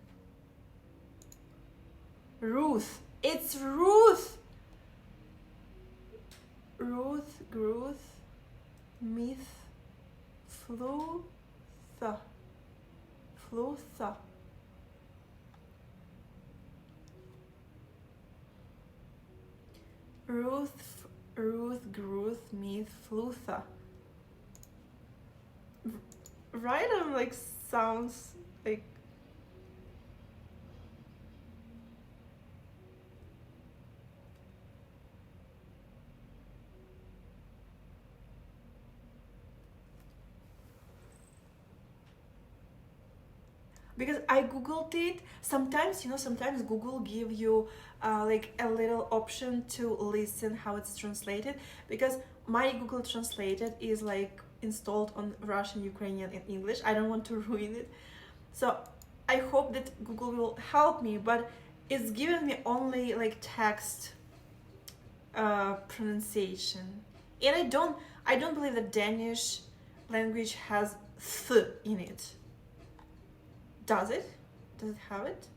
Ruth. It's Ruth. Ruth, Gruth, Myth, Flutha. Flutha. Ruth, Gruth, Myth, Flutha. Right? I'm like sounds like. Because I googled it. Sometimes, sometimes Google give you like a little option to listen how it's translated. Because my Google Translated is like installed on Russian, Ukrainian, and English. I don't want to ruin it. So I hope that Google will help me, but it's giving me only like text pronunciation. And I don't believe that Danish language has th in it. Does it? Does it have it?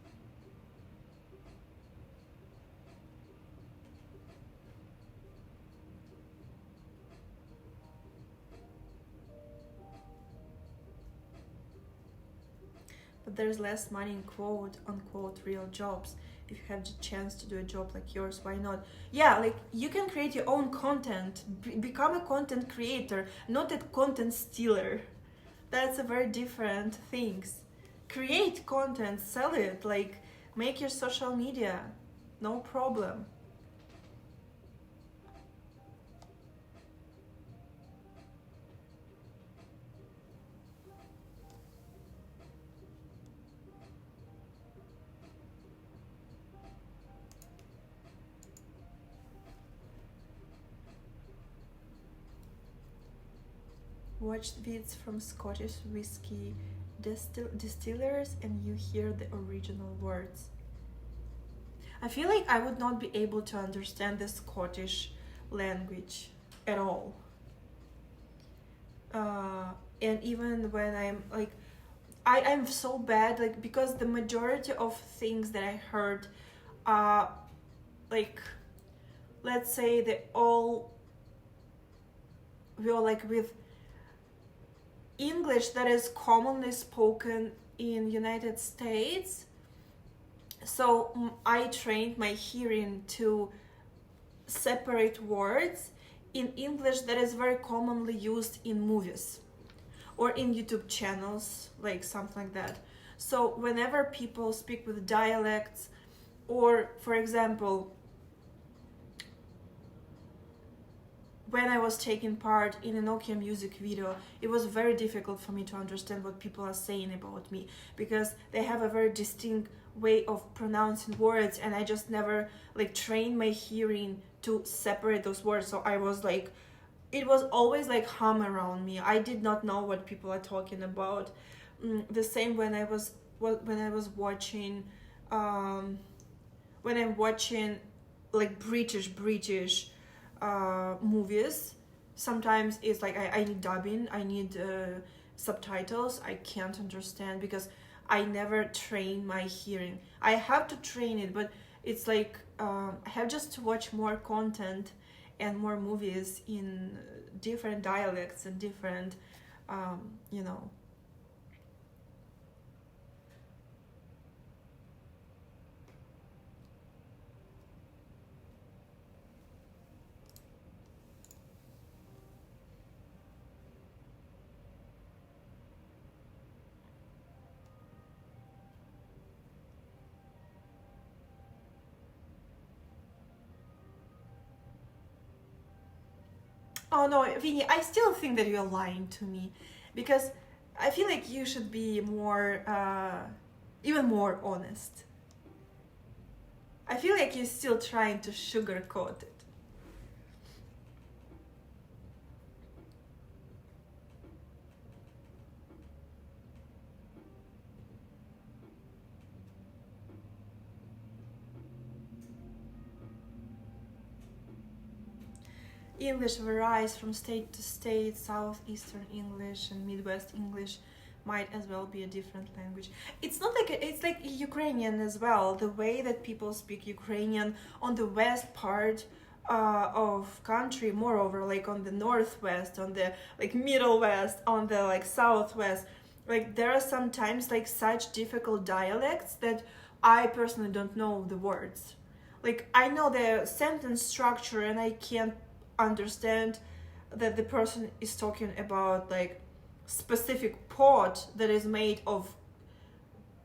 But there's less money in quote unquote real jobs. If you have the chance to do a job like yours, why not? Yeah, like you can create your own content, become a content creator, not a content stealer. That's a very different things. Create content, sell it, like make your social media, no problem. Watch vids from Scottish whiskey distillers and you hear the original words. I feel like I would not be able to understand the Scottish language at all. And even when I'm like, I'm so bad, like, because the majority of things that I heard are like, let's say they all were like with English that is commonly spoken in United States. So I trained my hearing to separate words in English that is very commonly used in movies or in YouTube channels, like something like that. So whenever people speak with dialects, or for example, when I was taking part in a Nokia music video, it was very difficult for me to understand what people are saying about me, because they have a very distinct way of pronouncing words, and I just never like trained my hearing to separate those words. So I was like, it was always like hum around me. I did not know what people are talking about. The same when I was watching when I'm watching like British movies, sometimes it's like I need dubbing, I need subtitles. I can't understand because I never train my hearing. I have to train it, but it's like I have just to watch more content and more movies in different dialects and different, you know. Oh no, Vinny, I still think that you're lying to me because I feel like you should be more, even more honest. I feel like you're still trying to sugarcoat it. English varies from state to state. Southeastern English and Midwest English might as well be a different language. It's not like it's like Ukrainian as well. The way that people speak Ukrainian on the west part of country, moreover, like on the northwest, on the like middle west, on the like southwest, like there are sometimes like such difficult dialects that I personally don't know the words. Like I know the sentence structure and I can't understand that the person is talking about like specific pot that is made of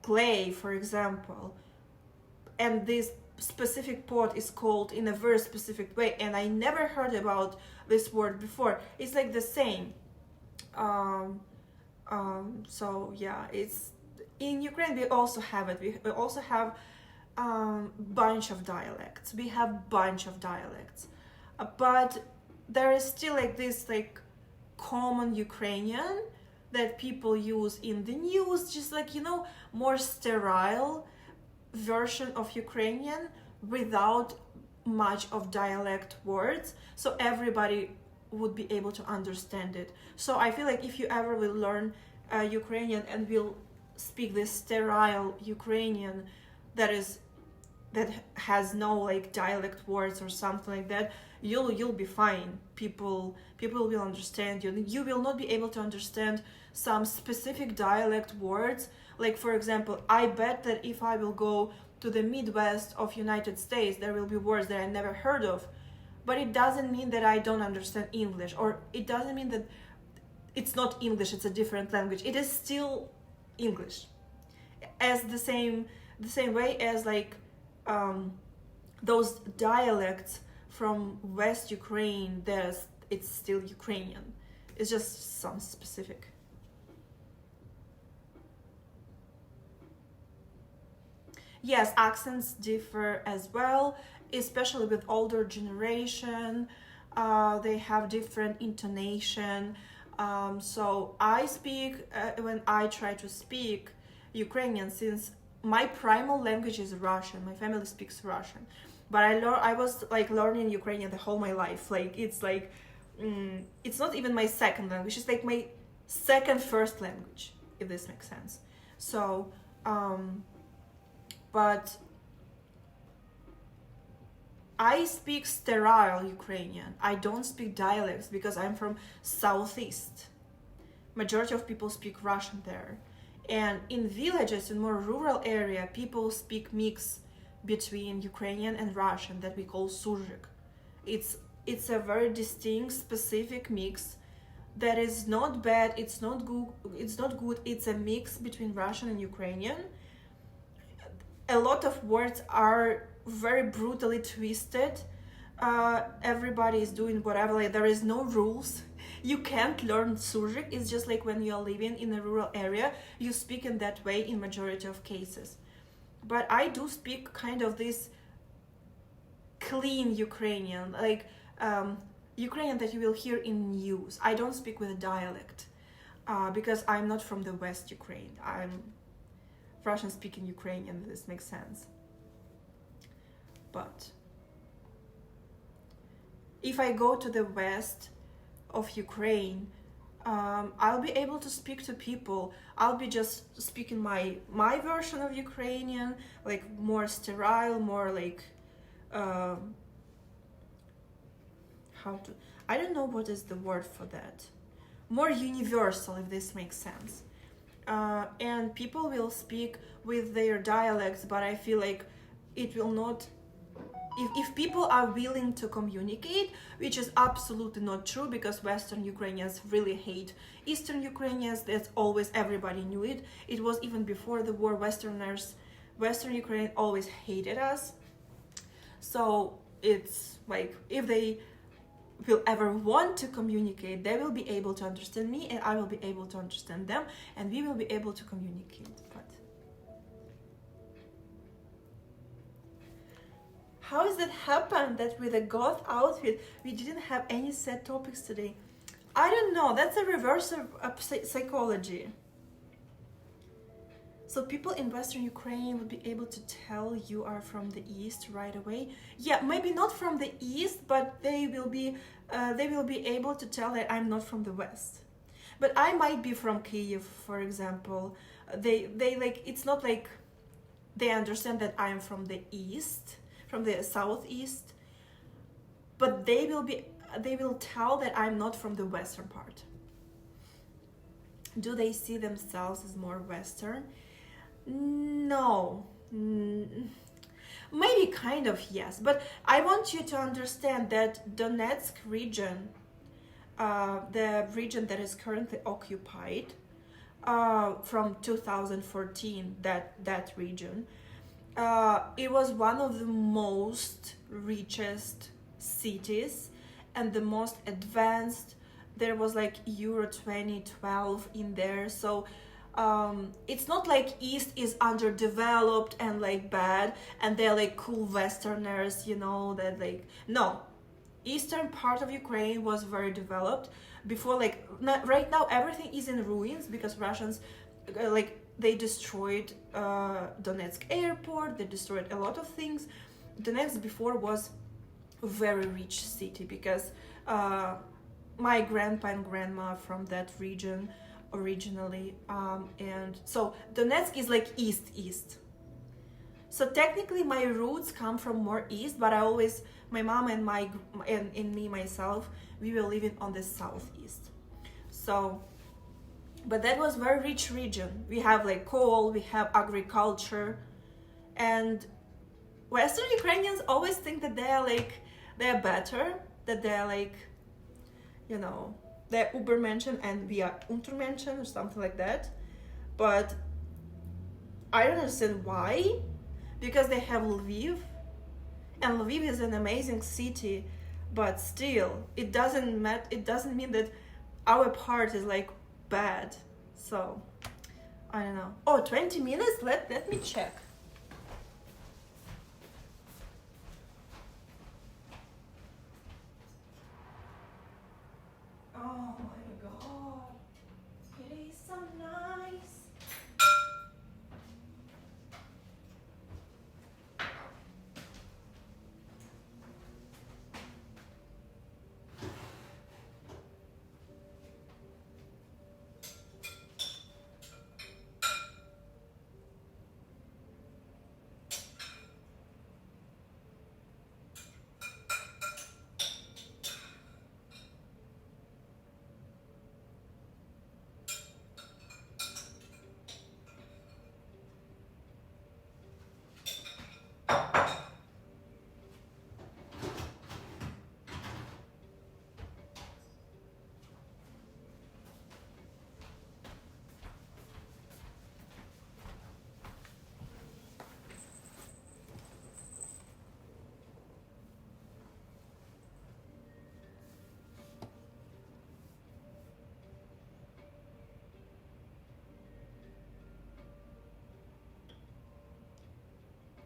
clay, for example, and this specific pot is called in a very specific way, and I never heard about this word before. It's like the same. So yeah, it's in Ukraine we also have it. We also have bunch of dialects. We have bunch of dialects. But there is still like this like common Ukrainian that people use in the news, just like, you know, more sterile version of Ukrainian without much of dialect words, so everybody would be able to understand it. So I feel like if you ever will learn Ukrainian and will speak this sterile Ukrainian that has no like dialect words or something like that, you'll be fine. People will understand you. You will not be able to understand some specific dialect words. Like for example, I bet that if I will go to the Midwest of United States, there will be words that I never heard of. But it doesn't mean that I don't understand English, or it doesn't mean that it's not English, it's a different language. It is still English. As the same way as like those dialects from West Ukraine, it's still Ukrainian. It's just some specific. Yes, accents differ as well, especially with older generation. They have different intonation. So I speak, when I try to speak Ukrainian, since my primal language is Russian, my family speaks Russian, but I was like learning Ukrainian the whole my life. Like it's like, it's not even my second language, it's like my first language, if this makes sense. So, but I speak sterile Ukrainian. I don't speak dialects because I'm from Southeast. Majority of people speak Russian there. And in villages, in more rural area, people speak mix between Ukrainian and Russian that we call surzik. It's a very distinct, specific mix that is not bad, it's not good, it's a mix between Russian and Ukrainian. A lot of words are very brutally twisted. Everybody is doing whatever, like there is no rules. You can't learn surzik. It's just like when you're living in a rural area, you speak in that way in majority of cases. But I do speak kind of this clean Ukrainian, like Ukrainian that you will hear in news. I don't speak with a dialect because I'm not from the West Ukraine. I'm Russian speaking Ukrainian, this makes sense. But if I go to the West, of Ukraine, I'll be able to speak to people. I'll be just speaking my version of Ukrainian, like more sterile, more like how to, I don't know what is the word for that. More universal, if this makes sense. And people will speak with their dialects, but I feel like it will not. If people are willing to communicate, which is absolutely not true, because Western Ukrainians really hate Eastern Ukrainians. That's always, everybody knew it. It was even before the war. Western Ukraine always hated us. So it's like, if they will ever want to communicate, they will be able to understand me, and I will be able to understand them, and we will be able to communicate. But how does that happen that with a goth outfit we didn't have any set topics today? I don't know. That's a reverse of psychology. So people in Western Ukraine would be able to tell you are from the East right away. Yeah, maybe not from the East, but they will be able to tell that I'm not from the West. But I might be from Kyiv, for example. They like, it's not like they understand that I'm from the East, from the Southeast, but they will tell that I'm not from the Western part. Do they see themselves as more Western? No. Maybe kind of, yes, but I want you to understand that Donetsk region, the region that is currently occupied from 2014, that region, it was one of the most richest cities and the most advanced. There was like Euro 2012 in there, so it's not like East is underdeveloped and like bad and they're like cool Westerners, you know, that like, no. Eastern part of Ukraine was very developed before, like, right now everything is in ruins because Russians like, they destroyed Donetsk airport, they destroyed a lot of things. Donetsk before was a very rich city because my grandpa and grandma from that region originally, and so Donetsk is like east. So technically my roots come from more east, but I always, my mom and me myself, we were living on the southeast. So, but that was very rich region. We have like coal, we have agriculture, and Western Ukrainians always think that they're better, that they're like, you know, they're Übermenschen and we are Untermenschen or something like that. But I don't understand why, because they have Lviv, and Lviv is an amazing city, but still, it doesn't mean that our part is like bad. So, I don't know. Oh, 20 minutes? Let me check. Oh my god, it is so nice.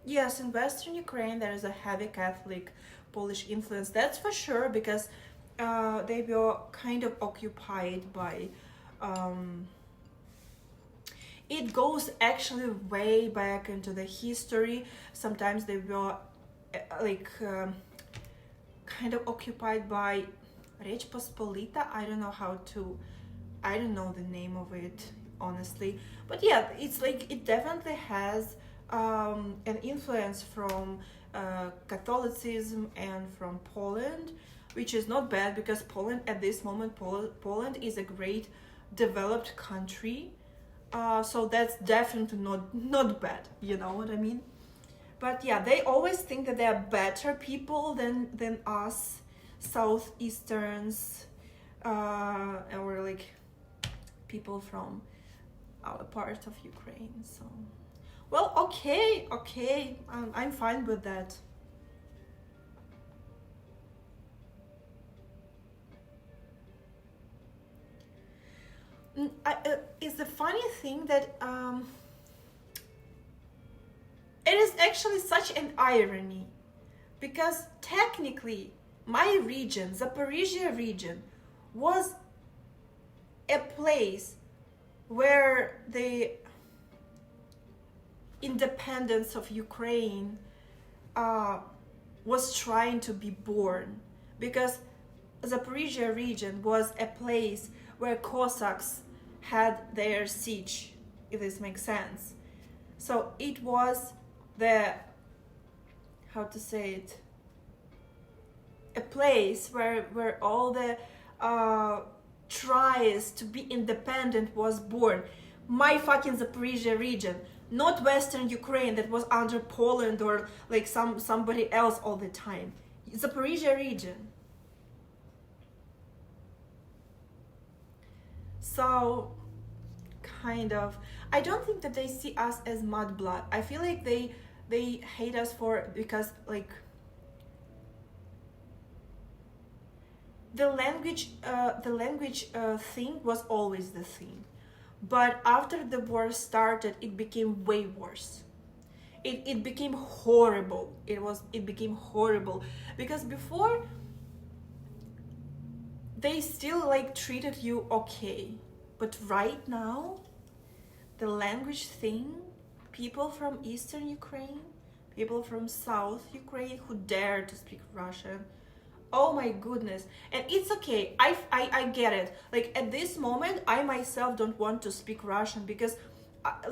Yes, in Western Ukraine there is a heavy Catholic Polish influence, that's for sure, because they were kind of occupied by it goes actually way back into the history. Sometimes they were kind of occupied by, Rечь Посполита. I don't know the name of it, honestly. But yeah, it's like it definitely has an influence from Catholicism and from Poland, which is not bad because Poland at this moment, Poland is a great developed country. So that's definitely not bad, you know what I mean? But yeah, they always think that they are better people than us Southeasterns, or like people from our part of Ukraine. So, well, okay, I'm fine with that. It's the funny thing that it is actually such an irony, because technically my region, Zaporizhia region, was a place where the independence of Ukraine was trying to be born, because Zaporizhia region was a place where Cossacks had their siege, if this makes sense. So it was the, how to say it, a place where all the tries to be independent was born. My fucking Zaporizhia region, not Western Ukraine that was under Poland or like somebody else all the time. Zaporizhia region. So, kind of, I don't think that they see us as mudblood. I feel like they hate us because like the language thing was always the thing, but after the war started, it became way worse. It became horrible. It became horrible because before they still like treated you okay, but right now the language thing, people from Eastern Ukraine, people from South Ukraine who dare to speak Russian, oh my goodness. And it's okay, I get it. Like at this moment I myself don't want to speak Russian because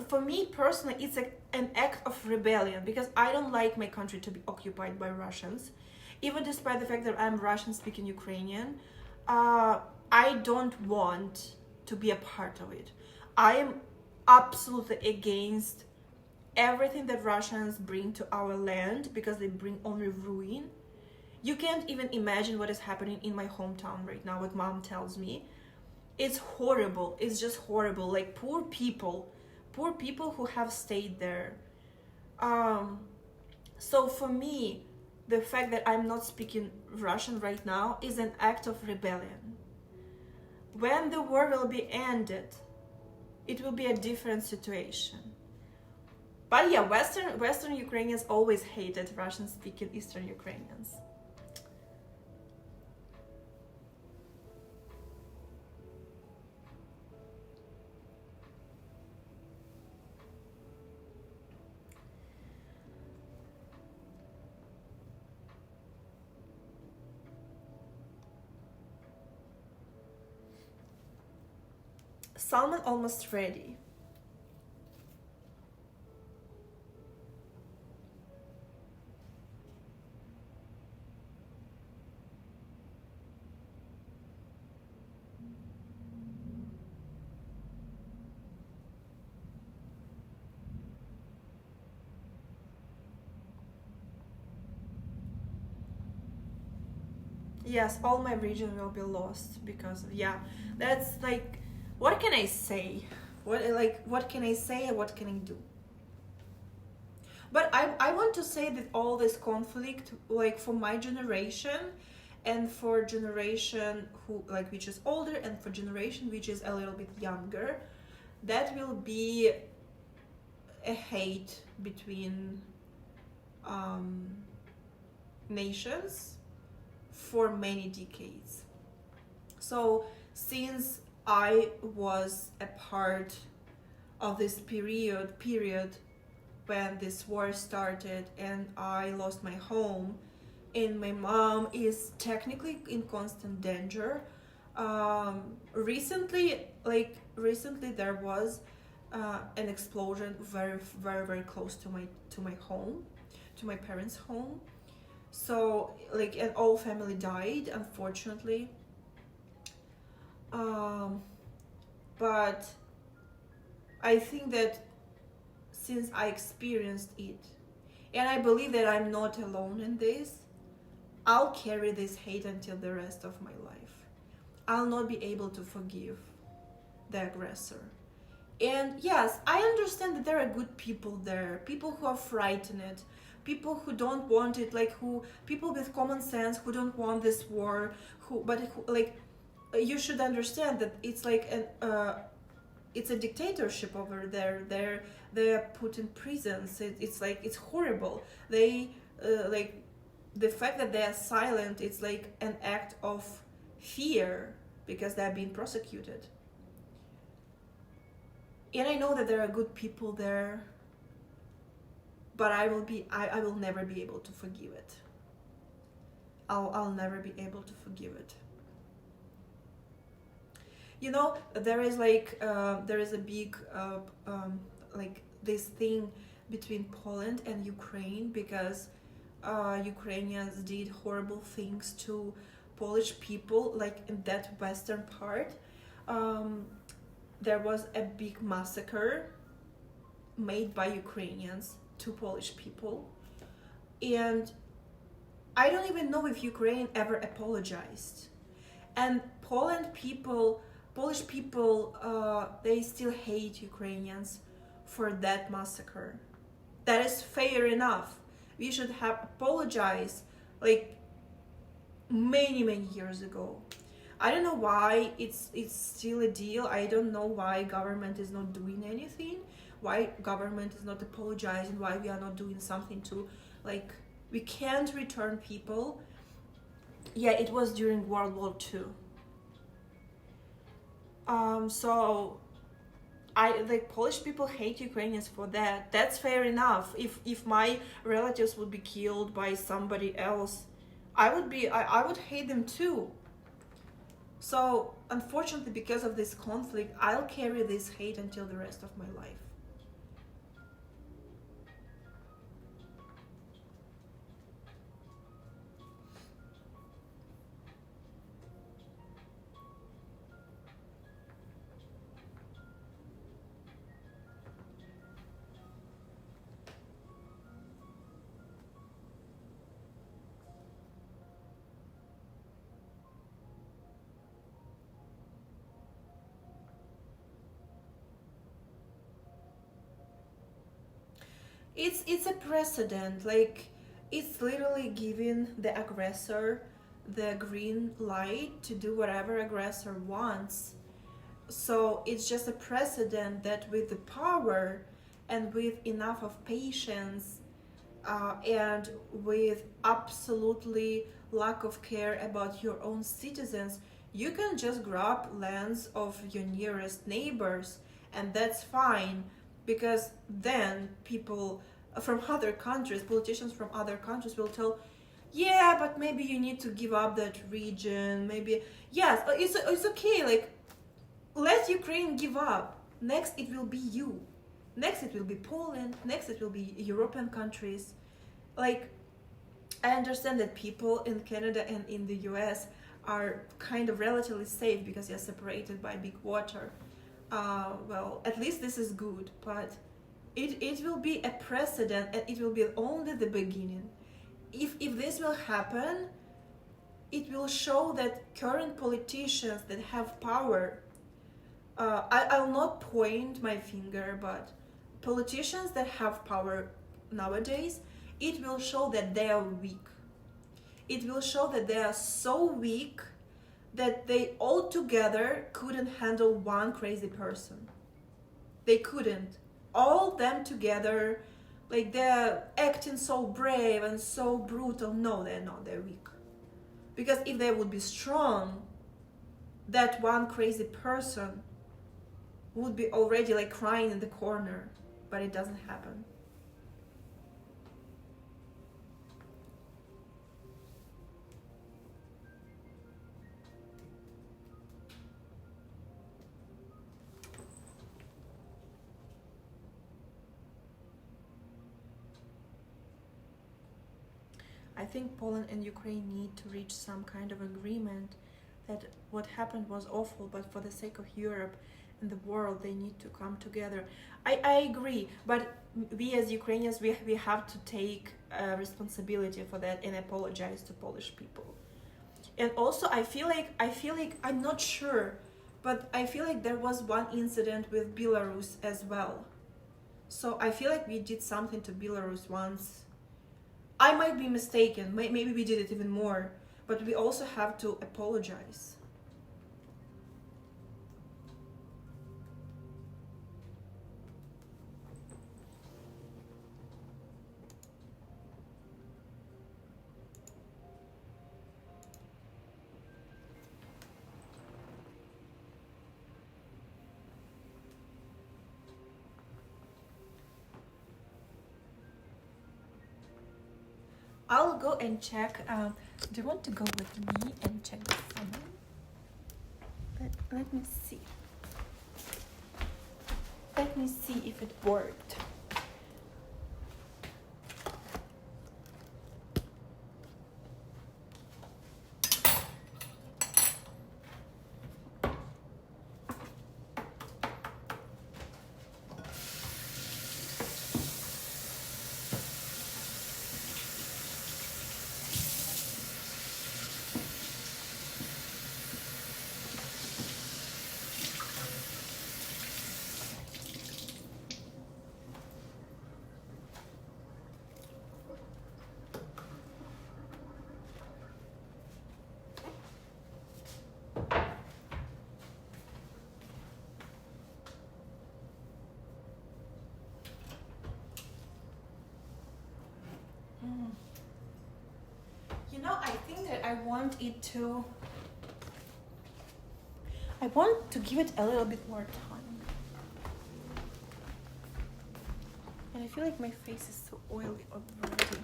for me personally it's an act of rebellion, because I don't like my country to be occupied by Russians, even despite the fact that I'm Russian speaking Ukrainian. I don't want to be a part of it. I am absolutely against everything that Russians bring to our land, because they bring only ruin. You can't even imagine what is happening in my hometown right now, what mom tells me. It's horrible. It's just horrible. Like poor people who have stayed there. So for me, the fact that I'm not speaking Russian right now is an act of rebellion. When the war will be ended, it will be a different situation. But yeah, Western Ukrainians always hated Russian-speaking Eastern Ukrainians. Salmon almost ready. Yes, all my region will be lost because yeah, that's like, what can I say? What can I say and what can I do? But I want to say that all this conflict, like for my generation and for generation who like which is older and for generation which is a little bit younger, that will be a hate between nations for many decades. So since I was a part of this period when this war started and I lost my home, and my mom is technically in constant danger. Recently there was an explosion very very very close to my home, to my parents' home. So like an whole family died, unfortunately. But I think that since I experienced it, and I believe that I'm not alone in this, I'll carry this hate until the rest of my life. I'll not be able to forgive the aggressor. And yes, I understand that there are good people there, people who are frightened, people who don't want it, like who people with common sense who don't want this war, like you should understand that it's like it's a dictatorship over there. They're put in prisons. It's like it's horrible. They like the fact that they are silent. It's like an act of fear because they're being prosecuted. And I know that there are good people there, but I will never be able to forgive it. I'll never be able to forgive it. You know, there is a big like this thing between Poland and Ukraine because Ukrainians did horrible things to Polish people, like in that western part. There was a big massacre made by Ukrainians to Polish people, and I don't even know if Ukraine ever apologized. And Polish people, they still hate Ukrainians for that massacre. That is fair enough. We should have apologized like many years ago. I don't know why it's still a deal. I don't know why government is not doing anything, why government is not apologizing, why we are not doing something to, like, we can't return people. Yeah, it was during World War II. So Polish people hate Ukrainians for that. That's fair enough. If my relatives would be killed by somebody else, I would hate them too. So unfortunately, because of this conflict, I'll carry this hate until the rest of my life. It's a precedent, like it's literally giving the aggressor the green light to do whatever aggressor wants. So it's just a precedent that with the power and with enough of patience and with absolutely lack of care about your own citizens, you can just grab lands of your nearest neighbors, and that's fine, because then people from other countries, politicians from other countries will tell, yeah, but maybe you need to give up that region, maybe, yes, it's okay, like, let Ukraine give up. Next it will be you. Next it will be Poland. Next it will be European countries. Like, I understand that people in Canada and in the US are kind of relatively safe because they're separated by big water. Well, at least this is good, but it will be a precedent, and it will be only the beginning. If this will happen, it will show that current politicians that have power, I'll not point my finger, but politicians that have power nowadays, it will show that they are weak. It will show that they are so weak that they all together couldn't handle one crazy person. They couldn't. All them together, like, they're acting so brave and so brutal. No, they're not. They're weak. Because if they would be strong, that one crazy person would be already like crying in the corner, but it doesn't happen. I think Poland and Ukraine need to reach some kind of agreement that what happened was awful, but for the sake of Europe and the world, they need to come together. I agree, but we as Ukrainians, we have to take responsibility for that and apologize to Polish people. And also, I feel like I'm not sure, but I feel like there was one incident with Belarus as well. So I feel like we did something to Belarus once. I might be mistaken. Maybe we did it even more, but we also have to apologize. I'll go and check. Do you want to go with me and check the funnel? Let me see. Let me see if it worked. You know, I think that I want to give it a little bit more time. And I feel like my face is so oily already.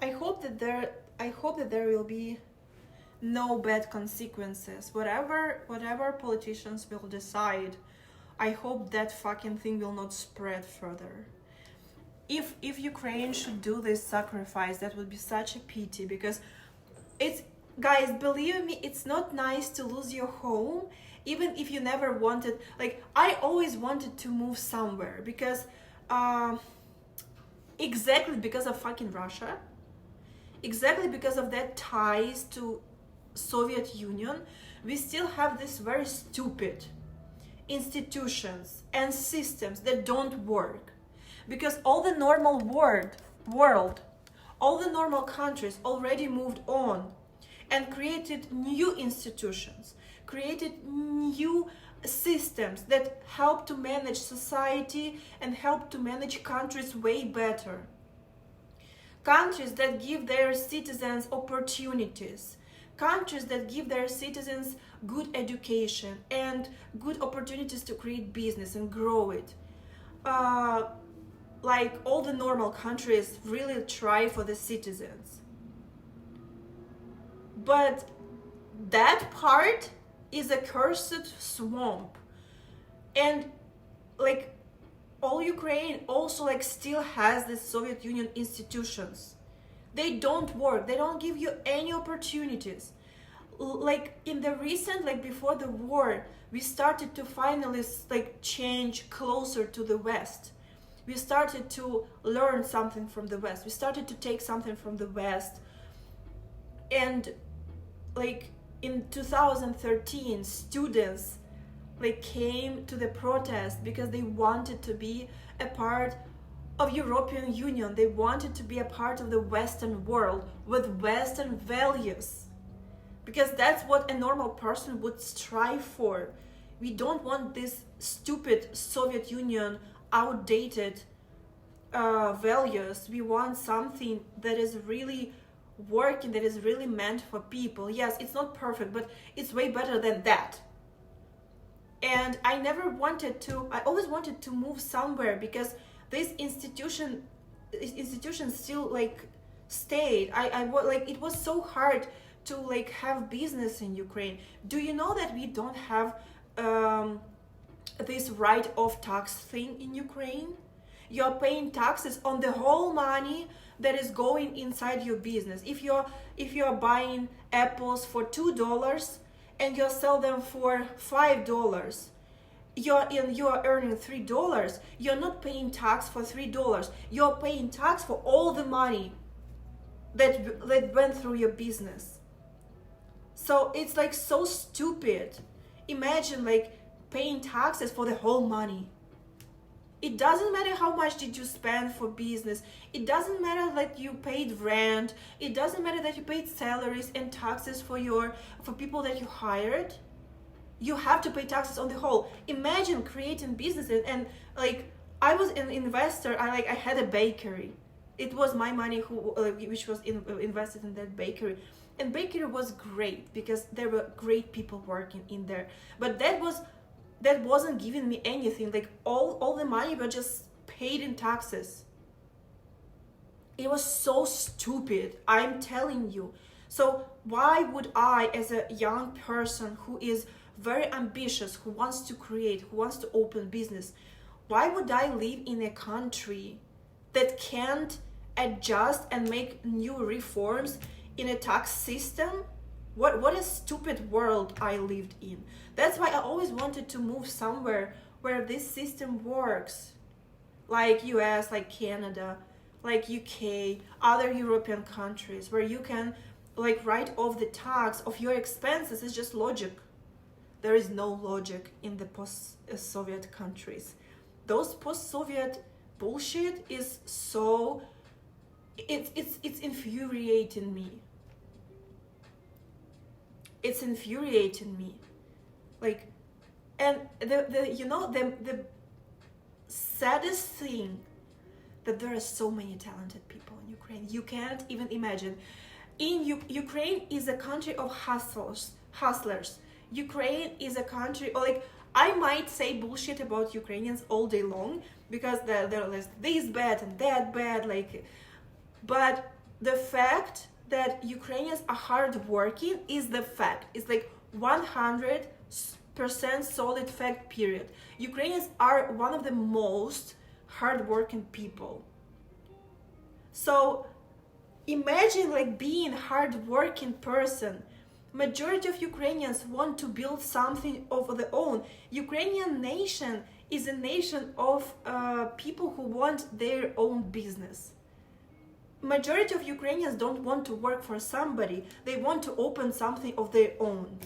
I hope that there will be no bad consequences. Whatever politicians will decide, I hope that fucking thing will not spread further. If Ukraine should do this sacrifice, that would be such a pity, because it's, guys, believe me, it's not nice to lose your home, even if you never wanted. Like, I always wanted to move somewhere because exactly because of fucking Russia, exactly because of that ties to Soviet Union, we still have this very stupid institutions and systems that don't work, because all the normal world, all the normal countries already moved on and created new institutions, created new systems that help to manage society and help to manage countries way better. Countries that give their citizens opportunities, countries that give their citizens good education and good opportunities to create business and grow it. Like all the normal countries really try for the citizens. But that part is a cursed swamp. And like all Ukraine also like still has the Soviet Union institutions. They don't work. They don't give you any opportunities. Like in the recent, like before the war, we started to finally like change closer to the West. We started to learn something from the West. We started to take something from the West. And like in 2013, students like came to the protest because they wanted to be a part of European Union. They wanted to be a part of the Western world with Western values, because that's what a normal person would strive for. We don't want this stupid Soviet Union outdated values. We want something that is really working, that is really meant for people. Yes, it's not perfect, but it's way better than that. And I always wanted to move somewhere, because this institution still like stayed. Like it was so hard to like have business in Ukraine. Do you know that we don't have this write-off tax thing in Ukraine? You're paying taxes on the whole money that is going inside your business. If you're buying apples for $2 and you sell them for $5, you're earning $3. You're not paying tax for $3. You're paying tax for all the money that went through your business. So it's like so stupid. Imagine like paying taxes for the whole money. It doesn't matter how much did you spend for business. It doesn't matter that you paid rent. It doesn't matter that you paid salaries and taxes for people that you hired. You have to pay taxes on the whole. Imagine creating businesses and like I was an investor. I had a bakery. It was my money which was invested in that bakery. And bakery was great because there were great people working in there. But that wasn't giving me anything. Like all the money was just paid in taxes. It was so stupid, I'm telling you. So why would I, as a young person who is very ambitious, who wants to create, who wants to open business, why would I live in a country that can't adjust and make new reforms in a tax system? What a stupid world I lived in. That's why I always wanted to move somewhere where this system works. Like US, like Canada, like UK, other European countries, where you can like write off the tax of your expenses. It's just logic. There is no logic in the post-Soviet countries. Those post-Soviet bullshit is so, it's infuriating me. It's infuriating me. Like, and the saddest thing that there are so many talented people in Ukraine. You can't even imagine. Ukraine is a country of hustlers. Ukraine is a country, like, I might say bullshit about Ukrainians all day long because they're this bad and that bad, like, but the fact that Ukrainians are hardworking is the fact. It's like 100% solid fact, period. Ukrainians are one of the most hardworking people. So imagine like being a hardworking person. Majority of Ukrainians want to build something of their own. Ukrainian nation is a nation of people who want their own business. Majority of Ukrainians don't want to work for somebody. They want to open something of their own.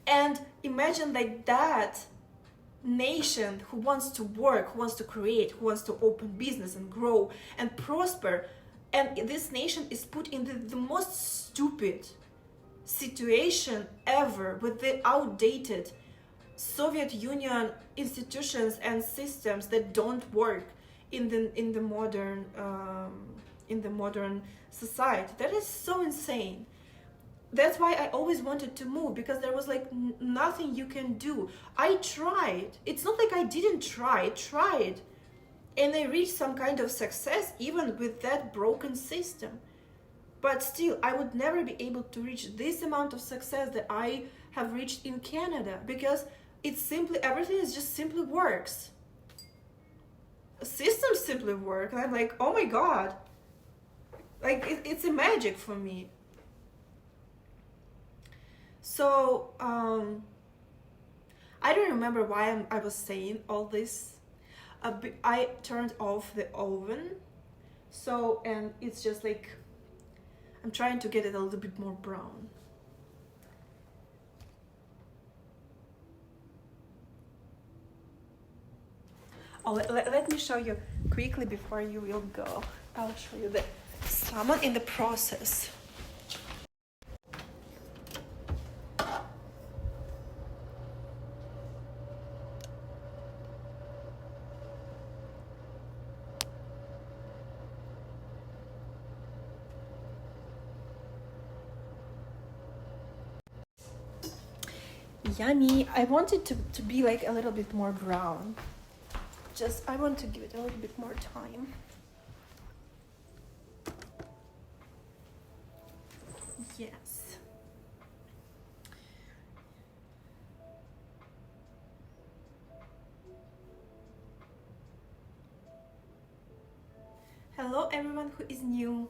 And imagine like that nation who wants to work, who wants to create, who wants to open business and grow and prosper. And this nation is put in the most stupid situation ever with the outdated Soviet Union institutions and systems that don't work in the modern society. That is so insane. That's why I always wanted to move, because there was like nothing you can do. I tried. It's not like I didn't try. I tried, and I reached some kind of success even with that broken system. But still, I would never be able to reach this amount of success that I have reached in Canada, because it's simply, everything is just simply works. Systems simply work, and I'm like, oh my god, like it's a magic for me. So I don't remember why I was saying all this. I turned off the oven, so, and it's just like I'm trying to get it a little bit more brown. Oh, let me show you quickly before you will go. I'll show you the salmon in the process. Yummy. I want it to be like a little bit more brown, just, I want to give it a little bit more time. Yes. Hello everyone who is new.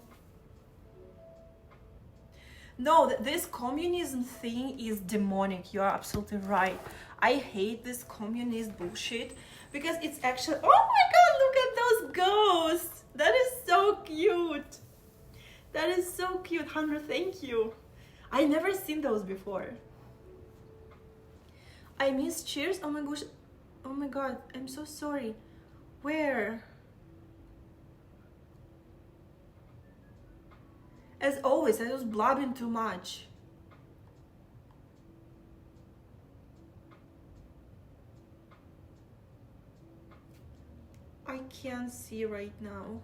No, this communism thing is demonic. You are absolutely right. I hate this communist bullshit because it's actually, oh my god, look at those ghosts. That is so cute. That is so cute. Hunter, thank you. I never seen those before. I miss Cheers. Oh my gosh. Oh my god, I'm so sorry. Where? As always, I was blabbing too much. I can't see right now.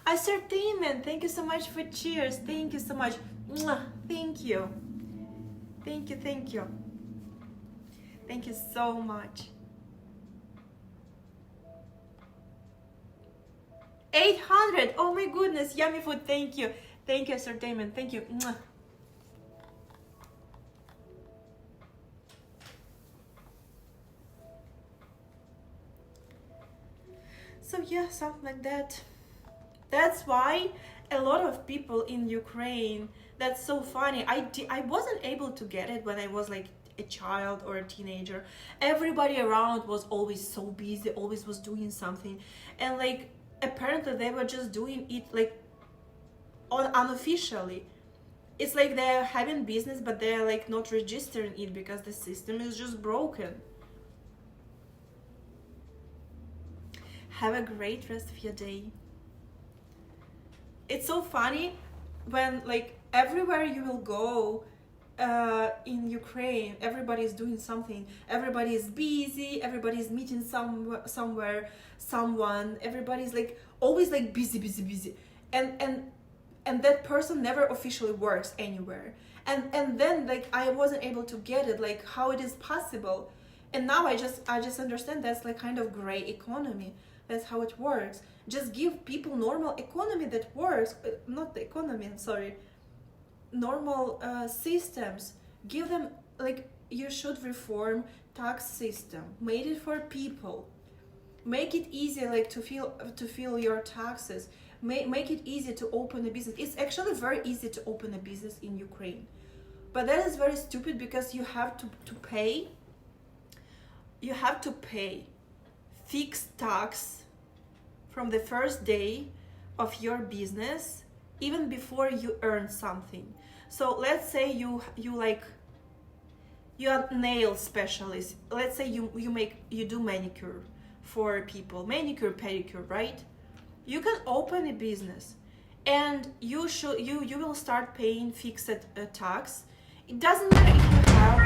Ascertainment, thank you so much for cheers. Thank you so much. Mwah. Thank you. Thank you, thank you. Thank you so much. 800. Oh my goodness, yummy food. Thank you. Thank you, Ascertainment. Thank you. Mwah. So yeah, something like that. That's why a lot of people in Ukraine, that's so funny. I wasn't able to get it when I was like a child or a teenager. Everybody around was always so busy, always was doing something. And like apparently they were just doing it like unofficially. It's like they're having business but they're like not registering it because the system is just broken. Have a great rest of your day. It's so funny when like everywhere you will go in Ukraine, everybody is doing something. Everybody is busy. Everybody is meeting somewhere, someone. Everybody's like always like busy, and that person never officially works anywhere. And then like I wasn't able to get it, like how it is possible. And now I just understand that's like kind of gray economy. That's how it works. Just give people normal economy that works, not the economy, sorry, normal systems. Give them, like, you should reform tax system, made it for people. Make it easy, like, to feel your taxes. Make it easy to open a business. It's actually very easy to open a business in Ukraine. But that is very stupid because you have to pay fixed tax from the first day of your business, even before you earn something. So let's say you are nail specialist. Let's say you do manicure for people, manicure, pedicure, right? You can open a business, and you will start paying fixed tax. It doesn't matter if you have.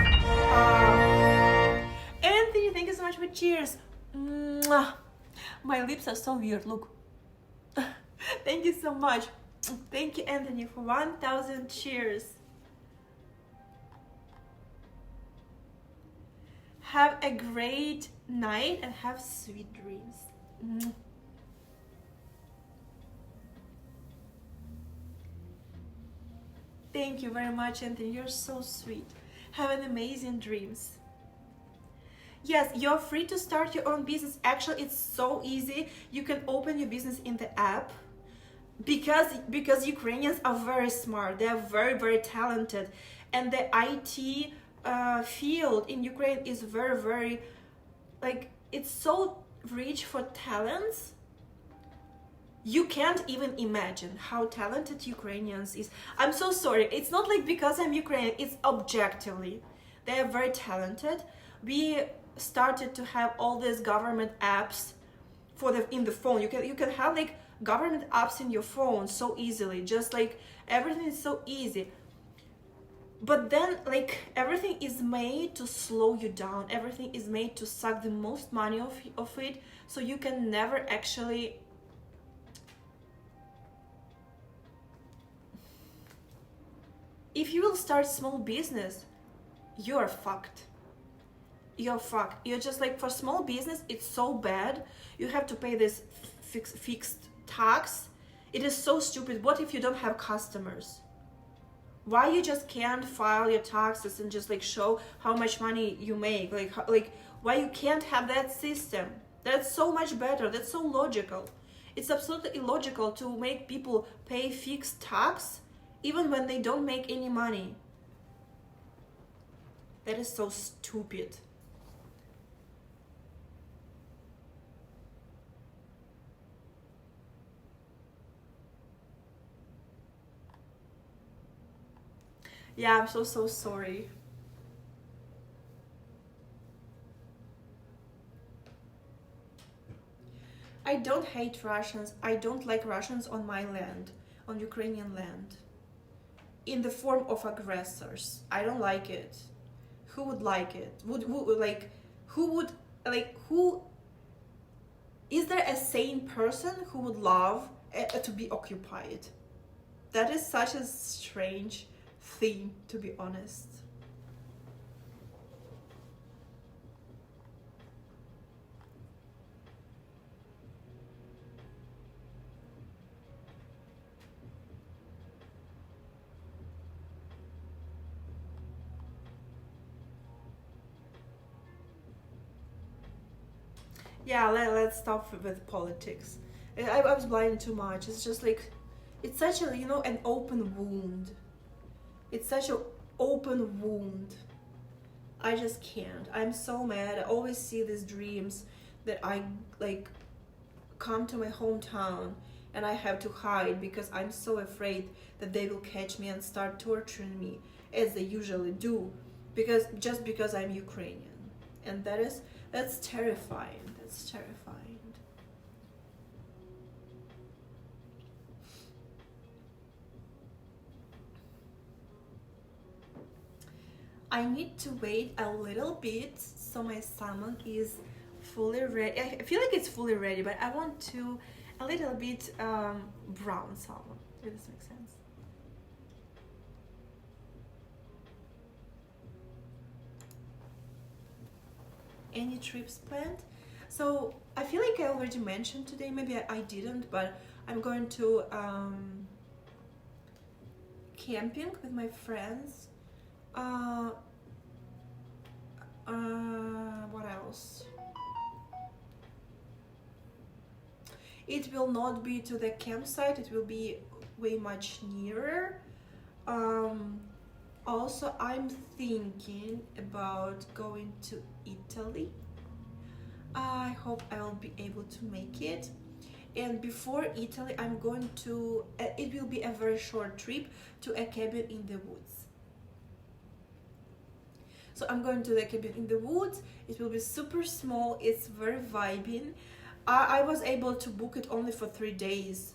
Anthony, thank you so much for cheers. Mwah. My lips are so weird, look. Thank you so much. Thank you, Anthony, for 1,000 cheers. Have a great night and have sweet dreams. Thank you very much, Anthony. You're so sweet. Have an amazing dreams. Yes, you're free to start your own business. Actually, it's so easy. You can open your business in the app because Ukrainians are very smart. They are very, very talented. And the IT field in Ukraine is very, very, like, it's so rich for talents. You can't even imagine how talented Ukrainians is. I'm so sorry. It's not like because I'm Ukrainian, it's objectively. They are very talented. We started to have all these government apps in the phone. You can have like government apps in your phone so easily, just like everything is so easy. But then like everything is made to slow you down. Everything is made to suck the most money of it, so you can never actually if you will start small business, you're fucked. You're fucked. You're just like, for small business, it's so bad. You have to pay this fixed tax. It is so stupid. What if you don't have customers? Why you just can't file your taxes and just like show how much money you make? Like why you can't have that system? That's so much better. That's so logical. It's absolutely illogical to make people pay fixed tax even when they don't make any money. That is so stupid. Yeah, I'm so sorry. I don't hate Russians. I don't like Russians on my land, on Ukrainian land, in the form of aggressors. I don't like it. Who would like it? Who is there a sane person who would love to be occupied? That is such a strange thing, to be honest. Yeah, let's stop with politics. I was blind too much. It's just like, it's such a, an open wound. It's such an open wound. I just can't. I'm so mad. I always see these dreams that I like come to my hometown and I have to hide because I'm so afraid that they will catch me and start torturing me, as they usually do, because I'm Ukrainian. And that's terrifying. That's terrifying. I need to wait a little bit so my salmon is fully ready. I feel like it's fully ready, but I want to a little bit brown salmon. If this makes sense. Any trips planned? So I feel like I already mentioned today, maybe I didn't, but I'm going to camping with my friends. What else? It will not be to the campsite, it will be way much nearer. Also, I'm thinking about going to Italy. I hope I will be able to make it. And before Italy, I'm going to, it will be a very short trip to a cabin in the woods. So I'm going to the cabin in the woods. It will be super small. It's very vibing. I was able to book it only for 3 days.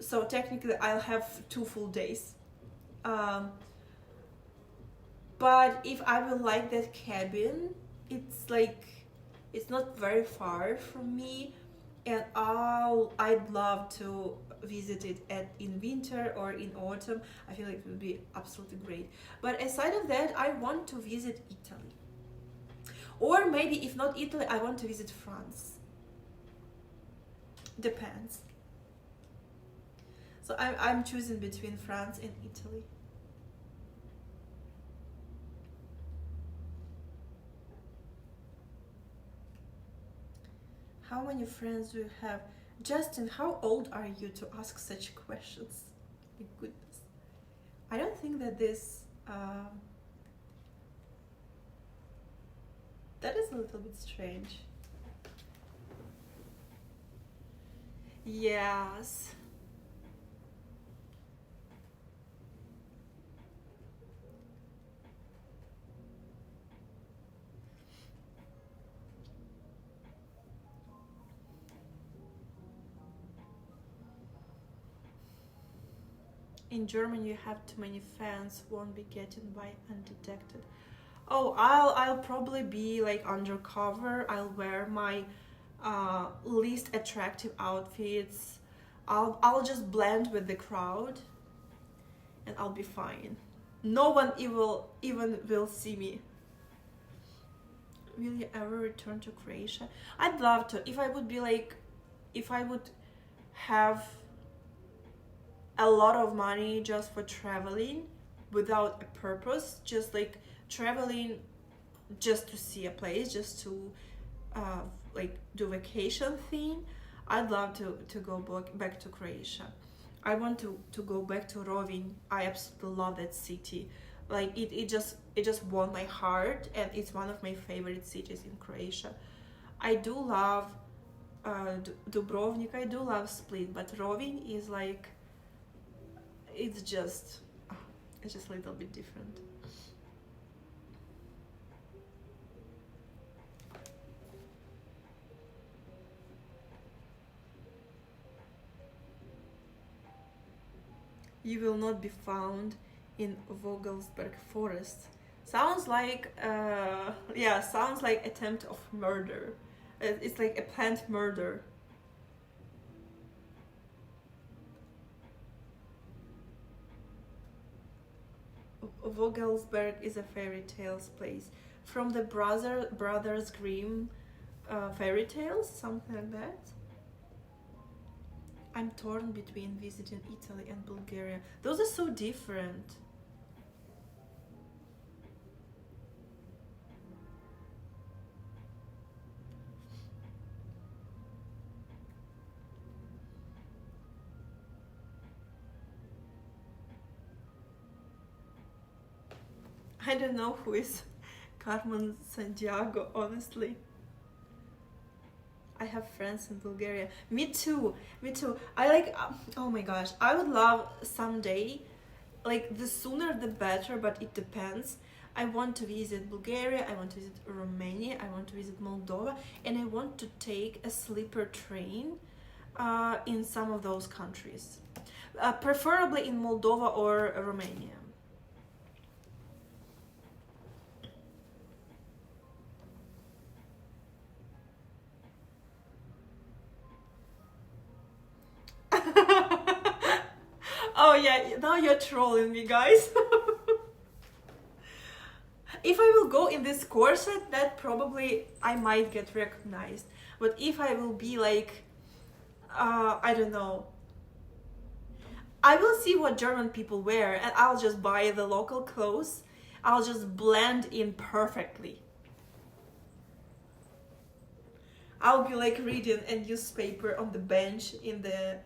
So technically I'll have 2 full days. But if I will like that cabin, it's not very far from me, and I'd love to visit it in winter or in autumn. I feel like it would be absolutely great. But aside of that, I want to visit Italy, or maybe if not Italy, I want to visit France. Depends. So I'm choosing between France and Italy. How many friends do you have? Justin, how old are you to ask such questions? My goodness. I don't think that that is a little bit strange. Yes. In Germany, you have too many fans, won't be getting by undetected. Oh, I'll probably be like undercover. I'll wear my least attractive outfits. I'll just blend with the crowd, and I'll be fine. No one even will see me. Will you ever return to Croatia? I'd love to. If I would be like, if I would have a lot of money just for traveling without a purpose, just like traveling just to see a place, just to like do vacation thing, I'd love to go back to Croatia. I want to go back to Rovinj. I absolutely love that city. Like it just won my heart, and it's one of my favorite cities in Croatia. I do love Dubrovnik, I do love Split, but Rovinj is like, it's just a little bit different. You will not be found in Vogelsberg Forest. Sounds like sounds like attempt of murder. It's like a planned murder. Vogelsberg is a fairy tales place from the Brothers Grimm fairy tales, something like that. I'm torn between visiting Italy and Bulgaria. Those are so different. I don't know who is Carmen Sandiego, honestly. I have friends in Bulgaria. Me too. I like, oh my gosh, I would love someday, like the sooner the better, but it depends. I want to visit Bulgaria, I want to visit Romania, I want to visit Moldova, and I want to take a sleeper train in some of those countries. Preferably in Moldova or Romania. Oh yeah, now you're trolling me, guys. If I will go in this corset, that probably I might get recognized. But if I will be like, I don't know, I will see what German people wear and I'll just buy the local clothes. I'll just blend in perfectly. I'll be like reading a newspaper on the bench in the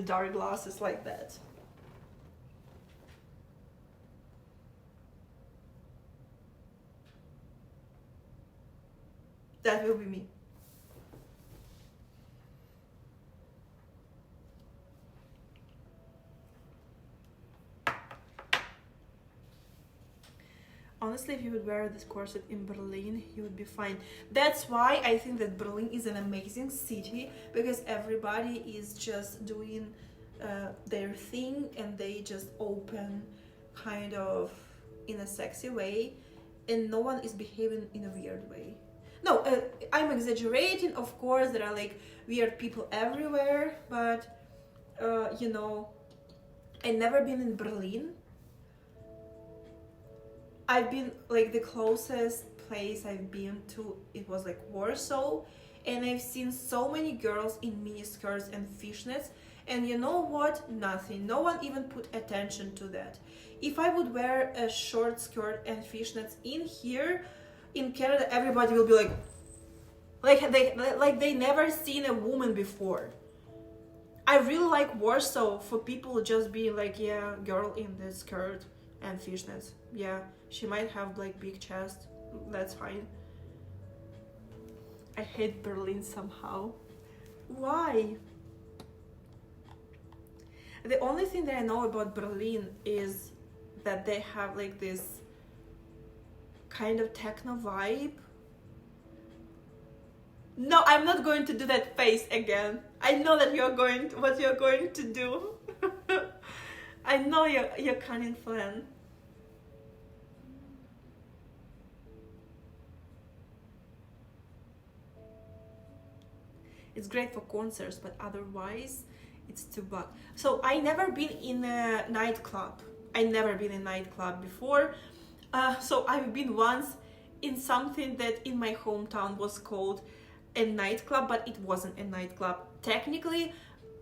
dark glasses like that. That will be me. Honestly, if you would wear this corset in Berlin, you would be fine. That's why I think that Berlin is an amazing city, because everybody is just doing their thing and they just open kind of in a sexy way, and no one is behaving in a weird way. No, I'm exaggerating, of course, there are like weird people everywhere, but you know, I've never been in Berlin. I've been like, the closest place I've been to, it was like Warsaw, and I've seen so many girls in mini skirts and fishnets, and you know what? Nothing. No one even put attention to that. If I would wear a short skirt and fishnets in here, in Canada, everybody will be like they never seen a woman before. I really like Warsaw for people just being like, yeah, girl in the skirt and fishnets. Yeah, she might have like big chest. That's fine. I hate Berlin somehow. Why? The only thing that I know about Berlin is that they have like this kind of techno vibe. No, I'm not going to do that face again. I know that what you're going to do. I know your cunning plan. It's great for concerts, but otherwise it's too bad. So I never been in a nightclub. I never been in a nightclub before. So I've been once in something that in my hometown was called a nightclub, but it wasn't a nightclub. Technically,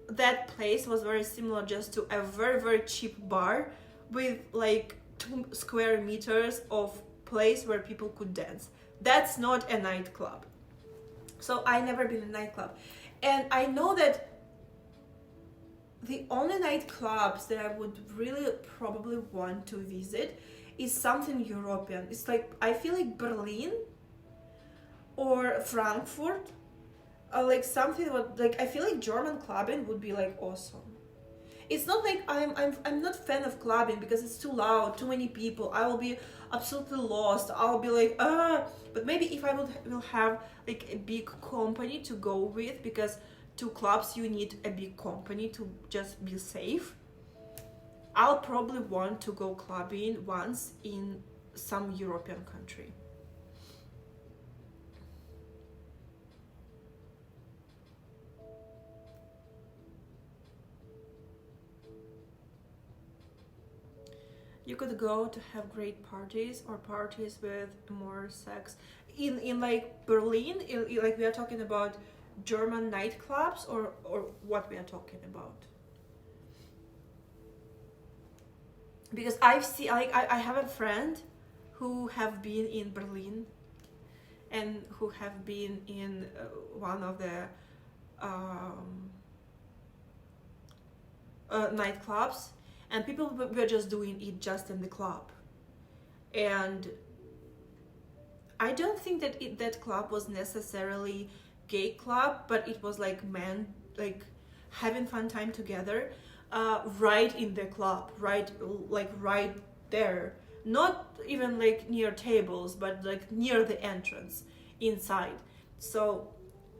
that place was very similar just to a very, very cheap bar with like 2 square meters of place where people could dance. That's not a nightclub. So I never been in a nightclub. And I know that the only nightclubs that I would really probably want to visit is something European. It's like, I feel like Berlin or Frankfurt, like something what, like, I feel like German clubbing would be like awesome. It's not like I'm not fan of clubbing because it's too loud, too many people. I will be absolutely lost. I'll be like, but maybe if I will have like a big company to go with, because to clubs you need a big company to just be safe. I'll probably want to go clubbing once in some European country. You could go to have great parties or parties with more sex. In like Berlin, like we are talking about German nightclubs or what we are talking about? Because I've seen, like, I have a friend who have been in Berlin and who have been in one of the nightclubs, and people were just doing it just in the club. And I don't think that that club was necessarily gay club, but it was like men like having fun time together, right in the club, right there, not even like near tables, but like near the entrance inside. So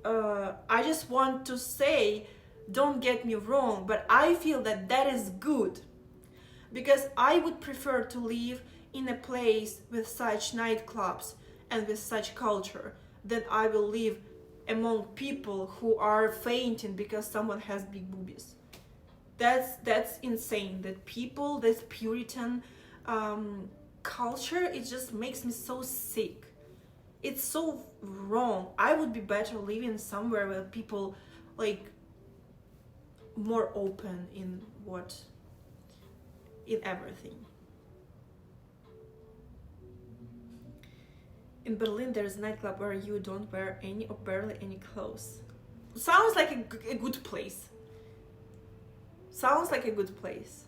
I just want to say, don't get me wrong, but I feel that that is good, because I would prefer to live in a place with such nightclubs and with such culture than I will live among people who are fainting because someone has big boobies. That's insane. That people, this Puritan culture, it just makes me so sick. It's so wrong. I would be better living somewhere where people like more open in everything. In Berlin, there's a nightclub where you don't wear any or barely any clothes. Sounds like a good place. Sounds like a good place.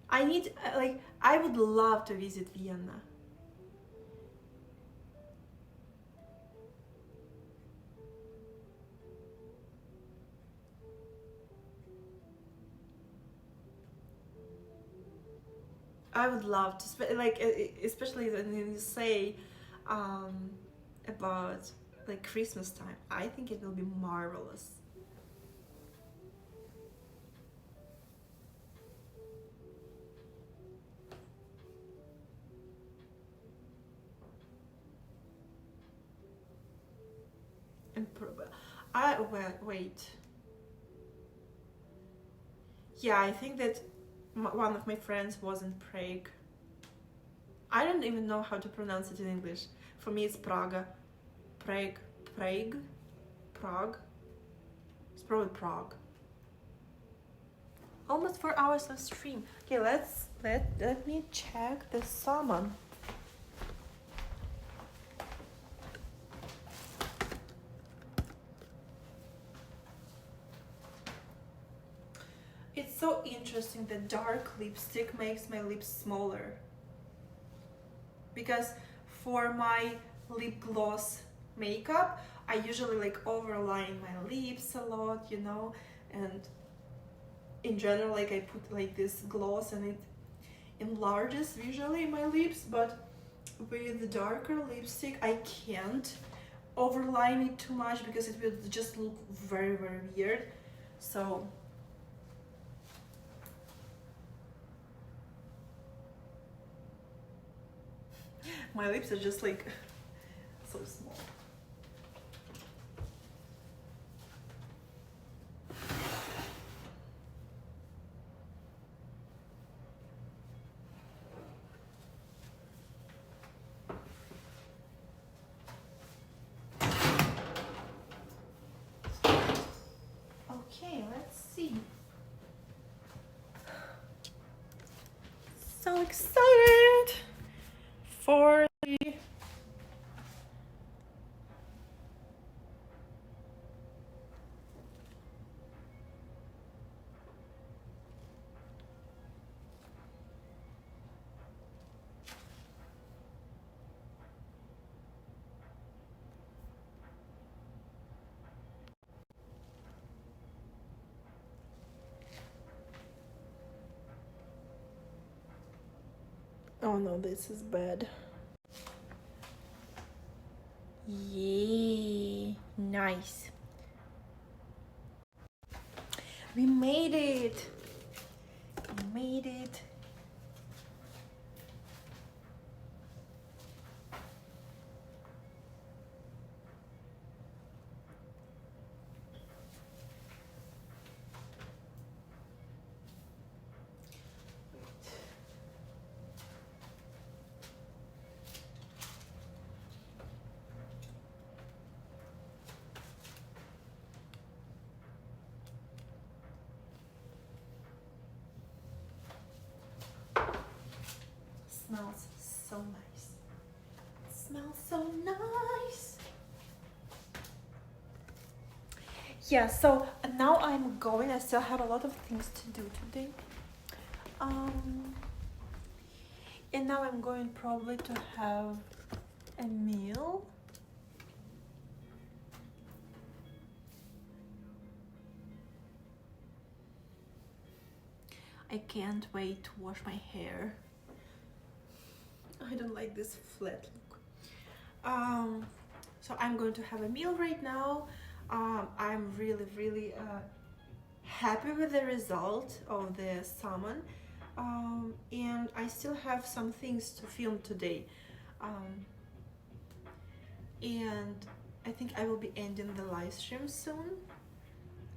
I would love to visit Vienna. I would love to, like, especially when you say about like Christmas time. I think it will be marvelous. And wait. Yeah, I think that one of my friends was in Prague. I don't even know how to pronounce it in English. For me, it's Prague. Prague. It's probably Prague. Almost 4 hours of stream. Okay, let me check the salmon. It's so interesting that dark lipstick makes my lips smaller. Because for my lip gloss makeup, I usually like overline my lips a lot, you know, and in general, like I put like this gloss and it enlarges visually my lips, but with the darker lipstick, I can't overline it too much because it will just look very, very weird. So my lips are just like so small. so excited for the Oh no, this is bad. Yay, nice. We made it. We made it. Smells so nice. It smells so nice. Yeah, so now I'm going. I still have a lot of things to do today. And now I'm going probably to have a meal. I can't wait to wash my hair. I don't like this flat look. So I'm going to have a meal right now. I'm really happy with the result of the salmon. And I still have some things to film today. And I think I will be ending the live stream soon.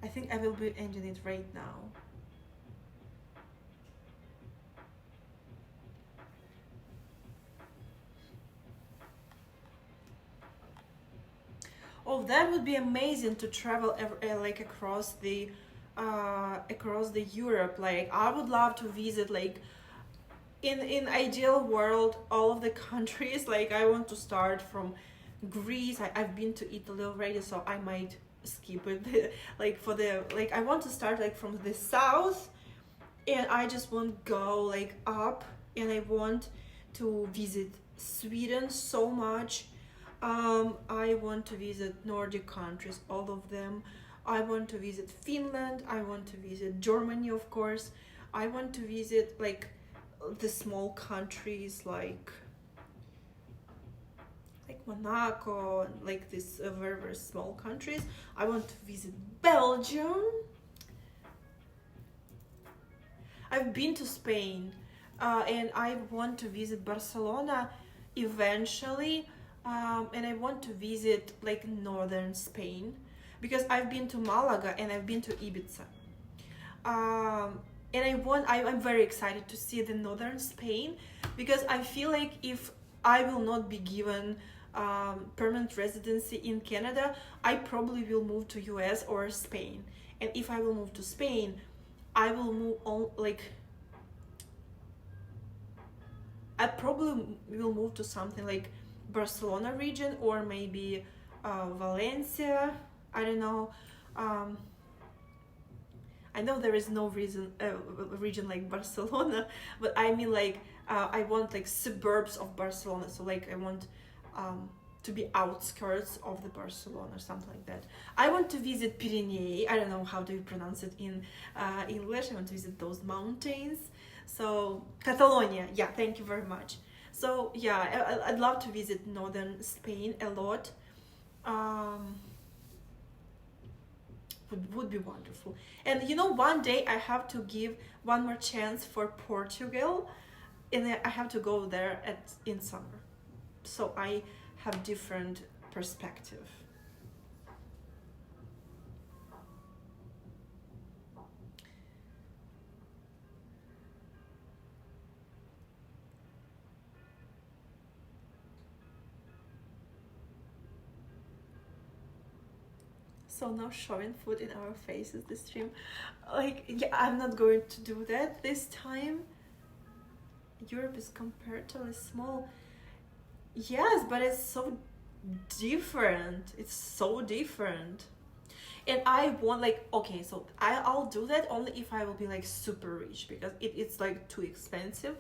I think I will be ending it right now. Oh, that would be amazing to travel like across the Europe. Like I would love to visit like in ideal world all of the countries. Like I want to start from Greece. I've been to Italy already, so I might skip it. Like for the like I want to start like from the south, and I just want go like up, and I want to visit Sweden so much. I want to visit Nordic countries, all of them. I want to visit Finland. I want to visit Germany, of course. I want to visit like the small countries like Monaco, like these very small countries. I want to visit Belgium. I've been to Spain, and I want to visit Barcelona eventually. And I want to visit like northern Spain because I've been to Malaga and I've been to Ibiza. And I'm very excited to see the northern Spain because I feel like if I will not be given permanent residency in Canada, I probably will move to US or Spain. And if I will move to Spain, I will move on like I probably will move to something like Barcelona region or maybe Valencia. I don't know. I know there is no region like Barcelona, but I mean like I want like suburbs of Barcelona. So like I want to be outskirts of the Barcelona or something like that. I want to visit Pyrenees. I don't know how do you pronounce it in English. I want to visit those mountains. So Catalonia. Yeah, thank you very much. So yeah, I'd love to visit northern Spain a lot. Would be wonderful. And you know, one day I have to give one more chance for Portugal, and I have to go there in summer. So I have different perspective. So now showing food in our faces this stream, like yeah, I'm not going to do that this time. Europe is comparatively small. Yes, but it's so different. It's so different. And I want like, okay, so I'll do that only if I will be like super rich, because it's like too expensive.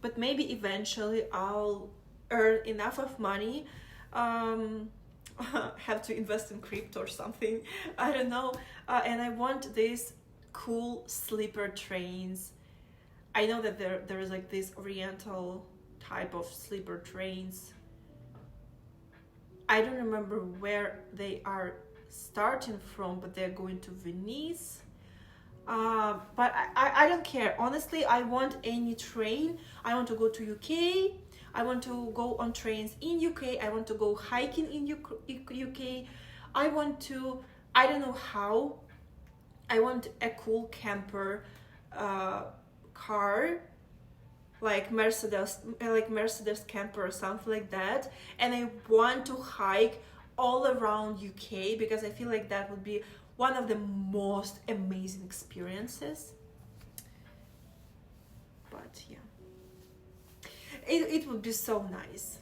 But maybe eventually I'll earn enough of money, have to invest in crypto or something, I don't know. And I want these cool sleeper trains. I know that there is like this oriental type of sleeper trains. I don't remember where they are starting from, but they're going to Venice. But I don't care. Honestly, I want any train. I want to go to UK. I want to go on trains in UK. I want to go hiking in UK. I want to, I don't know how. I want a cool camper car, like Mercedes camper or something like that. And I want to hike all around UK, because I feel like that would be one of the most amazing experiences. But yeah, it would be so nice.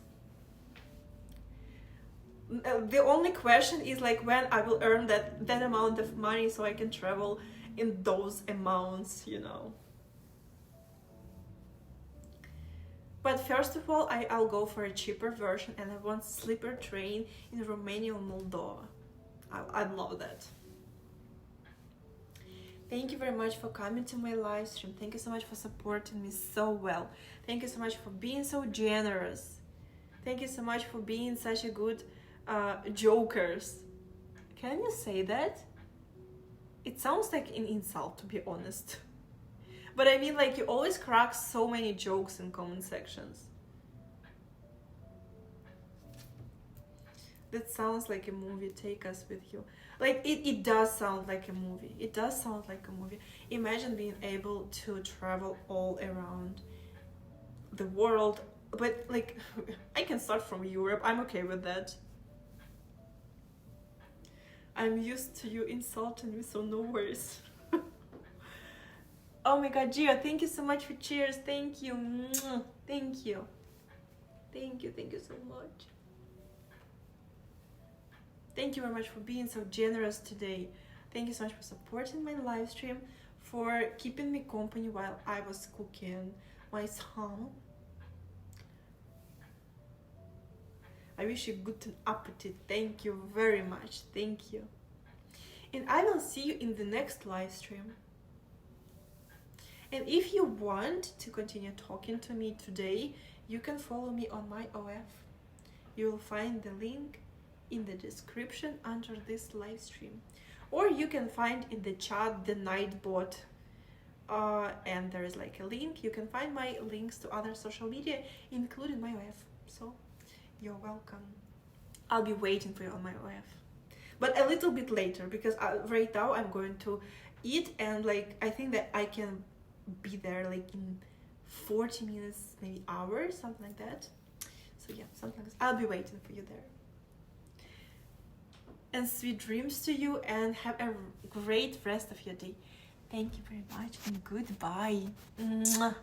The only question is like when I will earn that amount of money so I can travel in those amounts, you know. But first of all, I'll go for a cheaper version, and I want sleeper train in Romania or Moldova. I love that. Thank you very much for coming to my live stream. Thank you so much for supporting me so well. Thank you so much for being so generous. Thank you so much for being such a good jokers. Can you say that? It sounds like an insult, to be honest. But I mean, like, you always crack so many jokes in comment sections. That sounds like a movie. Take us with you. Like, it does sound like a movie. It does sound like a movie. Imagine being able to travel all around the world. But, like, I can start from Europe. I'm okay with that. I'm used to you insulting me, so no worries. Oh my god, Gio, thank you so much for cheers. Thank you. Thank you. Thank you so much. Thank you very much for being so generous today. Thank you so much for supporting my live stream, for keeping me company while I was cooking my song. I wish you good appetit. Thank you very much. Thank you. And I will see you in the next live stream. And if you want to continue talking to me today, you can follow me on my OF. You will find the link in the description under this live stream. Or you can find in the chat the Nightbot, and there is like a link. You can find my links to other social media, including my OF. So you're welcome. I'll be waiting for you on my OF. But a little bit later, because right now I'm going to eat, and like I think that I can be there like in 40 minutes, maybe hours, something like that. So yeah, something like that. I'll be waiting for you there. And sweet dreams to you, and have a great rest of your day. Thank you very much, and goodbye. Mwah.